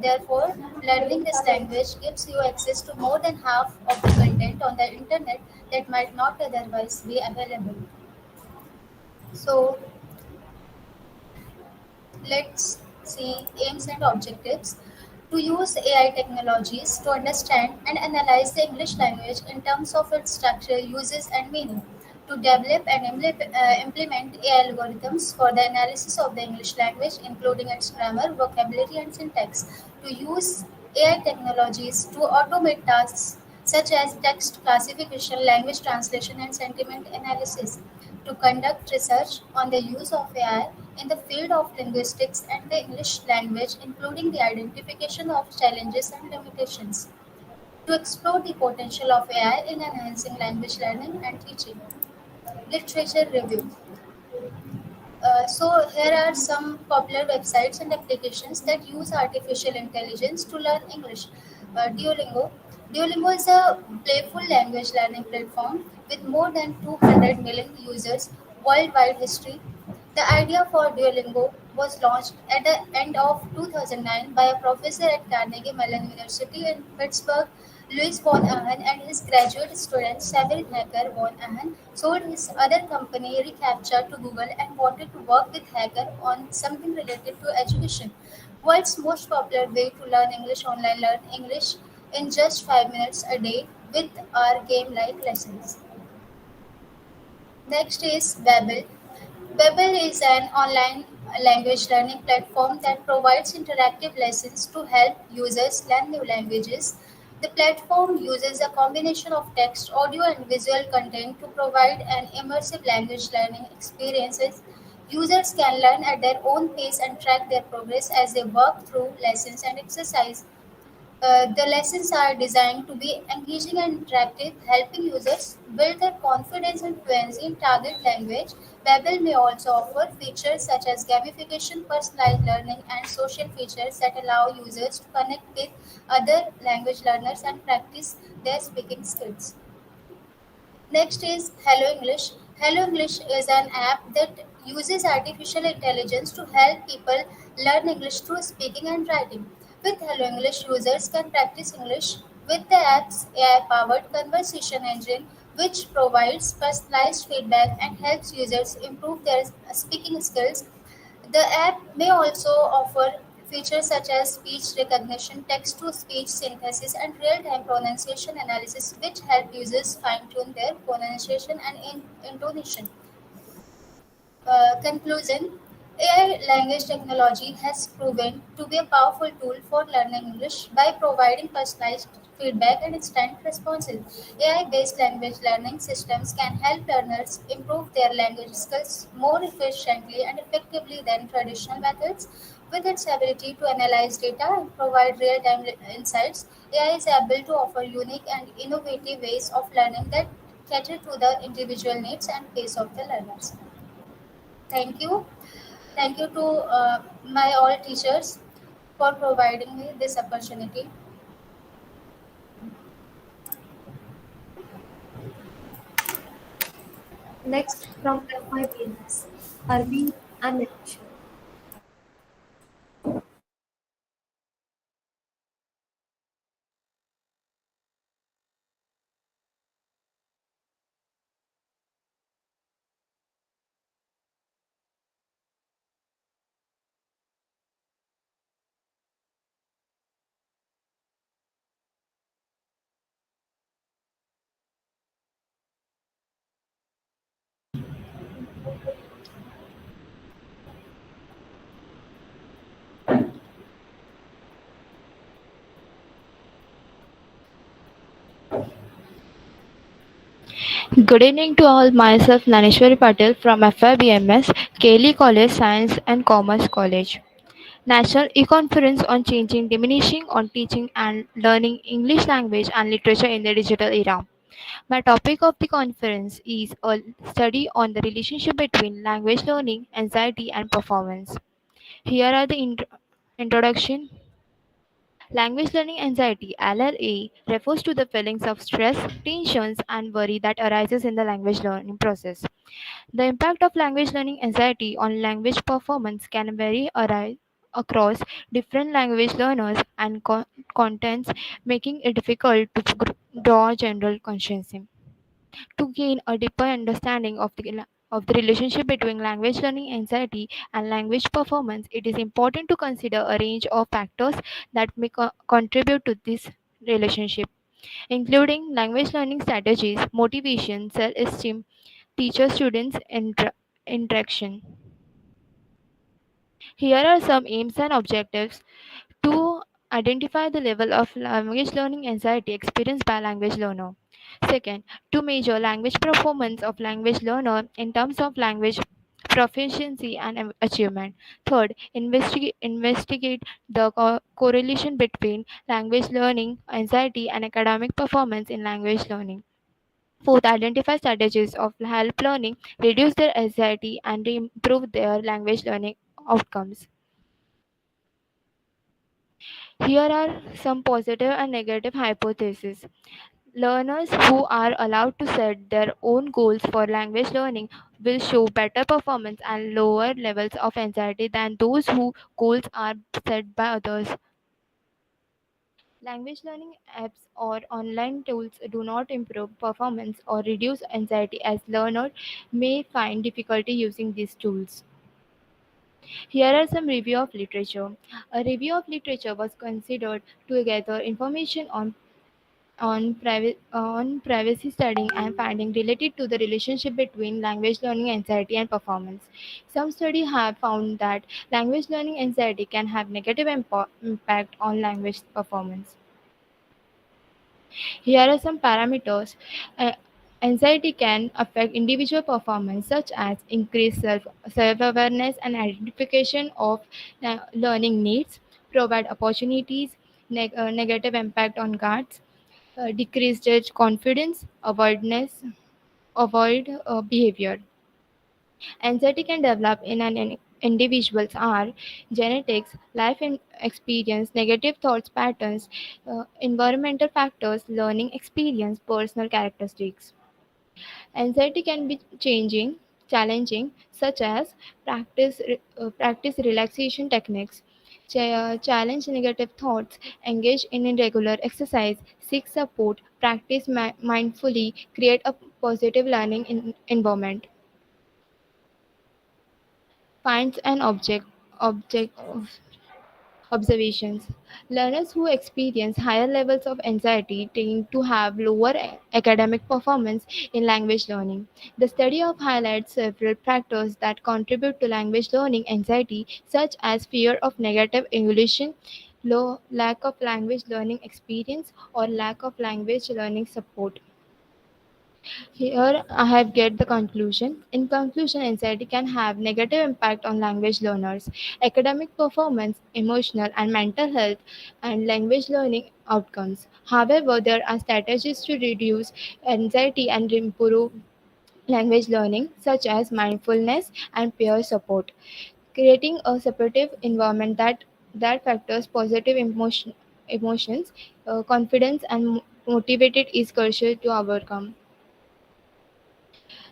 Therefore, learning this language gives you access to more than half of the content on the internet that might not otherwise be available. So, let's see aims and objectives. To use AI technologies to understand and analyze the English language in terms of its structure, uses, and meaning. To develop and implement AI algorithms for the analysis of the English language, including its grammar, vocabulary, and syntax. To use AI technologies to automate tasks such as text classification, language translation, and sentiment analysis. To conduct research on the use of AI in the field of linguistics and the English language, including the identification of challenges and limitations. To explore the potential of AI in enhancing language learning and teaching. Literature review. So here are some popular websites and applications that use artificial intelligence to learn English. Duolingo. Duolingo is a playful language learning platform with more than 200 million users worldwide history. The idea for Duolingo was launched at the end of 2009 by a professor at Carnegie Mellon University in Pittsburgh. Louis von Ahn and his graduate student Sabir Hacker von Ahn sold his other company Recaptcha to Google and wanted to work with Hacker on something related to education. World's most popular way to learn English online, learn English in just 5 minutes a day with our game-like lessons. Next is Babbel. Babbel is an online language learning platform that provides interactive lessons to help users learn new languages. The platform uses a combination of text, audio, and visual content to provide an immersive language learning experiences. Users can learn at their own pace and track their progress as they work through lessons and exercise. The lessons are designed to be engaging and interactive, helping users build their confidence and fluency in target language. Babbel may also offer features such as gamification, personalized learning, and social features that allow users to connect with other language learners and practice their speaking skills. Next is Hello English. Hello English is an app that uses artificial intelligence to help people learn English through speaking and writing. With Hello English, users can practice English with the app's AI powered conversation engine, which provides personalized feedback and helps users improve their speaking skills. The app may also offer features such as speech recognition, text to speech synthesis, and real time pronunciation analysis, which help users fine tune their pronunciation and intonation. Conclusion. AI language technology has proven to be a powerful tool for learning English by providing personalized feedback and instant responses. AI based language learning systems can help learners improve their language skills more efficiently and effectively than traditional methods. With its ability to analyze data and provide real time insights, AI is able to offer unique and innovative ways of learning that cater to the individual needs and pace of the learners. Thank you. Thank you to my all teachers for providing me this opportunity. Next from FIBMS, Arvind and Natasha. Good evening to all. Myself Naneshwari Patel from FIBMS, Kelly College Science and Commerce College. National E-Conference on Changing Diminishing on Teaching and Learning English Language and Literature in the Digital Era. My topic of the conference is a study on the relationship between language learning, anxiety and performance. Here are the introduction. Language learning anxiety (LLA) refers to the feelings of stress, tensions, and worry that arises in the language learning process. The impact of language learning anxiety on language performance can vary across different language learners and contents, making it difficult to draw general consensus. To gain a deeper understanding of the relationship between language learning anxiety and language performance, it is important to consider a range of factors that may contribute to this relationship, including language learning strategies, motivation, self esteem, teacher students interaction. Here are some aims and objectives to identify the level of language learning anxiety experienced by language learner. Second, to measure language performance of language learner in terms of language proficiency and achievement. Third, investigate the correlation between language learning anxiety and academic performance in language learning. Fourth, identify strategies of help learning reduce their anxiety and improve their language learning outcomes. Here are some positive and negative hypotheses. Learners who are allowed to set their own goals for language learning will show better performance and lower levels of anxiety than those whose goals are set by others. Language learning apps or online tools do not improve performance or reduce anxiety as learners may find difficulty using these tools. Here are some review of literature. A review of literature was considered to gather information on privacy studying and finding related to the relationship between language learning anxiety and performance. Some studies have found that language learning anxiety can have negative impact on language performance. Here are some parameters. Uh, Anxiety can affect individual performance, such as increased self-awareness and identification of learning needs, provide opportunities, negative impact on guards, decreased confidence, avoid behavior. Anxiety can develop in an individual's are genetics, experience, negative thoughts patterns, environmental factors, learning experience, personal characteristics. Anxiety can be challenging, such as practice relaxation techniques, challenge negative thoughts, engage in regular exercise, seek support, practice mindfully, create a positive learning environment. Finds and object observations. Learners who experience higher levels of anxiety tend to have lower academic performance in language learning. The study of highlights several factors that contribute to language learning anxiety, such as fear of negative evolution, low lack of language learning experience, or lack of language learning support. Here I have get the conclusion. In conclusion, anxiety can have negative impact on language learners, academic performance, emotional and mental health, and language learning outcomes. However, there are strategies to reduce anxiety and improve language learning, such as mindfulness and peer support. Creating a supportive environment that factors positive emotions, confidence, and motivated is crucial to overcome.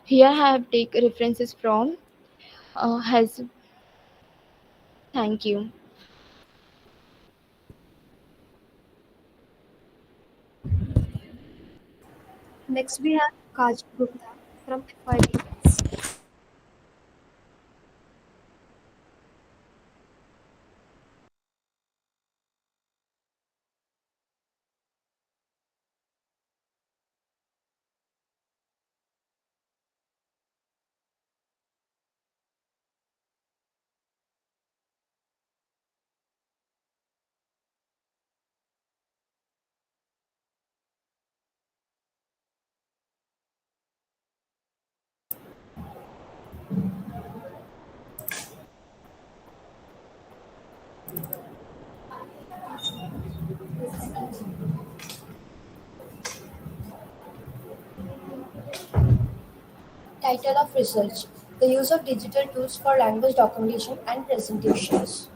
Here I have take references from has thank you. Next, we have Kaj Gupta from FIBS. Title of research: The use of digital tools for language documentation and presentations.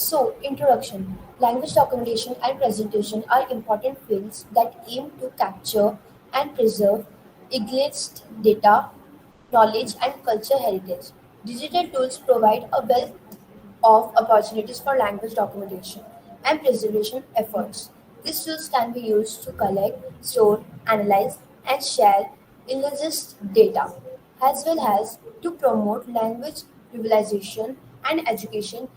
So, introduction. Language documentation and presentation are important fields that aim to capture and preserve English data, knowledge, and culture heritage. Digital tools provide a wealth of opportunities for language documentation and preservation efforts. These tools can be used to collect, store, analyze, and share illicit data, as well as to promote language revitalization and education.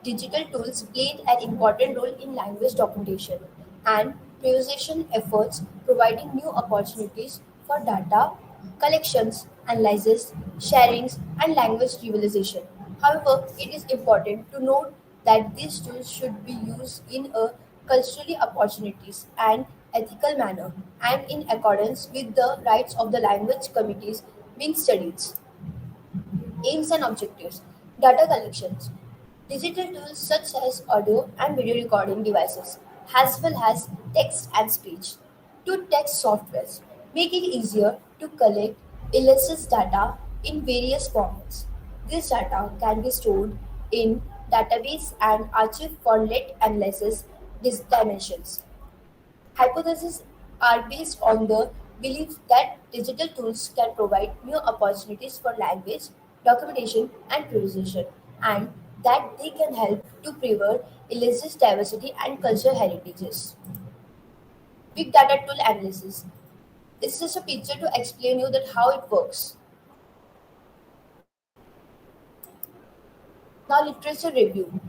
Digital tools played an important role in language documentation and preservation efforts, providing new opportunities for data collections, analysis, sharings, and language revitalization. However, it is important to note that these tools should be used in a culturally opportunities and ethical manner and in accordance with the rights of the language communities being studied. Aims and objectives. Data collections. Digital tools such as audio and video recording devices, as well as text and speech, to text softwares, make it easier to collect illicit data in various formats. This data can be stored in database and archived for late analysis dimensions. Hypotheses are based on the belief that digital tools can provide new opportunities for language, documentation, and preservation, and that they can help to preserve illicit diversity and cultural heritages. Big data tool analysis. This is just a picture to explain you that how it works. Now, literature review.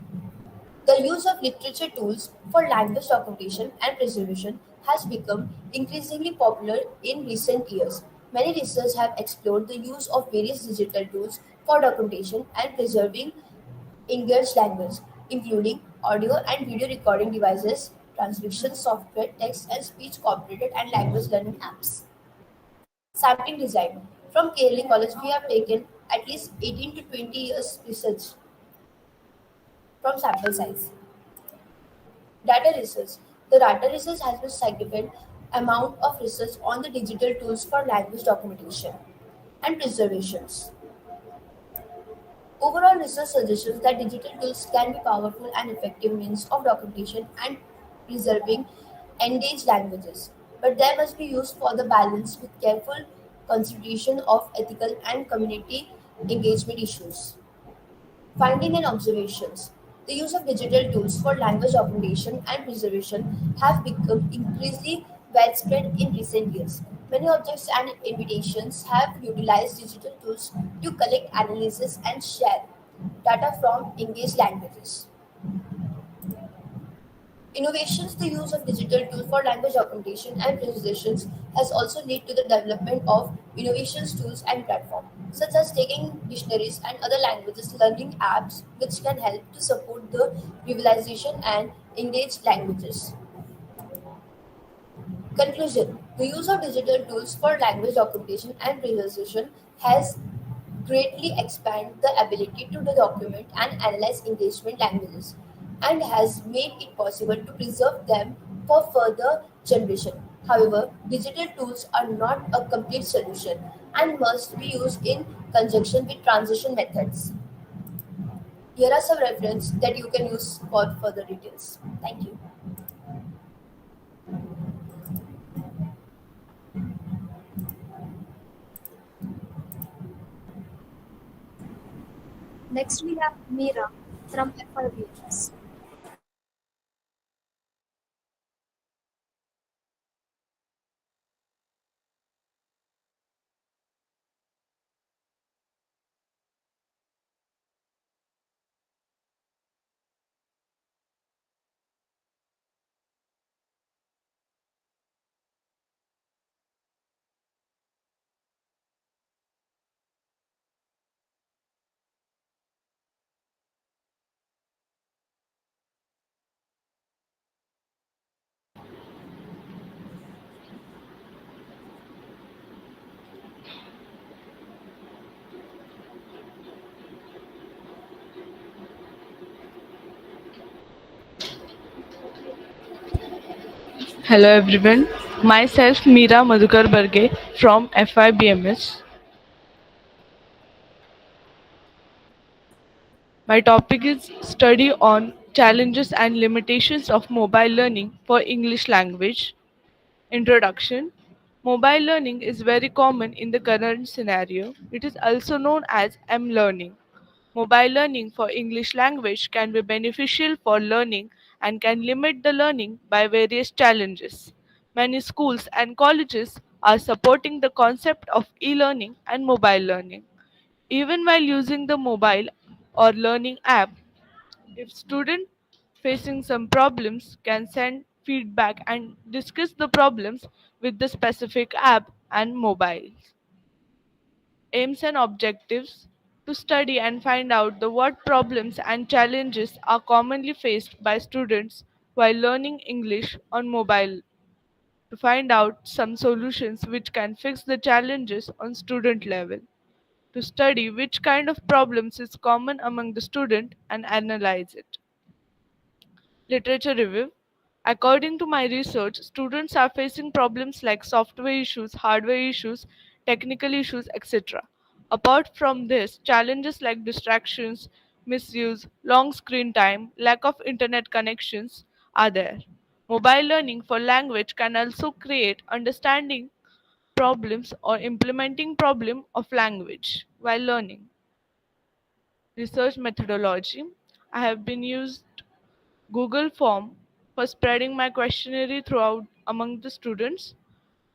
The use of literature tools for language documentation and preservation has become increasingly popular in recent years. Many researchers have explored the use of various digital tools for documentation and preserving English language, including audio and video recording devices, transcription software, text and speech cooperated, and language learning apps. Sampling design. From KLE College, we have taken at least 18 to 20 years research from sample size. Data research. The data research has been significant amount of research on the digital tools for language documentation and preservations. Overall research suggests that digital tools can be powerful and effective means of documentation and preserving endangered languages, but they must be used for the balance with careful consideration of ethical and community engagement issues. Finding and observations. The use of digital tools for language documentation and preservation have become increasingly widespread in recent years. Many objects and invitations have utilized digital tools to collect, analysis, and share data from engaged languages. Innovations, the use of digital tools for language documentation and presentations has also led to the development of innovations tools and platforms, such as taking dictionaries and other languages learning apps which can help to support the revitalization and engaged languages. Conclusion. The use of digital tools for language documentation and preservation has greatly expanded the ability to document and analyze engagement languages and has made it possible to preserve them for further generation. However, digital tools are not a complete solution and must be used in conjunction with transition methods. Here are some references that you can use for further details. Thank you. Next, we have Meera from FIBS. Hello everyone, myself Meera Madhukar Barge from FIBMS. My topic is study on Challenges and limitations of mobile learning for English language. Introduction. Mobile learning is very common in the current scenario. It is also known as M-learning. Mobile learning for English language can be beneficial for learning and can limit the learning by various challenges. Many schools and colleges are supporting the concept of e-learning and mobile learning. Even while using the mobile or learning app, if student facing some problems can send feedback and discuss the problems with the specific app and mobile. Aims and objectives to study and find out the what problems and challenges are commonly faced by students while learning English on mobile, to find out some solutions which can fix the challenges on student level, to study which kind of problems is common among the student and analyze it. Literature review. According to my research, students are facing problems like software issues, hardware issues, technical issues, etc. Apart from this, challenges like distractions, misuse, long screen time, lack of internet connections are there. Mobile learning for language can also create understanding problems or implementing problem of language while learning. Research methodology. I have been used Google Form for spreading my questionnaire throughout among the students.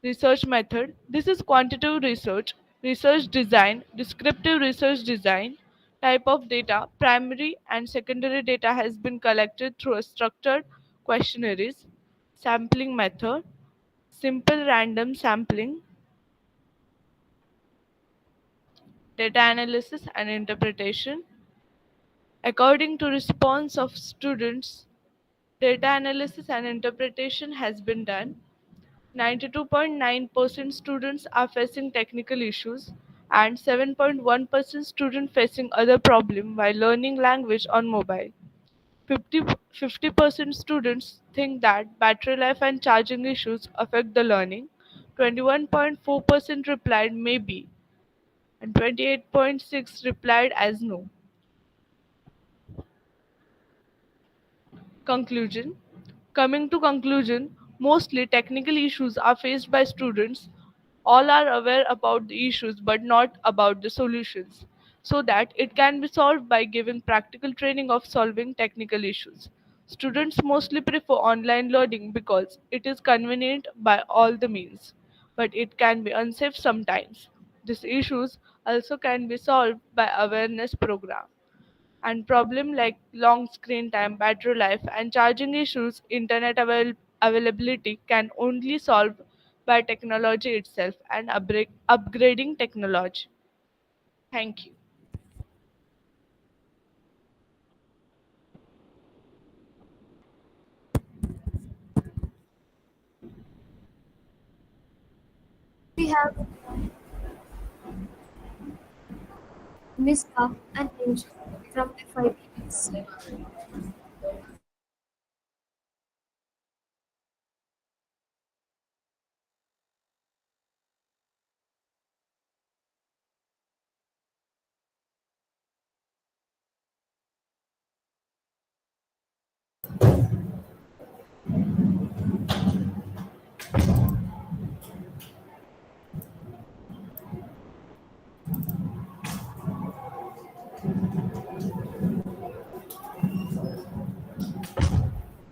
Research method. This is quantitative research, research design, descriptive research design. Type of data, primary and secondary data has been collected through a structured questionnaires. Sampling method, simple random sampling. Data analysis and interpretation. According to response of students, data analysis and interpretation has been done. 92.9% students are facing technical issues and 7.1% students facing other problem while learning language on mobile. 50% students think that battery life and charging issues affect the learning. 21.4% replied maybe and 28.6 replied as no. Conclusion. Coming to conclusion, mostly technical issues are faced by students. All are aware about the issues but not about the solutions, so that it can be solved by giving practical training of solving technical issues. Students mostly prefer online learning because it is convenient by all the means, but it can be unsafe sometimes. These issues also can be solved by awareness program, and problem like long screen time, battery life, and charging issues, availability can only solve by technology itself and upgrading technology. Thank you. We have Miss Ka and Angel from FIBS.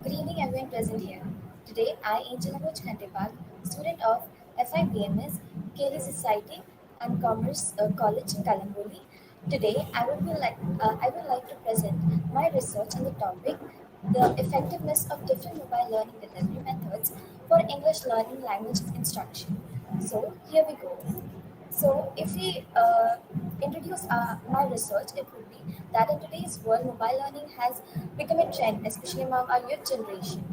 Good evening, everyone present here. Today, I, Angel Anuj Khandepal, student of FIBMS, Keli Society and Commerce College, Kalamboli. Today, I would like to present my research on the topic, the effectiveness of different mobile learning delivery methods for English learning language instruction. So, here we go. So, if we introduce my research, it would be that in today's world, mobile learning has become a trend, especially among our youth generation.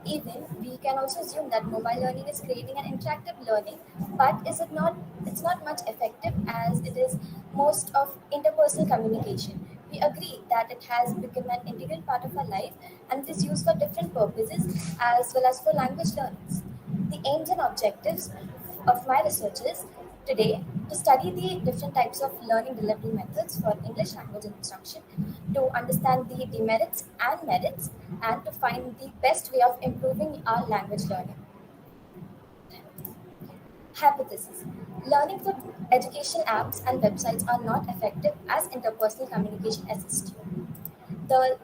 Even we can also assume that mobile learning is creating an interactive learning, but is it not? It's not much effective as it is most of interpersonal communication. We agree that it has become an integral part of our life and it is used for different purposes as well as for language learnings. The aims and objectives of my research is today to study the different types of learning delivery methods for English language instruction, to understand the demerits and merits, and to find the best way of improving our language learning. Hypothesis. Learning through education apps and websites are not effective as interpersonal communication assists you. The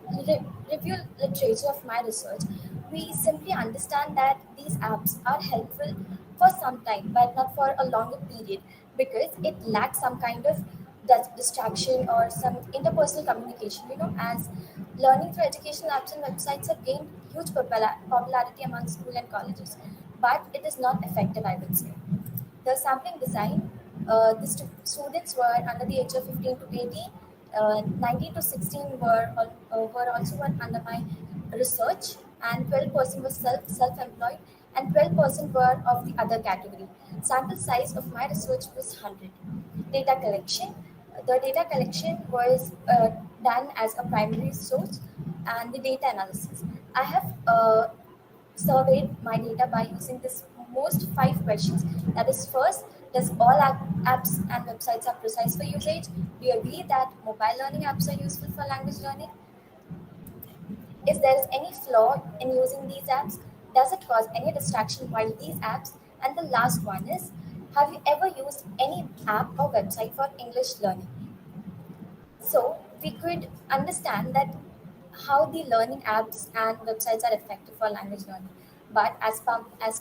review literature of my research, we simply understand that these apps are helpful for some time, but not for a longer period because it lacks some kind of distraction or some interpersonal communication. As learning through educational apps and websites have gained huge popularity among school and colleges, but it is not effective, I would say. The sampling design, the students were under the age of 15 to 18, 19 to 16 were also under my research, and 12% was self-employed, and 12% were of the other category. Sample size of my research was 100. Data collection. The data collection was done as a primary source, and the data analysis. I have surveyed my data by using this most 5 questions. That is, first, does all apps and websites are precise for usage? Do you agree that mobile learning apps are useful for language learning? Is there any flaw in using these apps? Does it cause any distraction while these apps? And the last one is, have you ever used any app or website for English learning? So we could understand that how the learning apps and websites are effective for language learning. But as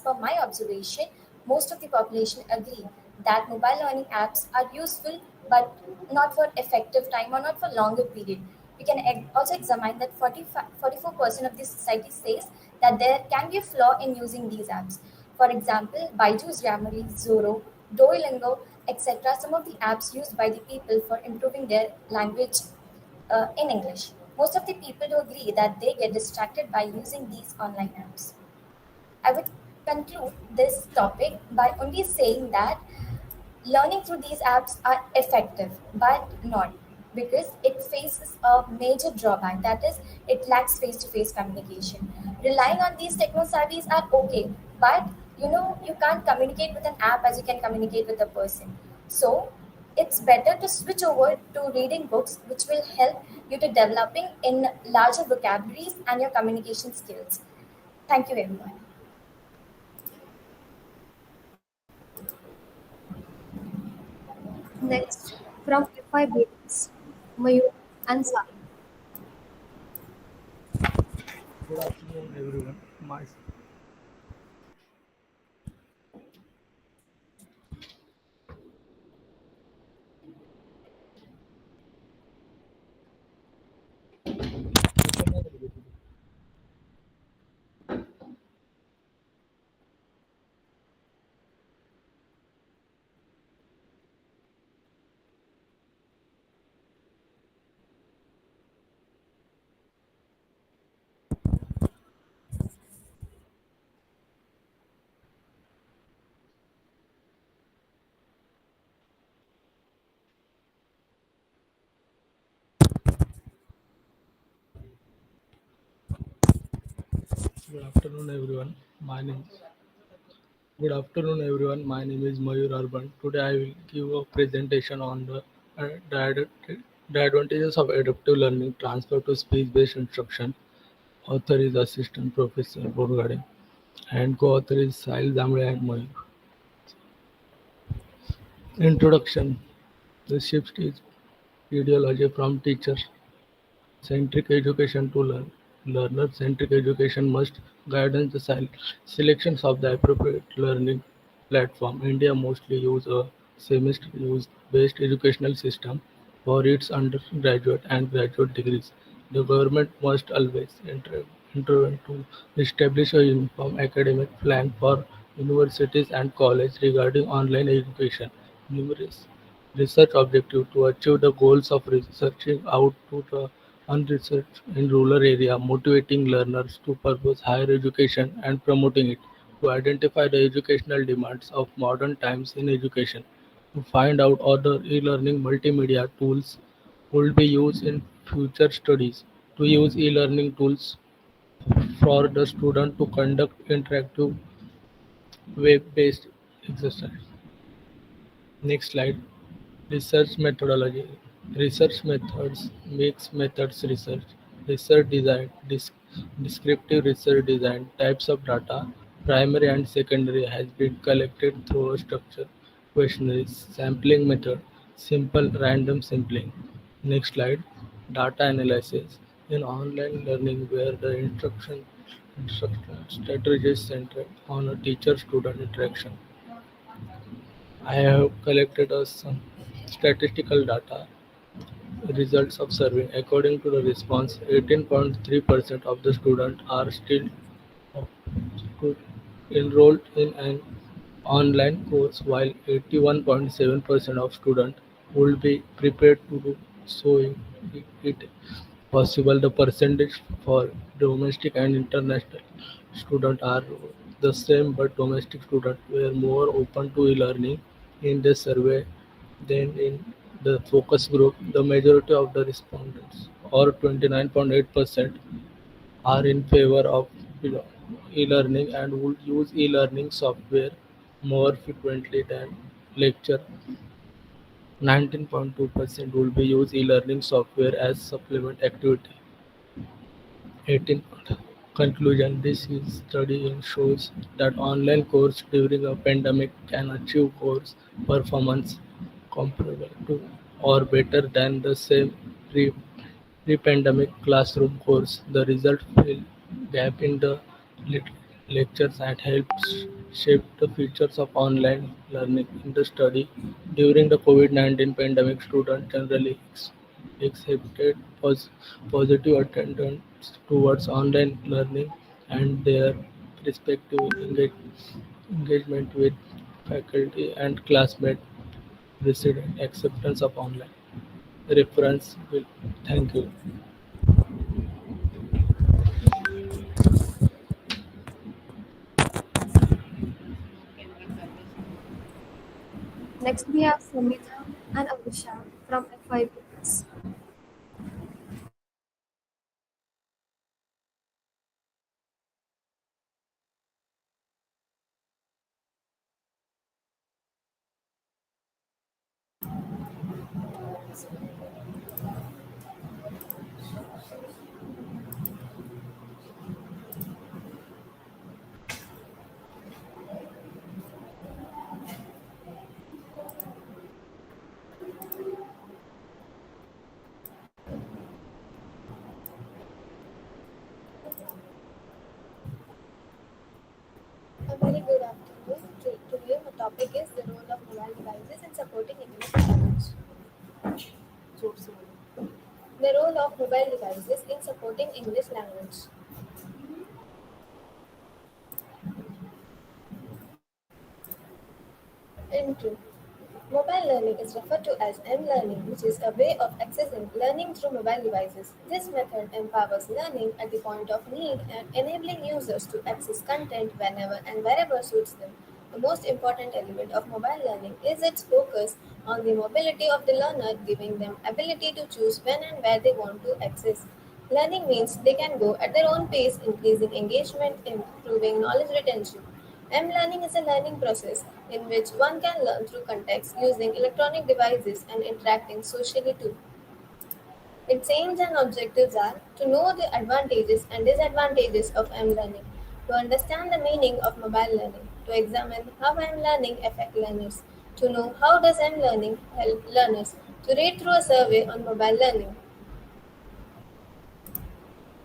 per my observation, most of the population agree that mobile learning apps are useful, but not for effective time or not for longer period. We can also examine that 44% of the society says that there can be a flaw in using these apps. For example, Baiju's Grammarly, Zoro, Duolingo, etc. Some of the apps used by the people for improving their language in English. Most of the people do agree that they get distracted by using these online apps. I would conclude this topic by only saying that learning through these apps are effective, but not because it faces a major drawback. That is, it lacks face-to-face communication. Relying on these techno savvies are okay, but you can't communicate with an app as you can communicate with a person. So it's better to switch over to reading books, which will help you to developing in larger vocabularies and your communication skills. Thank you, everyone. Next, from FIBS, Mayur and Sai. Good afternoon, everyone. Good afternoon, everyone. My name. Good afternoon, everyone. My name is Mayur Urban. Today, I will give a presentation on the advantages of adaptive learning transfer to speech-based instruction. Author is Assistant Professor Bhorkade, and co-author is Sahil Damle and Mayur. Introduction. The shift is ideology from teacher-centric education to learner-centric education must guidance the selections of the appropriate learning platform. India mostly use a semester-based educational system for its undergraduate and graduate degrees. The government must always intervene to establish a uniform academic plan for universities and colleges regarding online education. Numerous research objectives to achieve the goals of researching out to the unresearched in rural area, motivating learners to pursue higher education and promoting it, to identify the educational demands of modern times in education, to find out other e-learning multimedia tools would be used in future studies, to use e-learning tools for the student to conduct interactive web-based exercise. Next slide. Research methodology. Research methods, mixed methods research, research design, descriptive research design, types of data, primary and secondary has been collected through a structured questionnaires, sampling method, simple random sampling. Next slide. Data analysis. In online learning where the instruction strategy is centered on a teacher-student interaction. I have collected some statistical data results of survey. According to the response, 18.3% of the students are still to enrolled in an online course, while 81.7% of students would be prepared to do so if it possible. The percentage for domestic and international students are the same, but domestic students were more open to e-learning in the survey than in the focus group. The majority of the respondents, or 29.8%, are in favor of e-learning and would use e-learning software more frequently than lecture. 19.2% will be use e-learning software as supplement activity. 18. Conclusion. This is study shows that online course during a pandemic can achieve course performance comparable to or better than the same pre-pandemic classroom course. The result fill gap in the lit- lectures and helps shape the features of online learning in the study. During the COVID-19 pandemic, students generally exhibited positive attendance towards online learning and their respective engagement with faculty and classmates precedent acceptance of online reference will. Thank you. Next, we have Samita and Alisha from FIBS. A very good afternoon. Today, my topic is the role of mobile devices in supporting English language. The role of mobile devices in supporting English language. Intro. Mobile learning is referred to as m-learning, which is a way of accessing learning through mobile devices. This method empowers learning at the point of need and enabling users to access content whenever and wherever suits them. The most important element of mobile learning is its focus on the mobility of the learner, giving them ability to choose when and where they want to access. Learning means they can go at their own pace, increasing engagement, improving knowledge retention. M-learning is a learning process in which one can learn through context using electronic devices and interacting socially too. Its aims and objectives are to know the advantages and disadvantages of M-learning, to understand the meaning of mobile learning, to examine how M-learning affects learners, to know how does M-learning help learners, to read through a survey on mobile learning.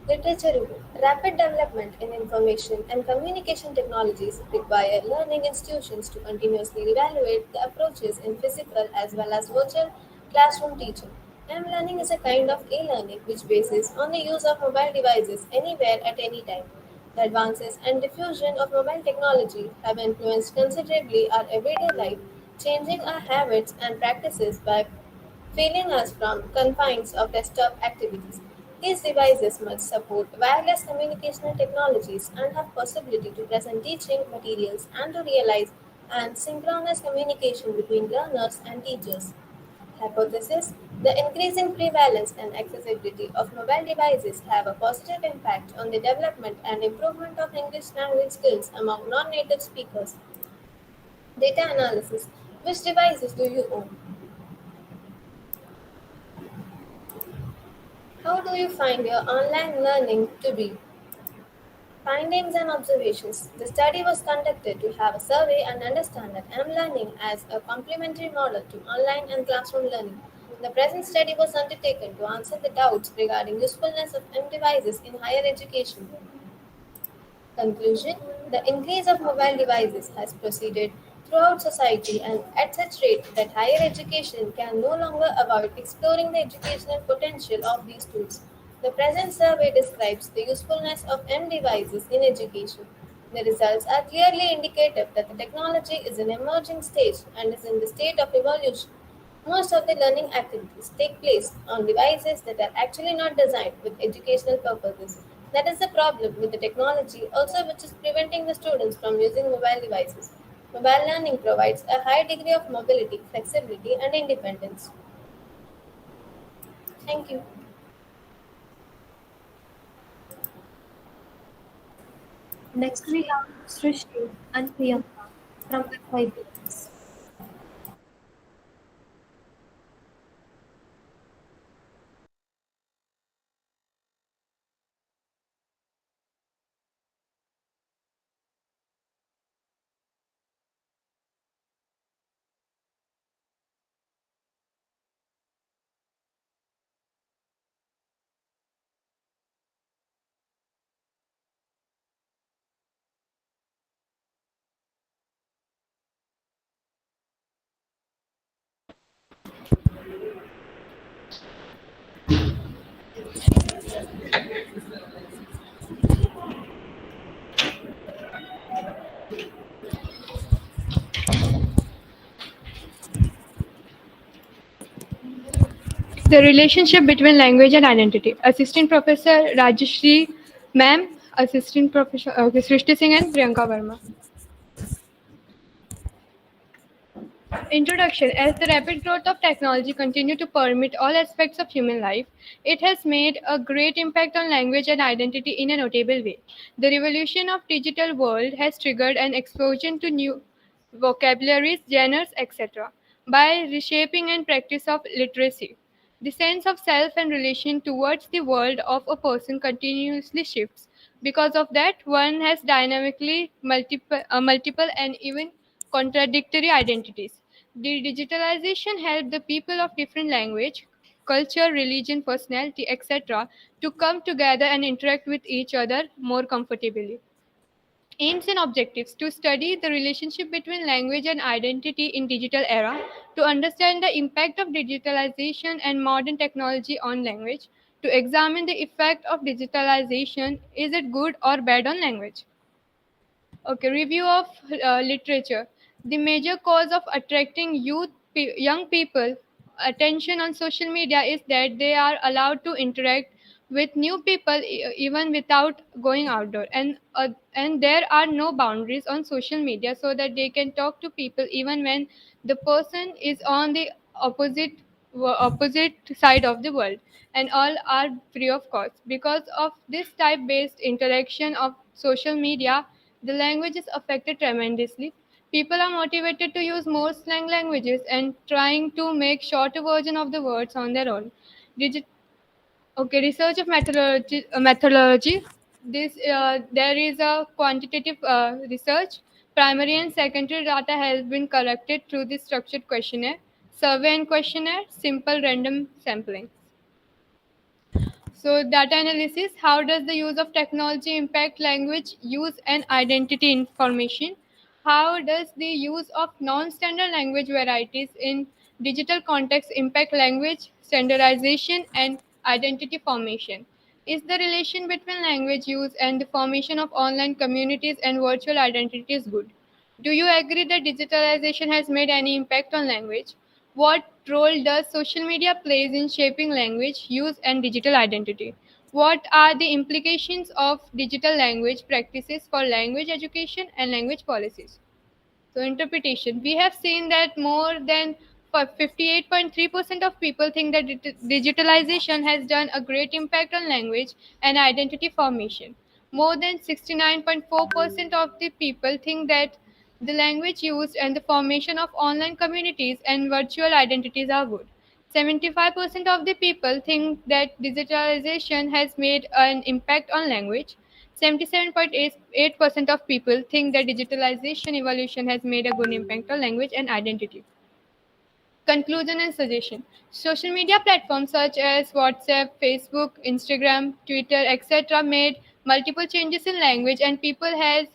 Literature review. Rapid development in information and communication technologies require learning institutions to continuously evaluate the approaches in physical as well as virtual classroom teaching. M-learning is a kind of e-learning which bases on the use of mobile devices anywhere at any time. The advances and diffusion of mobile technology have influenced considerably our everyday life, changing our habits and practices by freeing us from confines of desktop activities. These devices must support wireless communicational technologies and have possibility to present teaching materials and to realize and synchronous communication between learners and teachers. Hypothesis. The increasing prevalence and accessibility of mobile devices have a positive impact on the development and improvement of English language skills among non-native speakers. Data analysis. Which devices do you own? How do you find your online learning to be? Findings and observations. The study was conducted to have a survey and understand that M-learning as a complementary model to online and classroom learning. The present study was undertaken to answer the doubts regarding usefulness of M devices in higher education. Conclusion. The increase of mobile devices has proceeded throughout society and at such rate that higher education can no longer avoid exploring the educational potential of these tools. The present survey describes the usefulness of M devices in education. The results are clearly indicative that the technology is an emerging stage and is in the state of evolution. Most of the learning activities take place on devices that are actually not designed with educational purposes. That is the problem with the technology, also, which is preventing the students from using mobile devices. Mobile learning provides a high degree of mobility, flexibility, and independence. Thank you. Next, we have Srishti and Priyanka from FIBS. The relationship between language and identity. Assistant Professor Rajashree, Ma'am, Assistant Professor Srishti Singh and Priyanka Verma. Introduction. As the rapid growth of technology continues to permeate all aspects of human life, it has made a great impact on language and identity in a notable way. The revolution of digital world has triggered an explosion to new vocabularies, genres, etc. by reshaping and practice of literacy. The sense of self and relation towards the world of a person continuously shifts. Because of that, one has dynamically multiple and even contradictory identities. The digitalization helped the people of different language, culture, religion, personality, etc., to come together and interact with each other more comfortably. Aims and objectives to study the relationship between language and identity in digital era, to understand the impact of digitalization and modern technology on language, to examine the effect of digitalization, is it good or bad on language. Okay, review of literature. The major cause of attracting young people attention on social media is that they are allowed to interact with new people even without going outdoor, and there are no boundaries on social media so that they can talk to people even when the person is on the opposite side of the world, and all are free of cost. Because of this type based interaction of social media, the language is affected tremendously. People are motivated to use more slang languages and trying to make shorter version of the words on their own. Digi- okay, research of methodology. This there is a quantitative research. Primary and secondary data has been collected through the structured questionnaire, survey and questionnaire, simple random sampling. So, data analysis. How does the use of technology impact language use and identity information? How does the use of non standard language varieties in digital context impact language standardization and identity formation? Is the relation between language use and the formation of online communities and virtual identities good? Do you agree that digitalization has made any impact on language? What role does social media plays in shaping language use and digital identity? What are the implications of digital language practices for language education and language policies? So, interpretation. We have seen that more than 58.3% of people think that digitalization has done a great impact on language and identity formation. More than 69.4% of the people think that The language used and the formation of online communities and virtual identities are good. 75% of the people think that digitalization has made an impact on language. 77.8% of people think that digitalization evolution has made a good impact on language and identity. Conclusion and suggestion. Social media platforms such as WhatsApp, Facebook, Instagram, Twitter, etc. made multiple changes in language and people has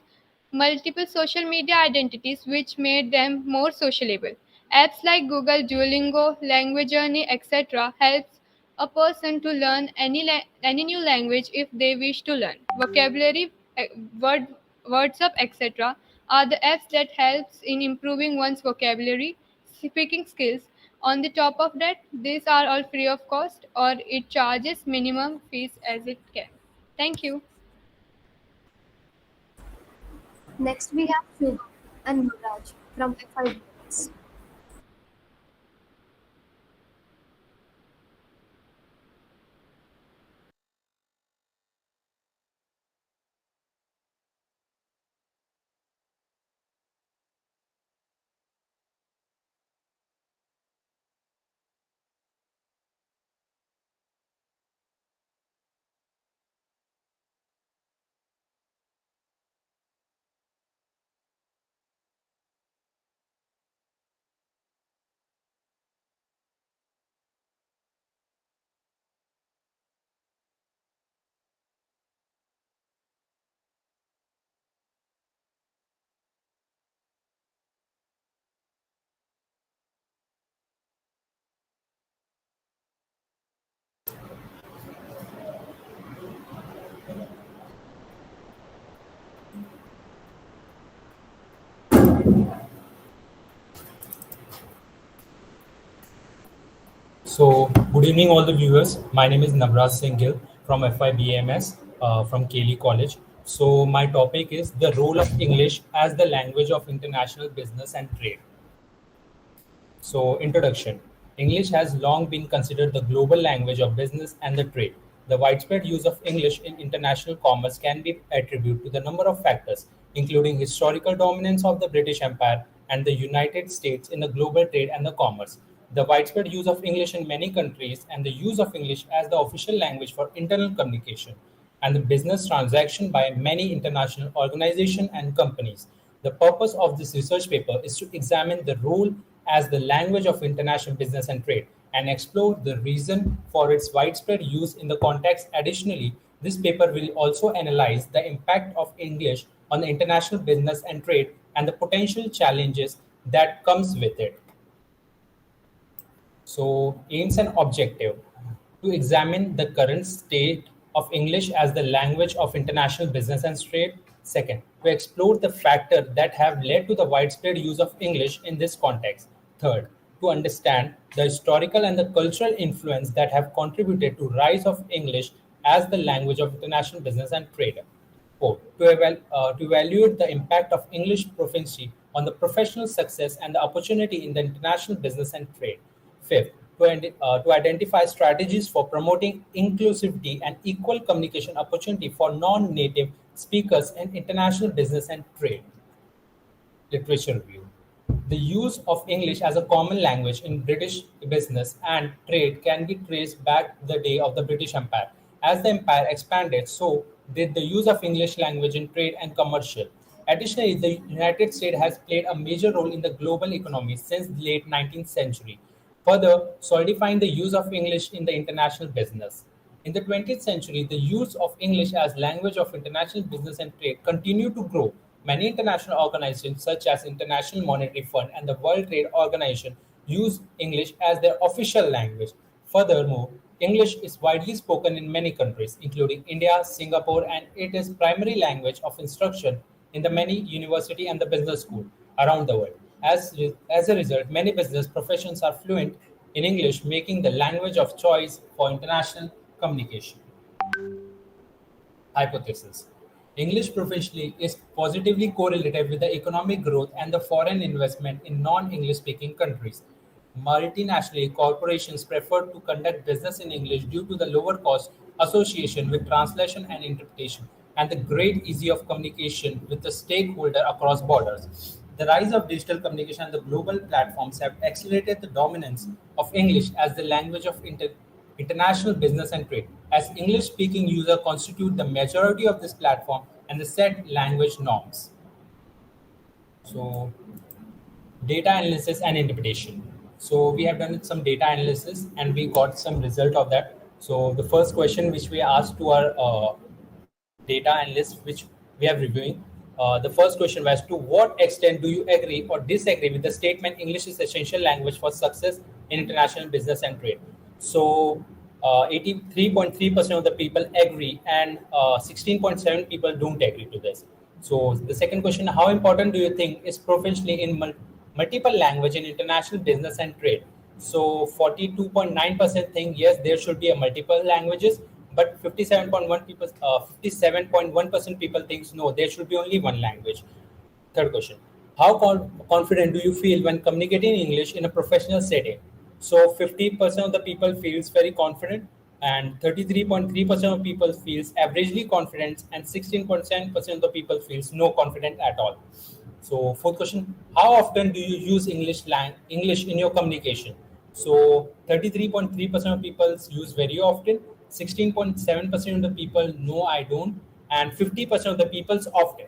multiple social media identities which made them more sociable. Apps like Google, Duolingo, Language Journey, etc. helps a person to learn any new language if they wish to learn. Vocabulary, word, words up, etc. are the apps that helps in improving one's vocabulary, speaking skills. On the top of that, these are all free of cost or it charges minimum fees as it can. Thank you. Next, we have Shubham and Nuraj from FIBS. So, good evening, all the viewers. My name is Navraj Singhil from FIBMS from Kelly College. So, my topic is the role of English as the language of international business and trade. So, introduction. English has long been considered the global language of business and the trade. The widespread use of English in international commerce can be attributed to the number of factors, including historical dominance of the British Empire and the United States in the global trade and the commerce. The widespread use of English in many countries and the use of English as the official language for internal communication and the business transaction by many international organizations and companies. The purpose of this research paper is to examine the role as the language of international business and trade and explore the reason for its widespread use in the context. Additionally, this paper will also analyze the impact of English on the international business and trade and the potential challenges that comes with it. So, aims and objective to examine the current state of English as the language of international business and trade. Second, to explore the factors that have led to the widespread use of English in this context. Third, to understand the historical and the cultural influence that have contributed to rise of English as the language of international business and trade. Four, to evaluate the impact of English proficiency on the professional success and the opportunity in the international business and trade. Fifth, to identify strategies for promoting inclusivity and equal communication opportunity for non-native speakers in international business and trade. Literature review. The use of English as a common language in British business and trade can be traced back to the day of the British Empire. As the empire expanded, so did the use of English language in trade and commercial. Additionally, the United States has played a major role in the global economy since the late 19th century, further solidifying the use of English in the international business. In the 20th century, the use of English as language of international business and trade continued to grow. Many international organizations such as International Monetary Fund and the World Trade Organization use English as their official language. Furthermore, English is widely spoken in many countries, including India, Singapore, and it is primary language of instruction in the many university and the business school around the world. As a result, many business professions are fluent in English, making the language of choice for international communication. Hypothesis. English proficiency is positively correlated with the economic growth and the foreign investment in non-English speaking countries. Multinational corporations prefer to conduct business in English due to the lower cost association with translation and interpretation and the great ease of communication with the stakeholder across borders. The rise of digital communication and the global platforms have accelerated the dominance of English as the language of international business and trade. As English-speaking users constitute the majority of this platform and the set language norms. So, data analysis and interpretation. So we have done some data analysis and we got some result of that. So the first question which we asked to our data analyst, which we are reviewing, the first question was, to what extent do you agree or disagree with the statement English is essential language for success in international business and trade? So 83.3% of the people agree and 16.7 people don't agree to this. So the second question, how important do you think is proficiency in multiple language in international business and trade? So 42.9% think yes, there should be a multiple languages, but 57.1% people thinks no, there should be only one language. Third question, how confident do you feel when communicating in English in a professional setting? So 50% of the people feels very confident and 33.3% of people feels averagely confident and 16.7% of the people feels no confident at all. So fourth question, how often do you use English in your communication? So 33.3% of people use very often, 16.7% of the people no, I don't, and 50% of the people's often.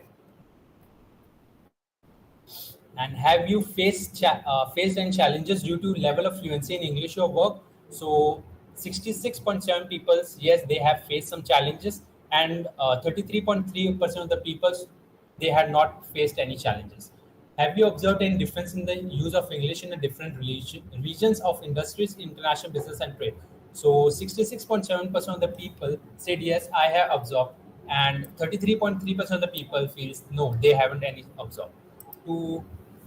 And have you faced any challenges due to level of fluency in English or work? So 66.7 people, yes, they have faced some challenges, and 33.3% of the people, they had not faced any challenges. Have you observed any difference in the use of English in the different regions of industries, international business and trade? So 66.7% of the people said yes, I have observed, and 33.3% of the people feels no, they haven't any observed. To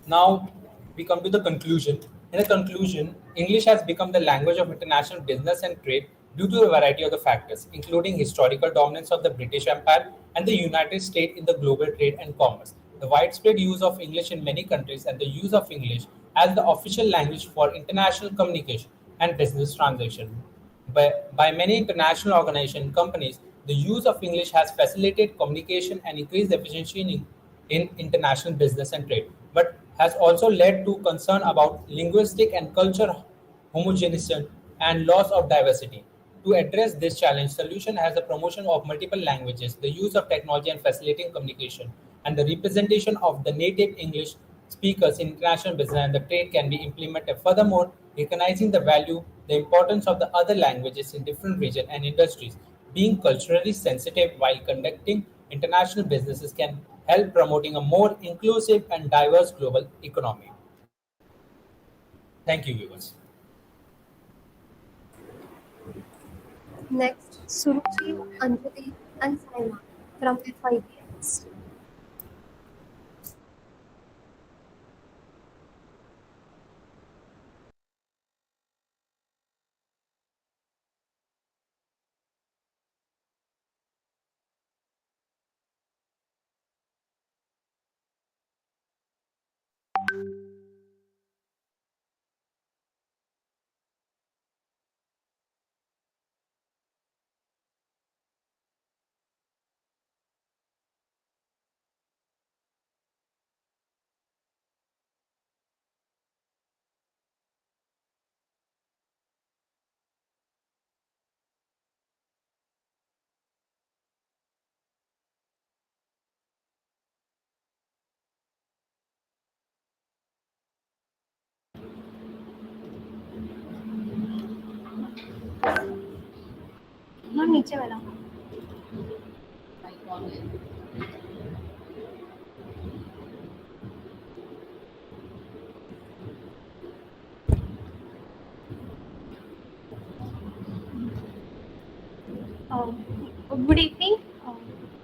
now we come to the conclusion. In the conclusion, English has become the language of international business and trade due to a variety of the factors, including historical dominance of the British Empire and the United States in the global trade and commerce, the widespread use of English in many countries, and the use of English as the official language for international communication and business transaction. By many international organizations and companies, the use of English has facilitated communication and increased efficiency in international business and trade, but has also led to concern about linguistic and cultural homogenization and loss of diversity. To address this challenge, solution has the promotion of multiple languages, the use of technology and facilitating communication, and the representation of the native English speakers in international business and the trade can be implemented. Furthermore, recognizing the value, the importance of the other languages in different regions and industries, being culturally sensitive while conducting international businesses can help promoting a more inclusive and diverse global economy. Thank you, viewers. Next, Suruchi, Anjali, and Sayma from FIBS. नीचे वाला Good evening.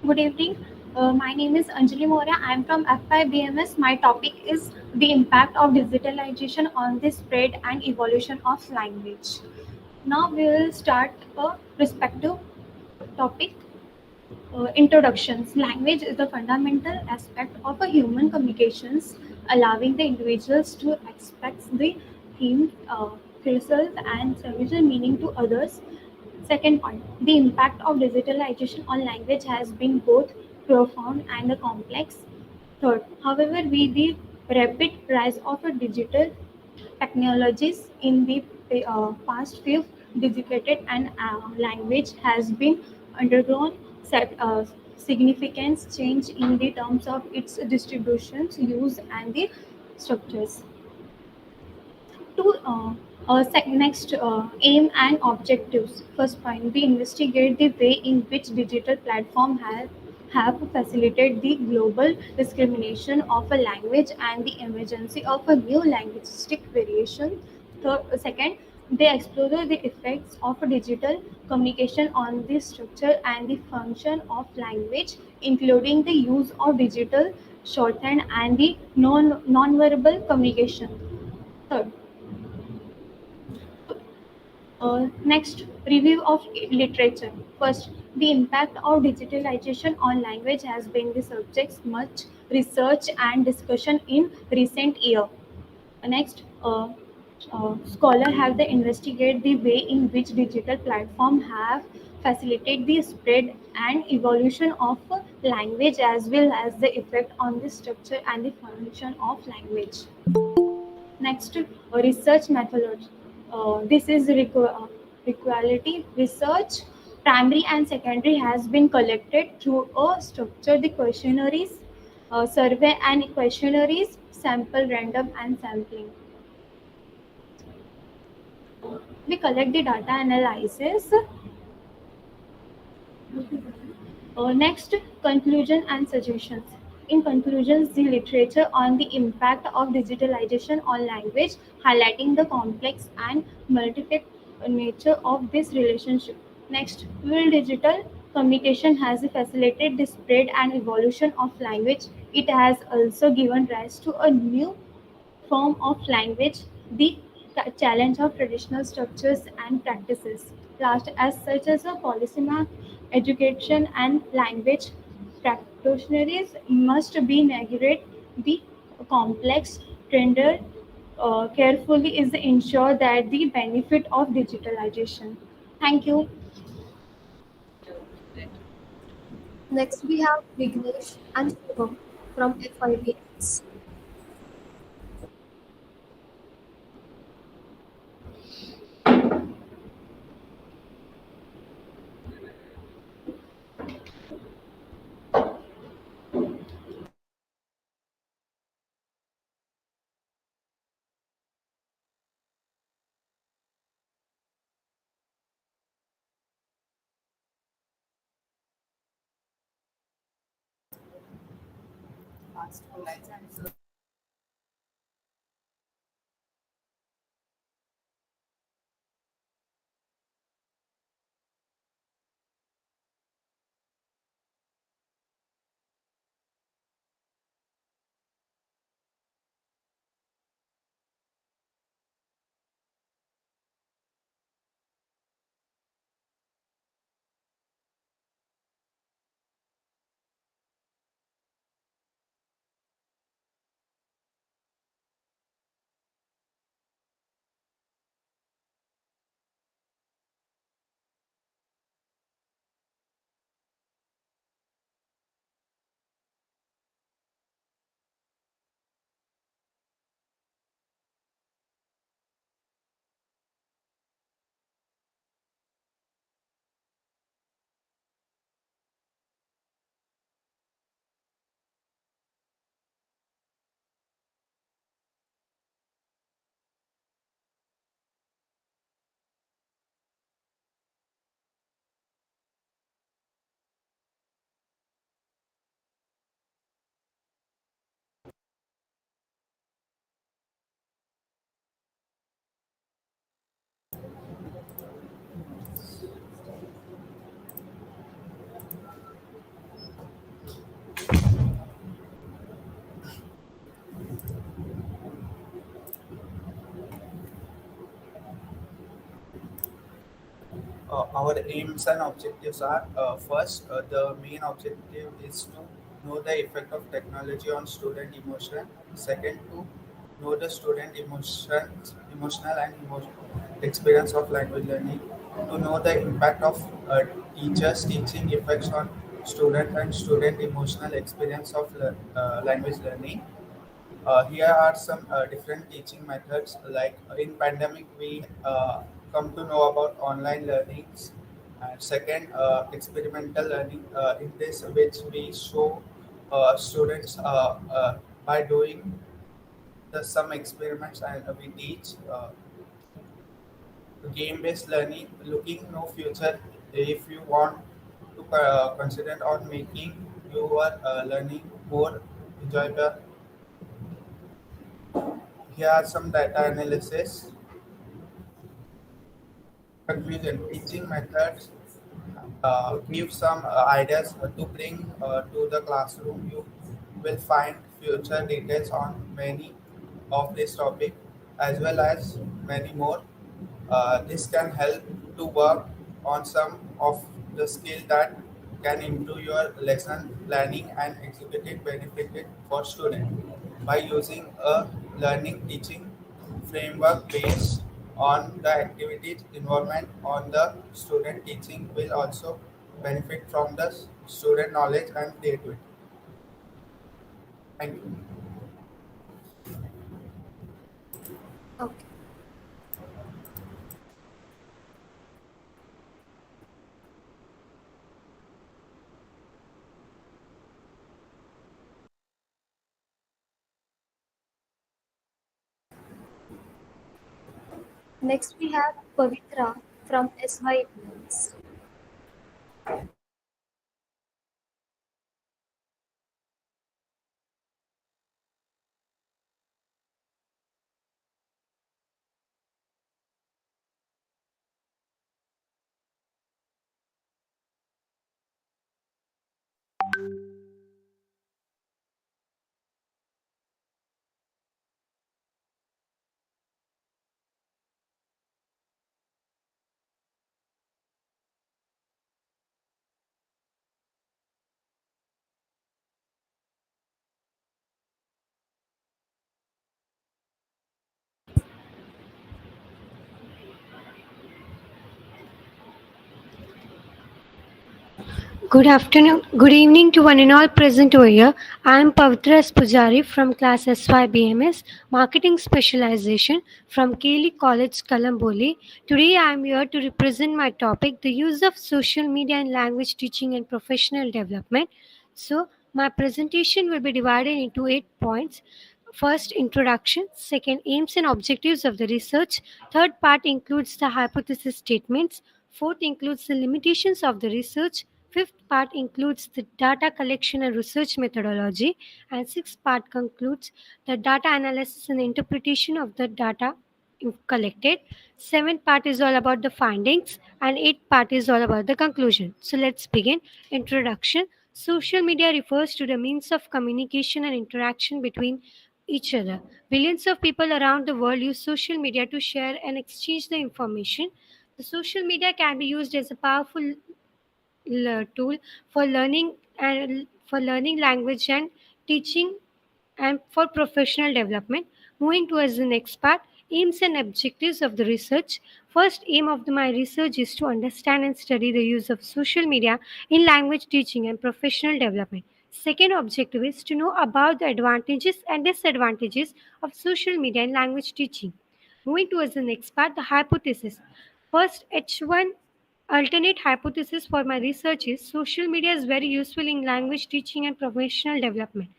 Good evening. My name is Anjali Moria. I am from FIBMS. My topic is the impact of digitalization on the spread and evolution of language. Now we will start a respective topic. Introductions. Language is the fundamental aspect of a human communications, allowing the individuals to express the theme, phrases, and service meaning to others. Second point, the impact of digitalization on language has been both profound and complex. Third, however, we the rapid rise of digital technologies in the past few decades and language has been undergone significant change in the terms of its distributions, use, and the structures. To next aim and objectives. First point, we investigate the way in which digital platform have facilitated the global discrimination of a language and the emergence of a new linguistic variation. Second, they explore the effects of digital communication on the structure and the function of language, including the use of digital shorthand and the non-verbal communication. Third, next, review of literature. First, the impact of digitalization on language has been the subject much research and discussion in recent year. Next, scholars have the investigate the way in which digital platform have facilitated the spread and evolution of language as well as the effect on the structure and the function of language. Next, research methodology. This is equality research. Primary and secondary has been collected through a structured questionnaires, survey and questionnaires, sample random and sampling. We collect the data analysis. Next, conclusion and suggestions. In conclusions, the literature on the impact of digitalization on language, highlighting the complex and multifaceted nature of this relationship. Next, will digital communication has facilitated the spread and evolution of language. It has also given rise to a new form of language, the challenge of traditional structures and practices. Last, as such as a polysemach, education and language practitioners must be navigate the complex trender carefully is to ensure that the benefit of digitalization. Thank you. Next, we have Vignesh and Shubham from FIBS. Our aims and objectives are first, the main objective is to know the effect of technology on student emotion. Second, to know the student emotional and experience of language learning. To know the impact of teachers' teaching effects on student and student emotional experience of language learning. Here are some different teaching methods. Like in pandemic, we come to know about online learnings. And second, experimental learning. In this, which we show students by doing some experiments, and we teach game-based learning. Looking no future. If you want to consider on making your learning more enjoyable, here are some data analysis. Conclusion: teaching methods give some ideas to bring to the classroom. You will find future details on many of this topic as well as many more. This can help to work on some of the skill that can improve your lesson planning and executive benefit for student. By using a learning teaching framework based on the activities involvement on the student, teaching will also benefit from the student knowledge and creativity. Thank you. Okay. Next, we have Pavitra from SYMS. Good afternoon, good evening to one and all present over here. I am Pavitra S. Pujari from class SYBMS, Marketing Specialization from Kelly College, Kalamboli. Today I am here to represent my topic, the use of social media in language teaching and professional development. So, my presentation will be divided into 8 points. First, introduction. Second, aims and objectives of the research. Third part includes the hypothesis statements. Fourth includes the limitations of the research. Fifth part includes the data collection and research methodology. And sixth part concludes the data analysis and interpretation of the data collected. Seventh part is all about the findings, and eighth part is all about the conclusion. So let's begin. Introduction. Social media refers to the means of communication and interaction between each other. Billions of people around the world use social media to share and exchange the information. The social media can be used as a powerful tool for learning language and teaching and for professional development. Moving towards the next part, aims and objectives of the research. First aim of my research is to understand and study the use of social media in language teaching and professional development. Second objective is to know about the advantages and disadvantages of social media in language teaching. Moving towards the next part, the hypothesis. First, H1 alternate hypothesis for my research is social media is very useful in language teaching and professional development.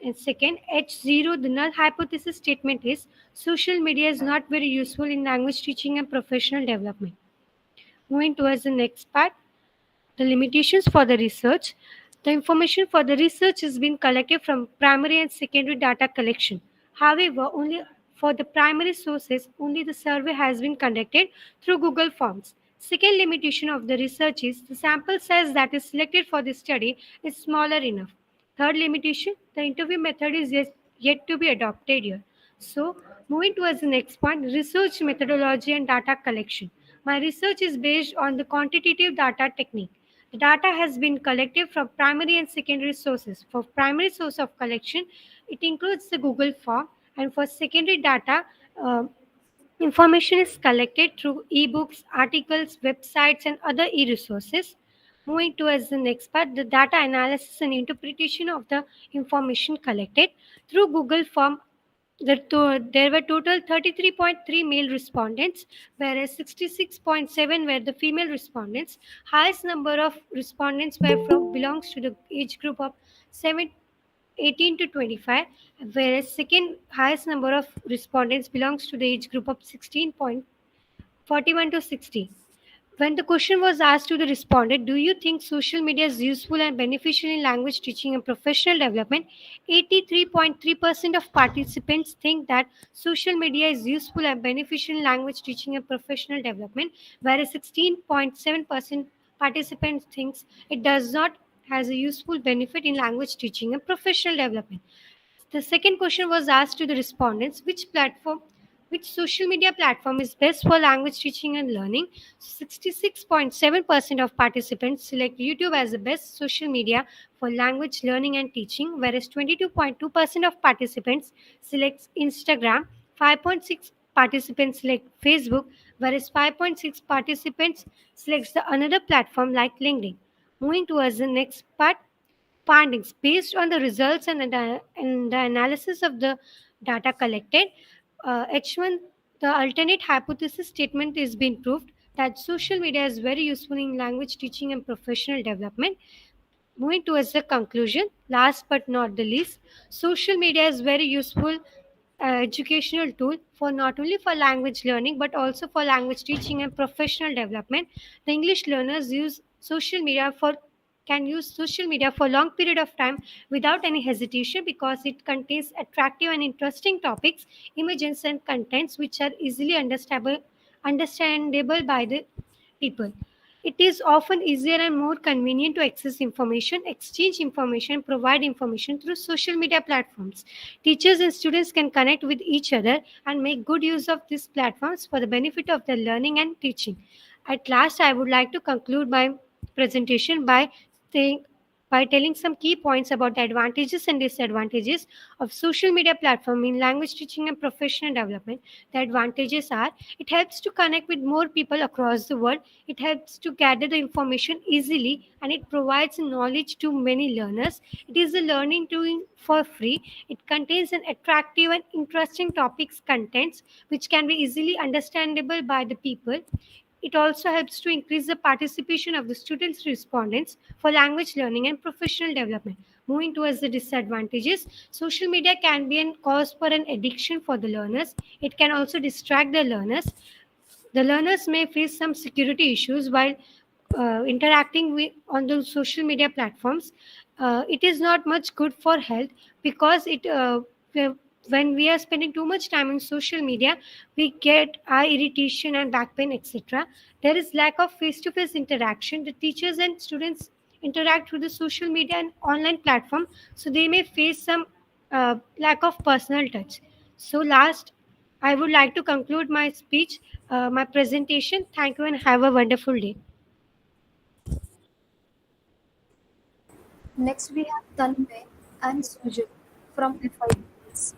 And second, H0, the null hypothesis statement is social media is not very useful in language teaching and professional development. Moving towards the next part, the limitations for the research. The information for the research has been collected from primary and secondary data collection. However, only for the primary sources, only the survey has been conducted through Google Forms. Second limitation of the research is the sample size that is selected for the study is smaller enough. Third limitation, the interview method is yet to be adopted here. So, moving towards the next point, research methodology and data collection. My research is based on the quantitative data technique. The data has been collected from primary and secondary sources. For primary source of collection, it includes the Google form, and for secondary data, information is collected through ebooks, articles, websites, and other e-resources. Moving towards the next part, the data analysis and interpretation of the information collected through Google Form. There were total 33.3 male respondents, whereas 66.7 were the female respondents. Highest number of respondents were from belongs to the age group of 18 to 25, whereas second highest number of respondents belongs to the age group of 16.41 to 60. When the question was asked to the respondent, do you think social media is useful and beneficial in language teaching and professional development? 83.3% of participants think that social media is useful and beneficial in language teaching and professional development, whereas 16.7% participants thinks it does not has a useful benefit in language teaching and professional development. The second question was asked to the respondents, which social media platform is best for language teaching and learning? 66.7% of participants select YouTube as the best social media for language learning and teaching, whereas 22.2% of participants select Instagram, 5.6 participants select Facebook, whereas 5.6 participants select the another platform like LinkedIn. Moving towards the next part, findings based on the results and the analysis of the data collected. H1, the alternate hypothesis statement is being proved that social media is very useful in language teaching and professional development. Moving towards the conclusion, last but not the least, social media is very useful educational tool for not only for language learning but also for language teaching and professional development. The English learners can use social media for long period of time without any hesitation because it contains attractive and interesting topics, images and contents which are easily understandable by the people. It is often easier and more convenient to access information, exchange information, provide information through social media platforms. Teachers and students can connect with each other and make good use of these platforms for the benefit of their learning and teaching. At last, I would like to conclude my presentation saying, by telling some key points about the advantages and disadvantages of social media platform in language teaching and professional development. The advantages are it helps to connect with more people across the world, it helps to gather the information easily, and it provides knowledge to many learners. It is a learning tool for free. It contains an attractive and interesting topics contents which can be easily understandable by the people. It also helps to increase the participation of the students respondents for language learning and professional development. Moving towards the disadvantages, social media can be a cause for an addiction for the learners. It can also distract the learners. The learners may face some security issues while interacting with on the social media platforms. It is not much good for health because we- when we are spending too much time in social media, we get eye irritation and back pain, etc. There is lack of face-to-face interaction. The teachers and students interact through the social media and online platform, so they may face some lack of personal touch. So last, I would like to conclude my speech, my presentation. Thank you and have a wonderful day. Next, we have Tanmay and Sujit from FIBS.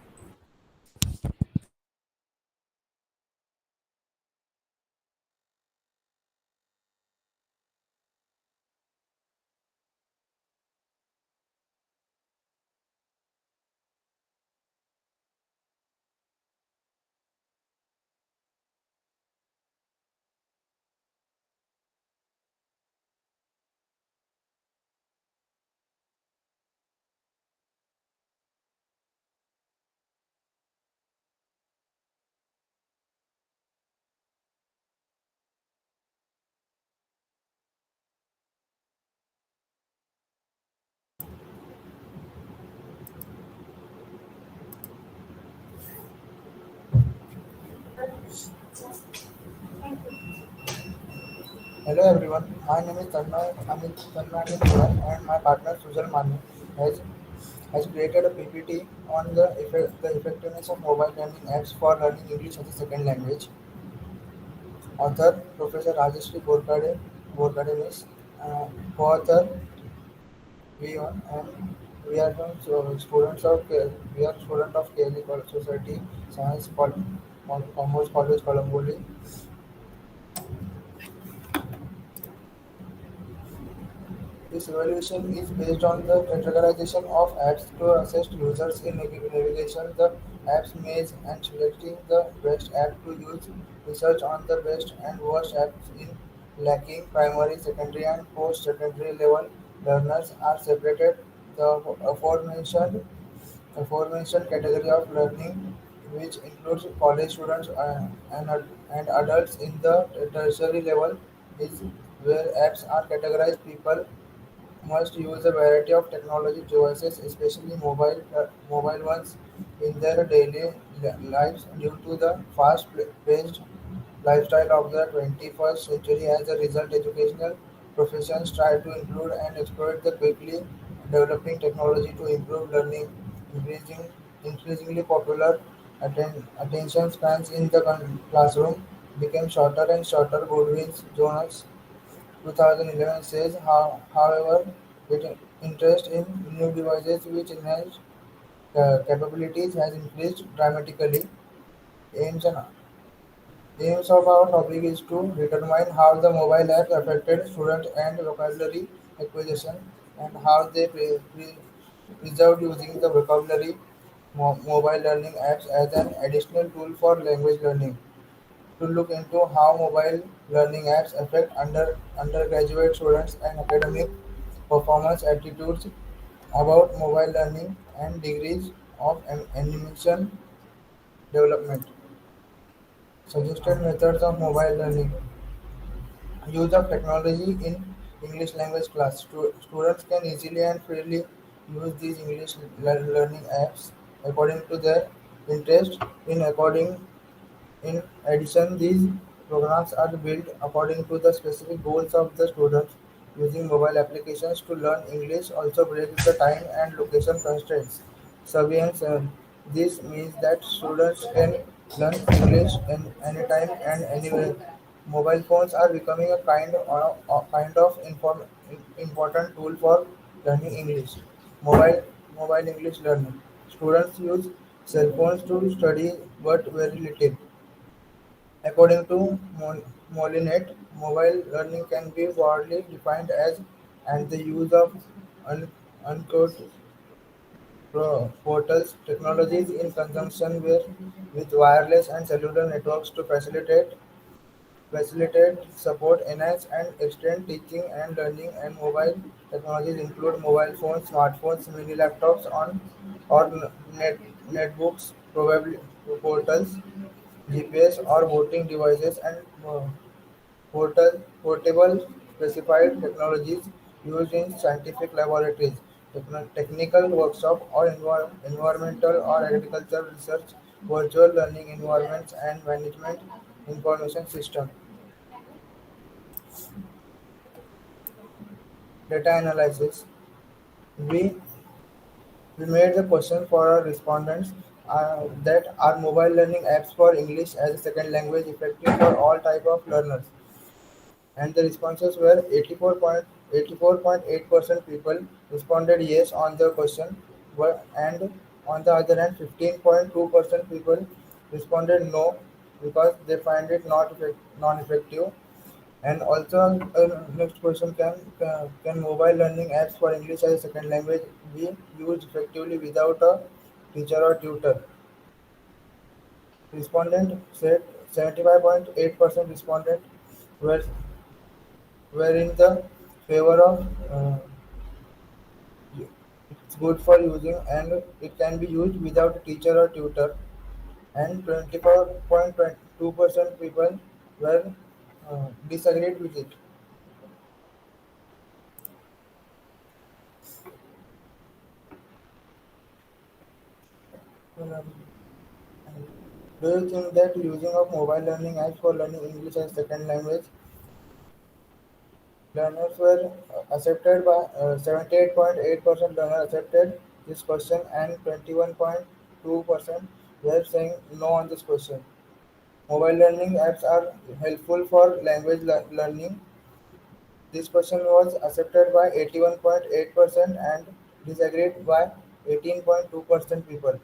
Hello everyone, my name is Tanmay and my partner Sujal Manu has, has created a PPT on the effectiveness of mobile learning apps for learning English as a second language. Author Professor Rajashree Bhorkade Miss, co-author V1, and we are we are student of Kelly College Society Science Commerce College Kalamboli. This evaluation is based on the categorization of apps to assess users in navigation, the apps maze, and selecting the best app to use. Research on the best and worst apps in lacking primary, secondary, and post-secondary level learners are separated. The aforementioned category of learning, which includes college students and adults in the tertiary level, is where apps are categorized. People must use a variety of technology devices, especially mobile ones, in their daily lives due to the fast-paced lifestyle of the 21st century. As a result, educational professions try to include and exploit the quickly developing technology to improve learning. Increasing, Increasingly popular attention spans in the classroom became shorter and shorter. Goodwin's journals 2011 says, however, it interest in new devices which enhance capabilities has increased dramatically. Aims and Aims of our topic is to determine how the mobile apps affected student and vocabulary acquisition and how they preserved using the vocabulary mobile learning apps as an additional tool for language learning. To look into how mobile learning apps affect undergraduate students and academic performance attitudes about mobile learning and degrees of animation development. Suggested methods of mobile learning. Use of technology in English language class. Students can easily and freely use these English learning apps according to their interest. In addition, these programs are built according to the specific goals of the students. Using mobile applications to learn English also breaks the time and location constraints. Surveillance. This means that students can learn English anytime and anywhere. Mobile phones are becoming a important tool for learning English. Mobile Mobile English learning. Students use cell phones to study, but very little. According to Molinet, mobile learning can be broadly defined as and the use of un- uncoded portals technologies in conjunction with wireless and cellular networks to facilitate, support, enhance, and extend teaching and learning. And mobile technologies include mobile phones, smartphones, mini laptops, or netbooks, probably portals, GPS or voting devices, and portable specified technologies used in scientific laboratories, technical workshop, or environmental or agricultural research, virtual learning environments, and management information system. Data analysis. We we made the question for our respondents that are mobile learning apps for English as a second language effective for all type of learners, and the responses were 84.8% people responded yes on the question, and on the other hand 15.2% people responded no because they find it non-effective. And also, next question: can mobile learning apps for English as a second language be used effectively without a teacher or tutor? Respondent said 75.8% respondent were were in the favor of it's good for using and it can be used without a teacher or tutor, and 24.2% people were disagreed with it. Um, Do you think that using of mobile learning apps for learning English as second language learners were accepted by 78.8% learners accepted this question and 21.2% were saying no on this question. Mobile learning apps are helpful for language learning. This question was accepted by 81.8% and disagreed by 18.2% people.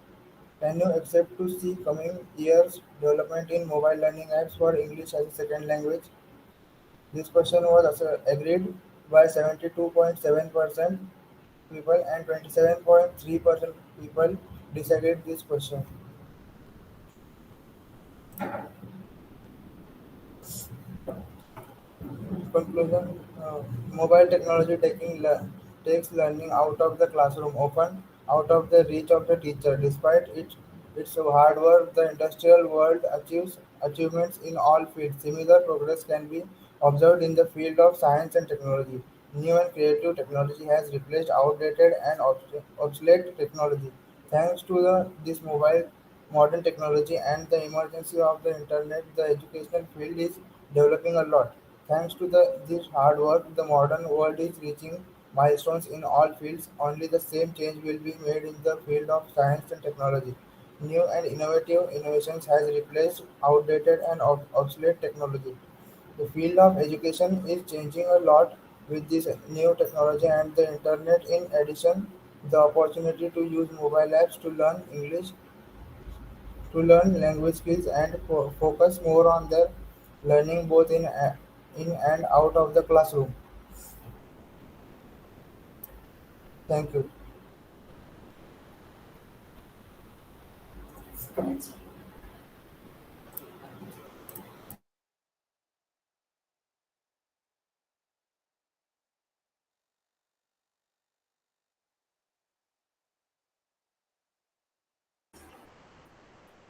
Can you accept to see coming years development in mobile learning apps for English as a second language? This question was agreed by 72.7% people and 27.3% people decided this question. Conclusion: Mobile technology takes learning out of the classroom, often out of the reach of the teacher. Despite its hard work, the industrial world achieves achievements in all fields. Similar progress can be observed in the field of science and technology. New and creative technology has replaced outdated and obsolete technology. Thanks to this modern technology and the emergence of the internet, the educational field is developing a lot. Thanks to this hard work, the modern world is reaching milestones in all fields. Only the same change will be made in the field of science and technology. New and innovative innovations has replaced outdated and obsolete technology. The field of education is changing a lot with this new technology and the internet. In addition, the opportunity to use mobile apps to learn English, to learn language skills and focus more on their learning both in and out of the classroom. Thank you.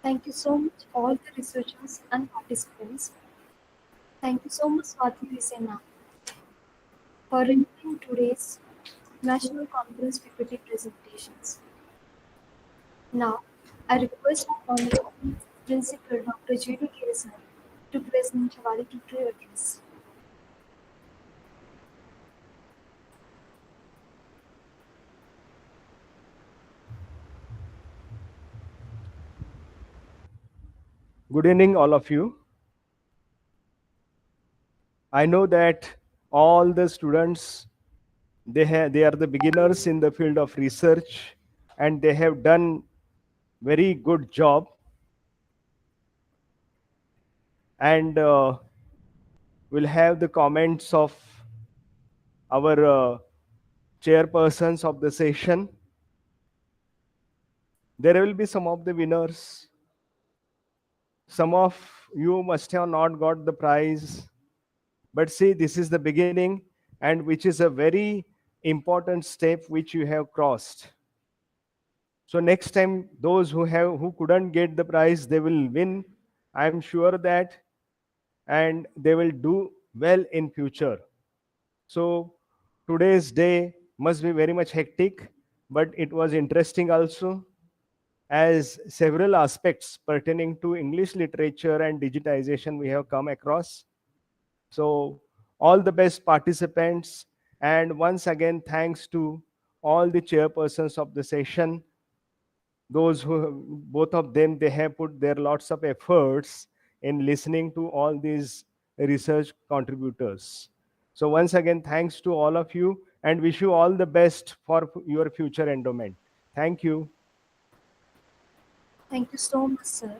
Thank you so much, all the researchers and participants. Thank you so much, Swati Sena, for reviewing today's National Conference PPT presentations. Now, I request Honorable Principal Dr. Giri to present the Valedictory Address. Good evening, all of you. I know that all the students, they are the beginners in the field of research, and they have done very good job. And we'll have the comments of our chairpersons of the session. There will be some of the winners. Some of you must have not got the prize, but see, this is the beginning, and which is a very important step which you have crossed. So next time, those who couldn't get the prize, they will win. I'm sure that, and they will do well in future. So today's day must be very much hectic, but it was interesting also, as several aspects pertaining to English literature and digitization we have come across. So all the best participants, and once again thanks to all the chairpersons of the session. Those who, both of them, they have put their lots of efforts in listening to all these research contributors. So once again, thanks to all of you, and wish you all the best for your future endowment. Thank you. Thank you so much, sir.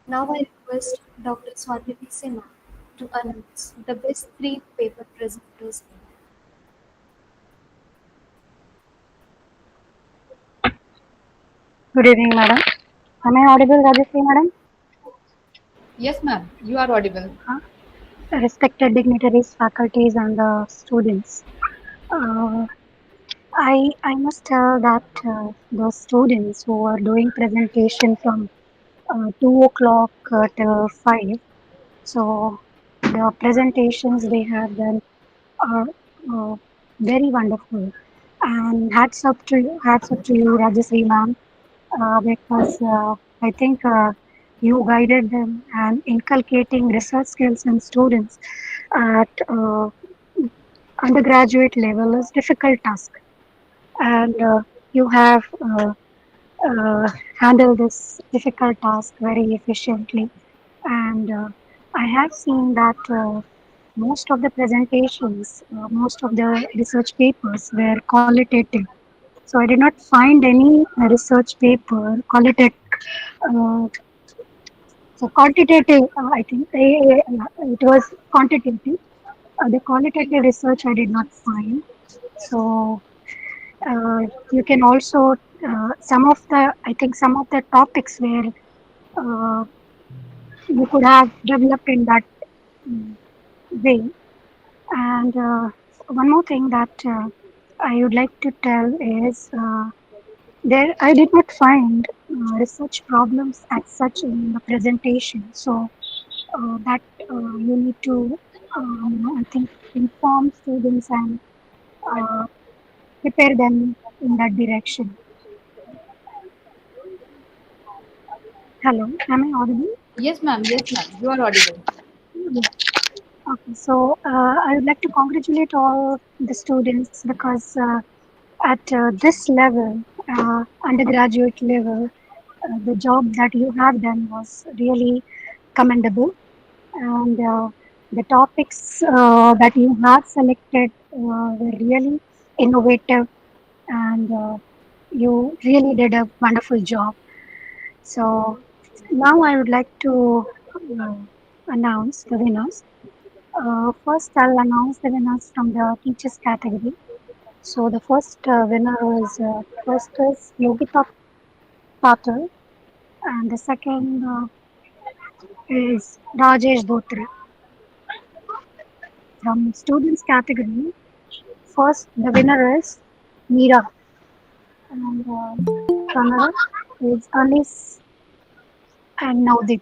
Now I request Dr. Swati Sena to announce the best three paper presenters. Good evening, madam. Am I audible, Rajashree, madam? Yes, ma'am, you are audible. Respected dignitaries, faculties, and students. Uh, I must tell that the students who are doing presentation from 2 o'clock till 5. So the presentations they have done are uh, very wonderful. And hats up to you, Rajashree ma'am, because I think you guided them and inculcating research skills in students at undergraduate level is difficult task, and you have handled this difficult task very efficiently. And I have seen that most of the presentations, most of the research papers were qualitative. So I did not find any research paper qualitative. Uh, so quantitative, I think it was quantitative. The qualitative research I did not find. So you can also I think some of the topics where uh, you could have developed in that mm, way. And one more thing that I would like to tell is there I did not find research problems as such in the presentation. So that you need to, I think, inform students and uh, prepare them in that direction. Hello, am I audible? Yes, ma'am. Yes, ma'am. You are audible. Yeah. Okay, so I would like to congratulate all the students because at this level, undergraduate level, the job that you have done was really commendable, and the topics that you have selected were really innovative, and you really did a wonderful job. So now I would like to uh, announce the winners. First, I'll announce the winners from the teachers category. So the first winner is Yogita Patel, and the second is Rajesh Dhotre. From students category, first the winner is Meera, and runner is Anis and Navdeep.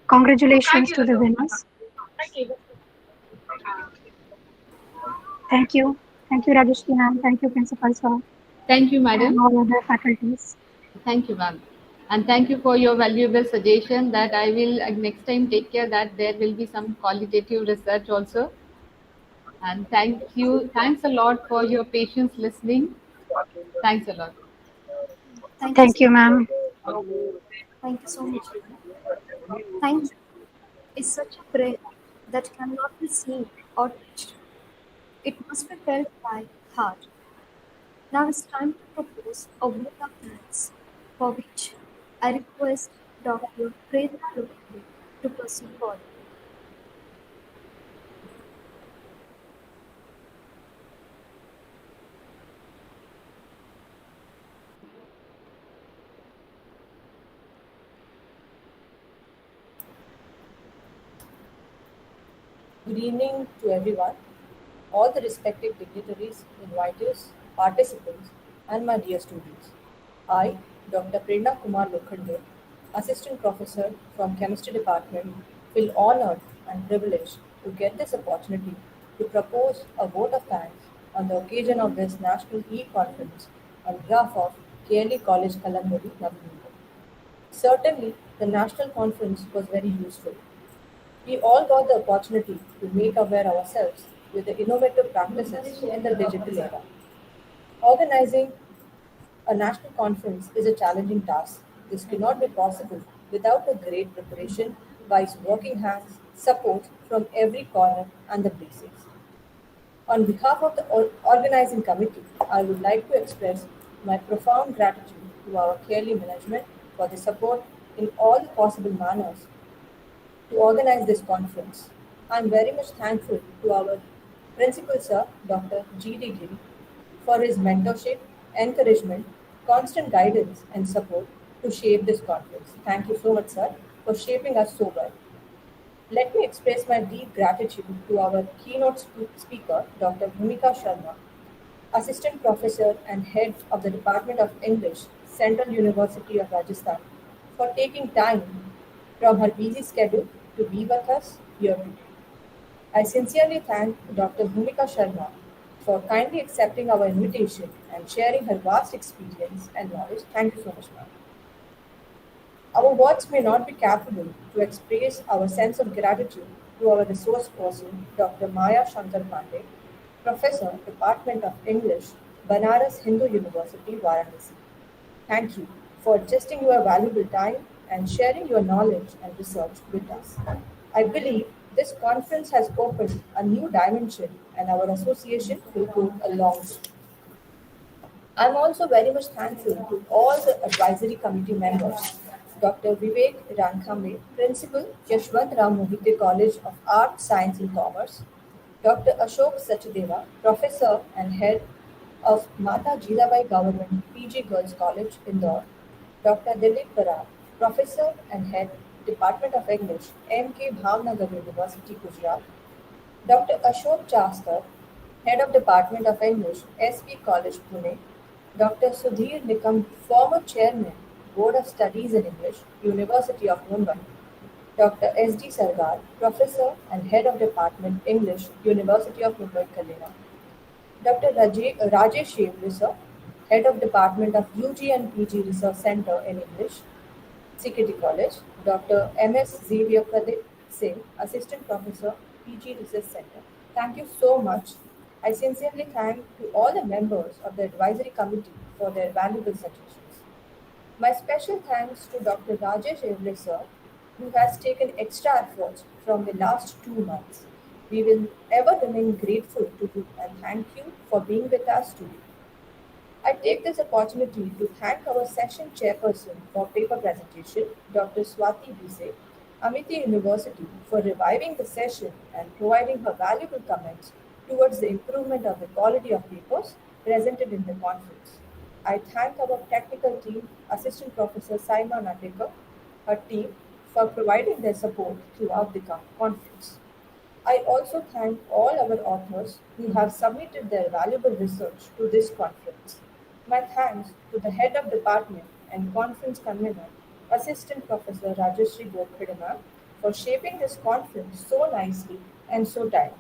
Congratulations to the winners. Thank you. Thank you, Rajashree ma'am. Thank you, Principal sir, Thank you, and madam. all other faculties. Thank you, ma'am. And thank you for your valuable suggestion that I will next time take care that there will be some qualitative research also. And thank you. Thanks a lot for your patience listening. Thanks a lot. Thank you, ma'am. Thank you so much. Thank you is such a prayer that cannot be seen or touched. It must be felt by heart. Now it's time to propose a vote of thanks, for which I request Dr. Prerna Kuldeep to proceed forward. Good evening to everyone, all the respected dignitaries, inviters, participants, and my dear students. I, Dr. Prerna Kumar Lokhande, Assistant Professor from Chemistry Department, feel honored and privileged to get this opportunity to propose a vote of thanks on the occasion of this National E-Conference on behalf of KLE College Kalamboli, Navi, Mumbai. Certainly, the national conference was very useful. We all got the opportunity to make aware ourselves with the innovative practices in the digital era. Organizing a national conference is a challenging task. This cannot be possible without a great preparation, wise working hands, support from every corner, and the basics. On behalf of the organizing committee, I would like to express my profound gratitude to our Kerala management for the support in all the possible manners to organize this conference. I am very much thankful to our Principal Sir, Dr. Giri, for his mentorship, encouragement, constant guidance, and support to shape this conference. Thank you so much, sir, for shaping us so well. Let me express my deep gratitude to our keynote speaker, Dr. Bhumika Sharma, Assistant Professor and Head of the Department of English, Central University of Rajasthan, for taking time from her busy schedule to be with us here today. I sincerely thank Dr. Bhumika Sharma for kindly accepting our invitation and sharing her vast experience and knowledge. Thank you so much, ma'am. Our words may not be capable to express our sense of gratitude to our resource person, Dr. Maya Shankar Pandey, Professor, Department of English, Banaras Hindu University, Varanasi. Thank you for adjusting your valuable time and sharing your knowledge and research with us. I believe this conference has opened a new dimension and our association will go a long way. I'm also very much thankful to all the advisory committee members Dr. Vivek Rankhame, Principal, Yashwantrao Mohite College of Art, Science and Commerce, Dr. Ashok Sachdeva, Professor and Head of Mata Jirabai Government PG Girls College, Indore, Dr. Dilip Barar, Professor and Head, Department of English, MK Bhavnagar University, Gujarat, Dr. Ashok Chaskar, Head of Department of English, SP College, Pune, Dr. Sudhir Nikam, former Chairman, Board of Studies in English, University of Mumbai, Dr. S.D. Sargar, Professor and Head of Department English, University of Mumbai, Kalina, Dr. Rajashree, Head of Department of UG and PG Research Center in English, CKT College, Dr. M.S. Xavier Pradeep Singh, Assistant Professor, PG Research Center. Thank you so much. I sincerely thank to all the members of the advisory committee for their valuable suggestions. My special thanks to Dr. Rajesh Evle sir, who has taken extra efforts from the last 2 months. We will ever remain grateful to you and thank you for being with us today. I take this opportunity to thank our session chairperson for paper presentation, Dr. Swati Bise, Amity University, for reviving the session and providing her valuable comments towards the improvement of the quality of papers presented in the conference. I thank our technical team, Assistant Professor Sayma Natekar, her team, for providing their support throughout the conference. I also thank all our authors who have submitted their valuable research to this conference. My thanks to the head of department and conference convener, Assistant Professor Rajashree Bhorkade, for shaping this conference so nicely and so timely.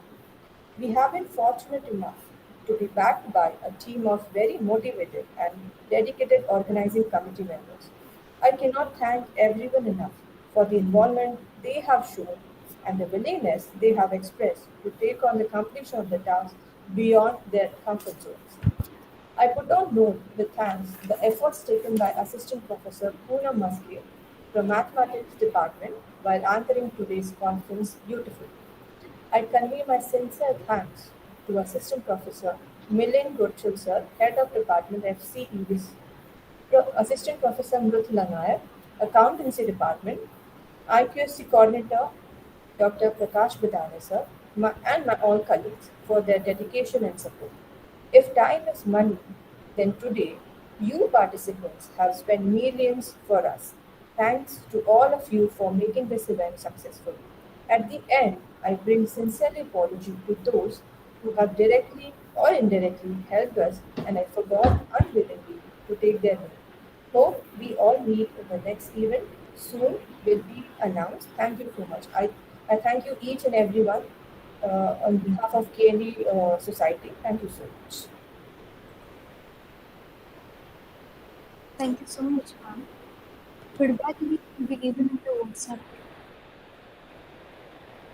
We have been fortunate enough to be backed by a team of very motivated and dedicated organizing committee members. I cannot thank everyone enough for the involvement they have shown and the willingness they have expressed to take on the completion of the task beyond their comfort zones. I put on note with thanks the efforts taken by Assistant Professor Poonam Maske from Mathematics Department while answering today's conference beautifully. I convey my sincere thanks to Assistant Professor Milind Gurchal sir, Head of Department FCEVs, Assistant Professor Mruthula Nair, Accountancy Department, IQAC Coordinator Dr. Prakash Bhadane sir, and my all colleagues for their dedication and support. If time is money, then today you participants have spent millions for us. Thanks to all of you for making this event successful. At the end, I bring sincerely apology to those who have directly or indirectly helped us and I forgot unwillingly to take their name. Hope we all meet in the next event soon will be announced. Thank you so much. I thank you each and everyone on behalf of KLE Society. Thank you so much. Thank you so much, ma'am. Feedback will be given in the WhatsApp.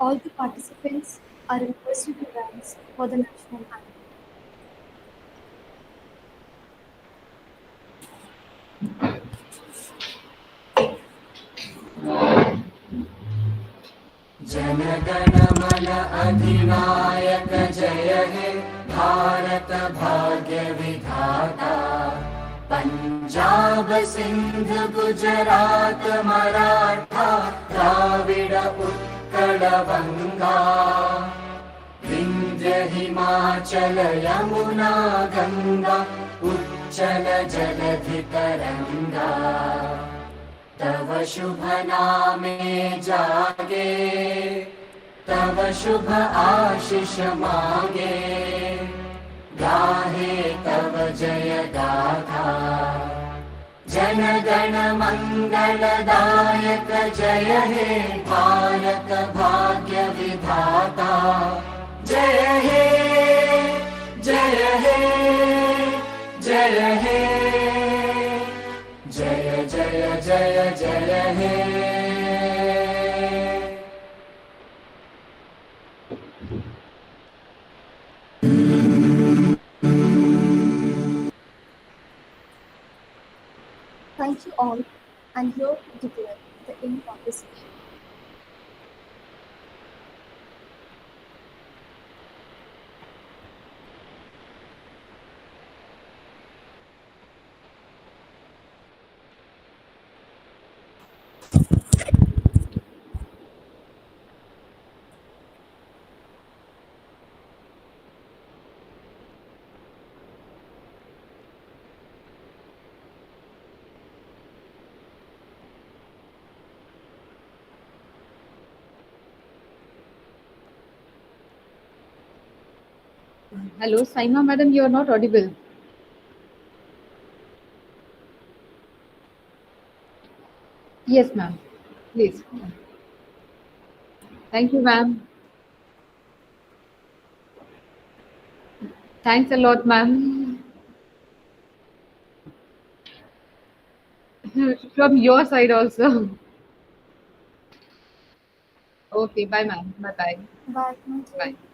All the participants are requested to rise for the national anthem. जनगण मन अधिनायक जय हे भारत भाग्य विधाता पंजाब सिंध गुजरात मराठा द्राविड उत्कल बंगा विंध्य हिमाचल यमुना गंगा उच्चल जलधि तरंगा तव शुभ नामे जागे तव शुभ आशीष मागे गाहे तव जय गाथा जन गण मंगलदायक जय हे भारत भाग्य विधाता जय हे जय हे जय हे जय जय जय जय हे Thank you all, and here to declare the end of the session. Hello, Sayma madam, you are not audible. Yes, ma'am. Please. Thank you, ma'am. Thanks a lot, ma'am. From your side also. Okay, bye, ma'am. Bye bye. Bye. Thank you. Bye.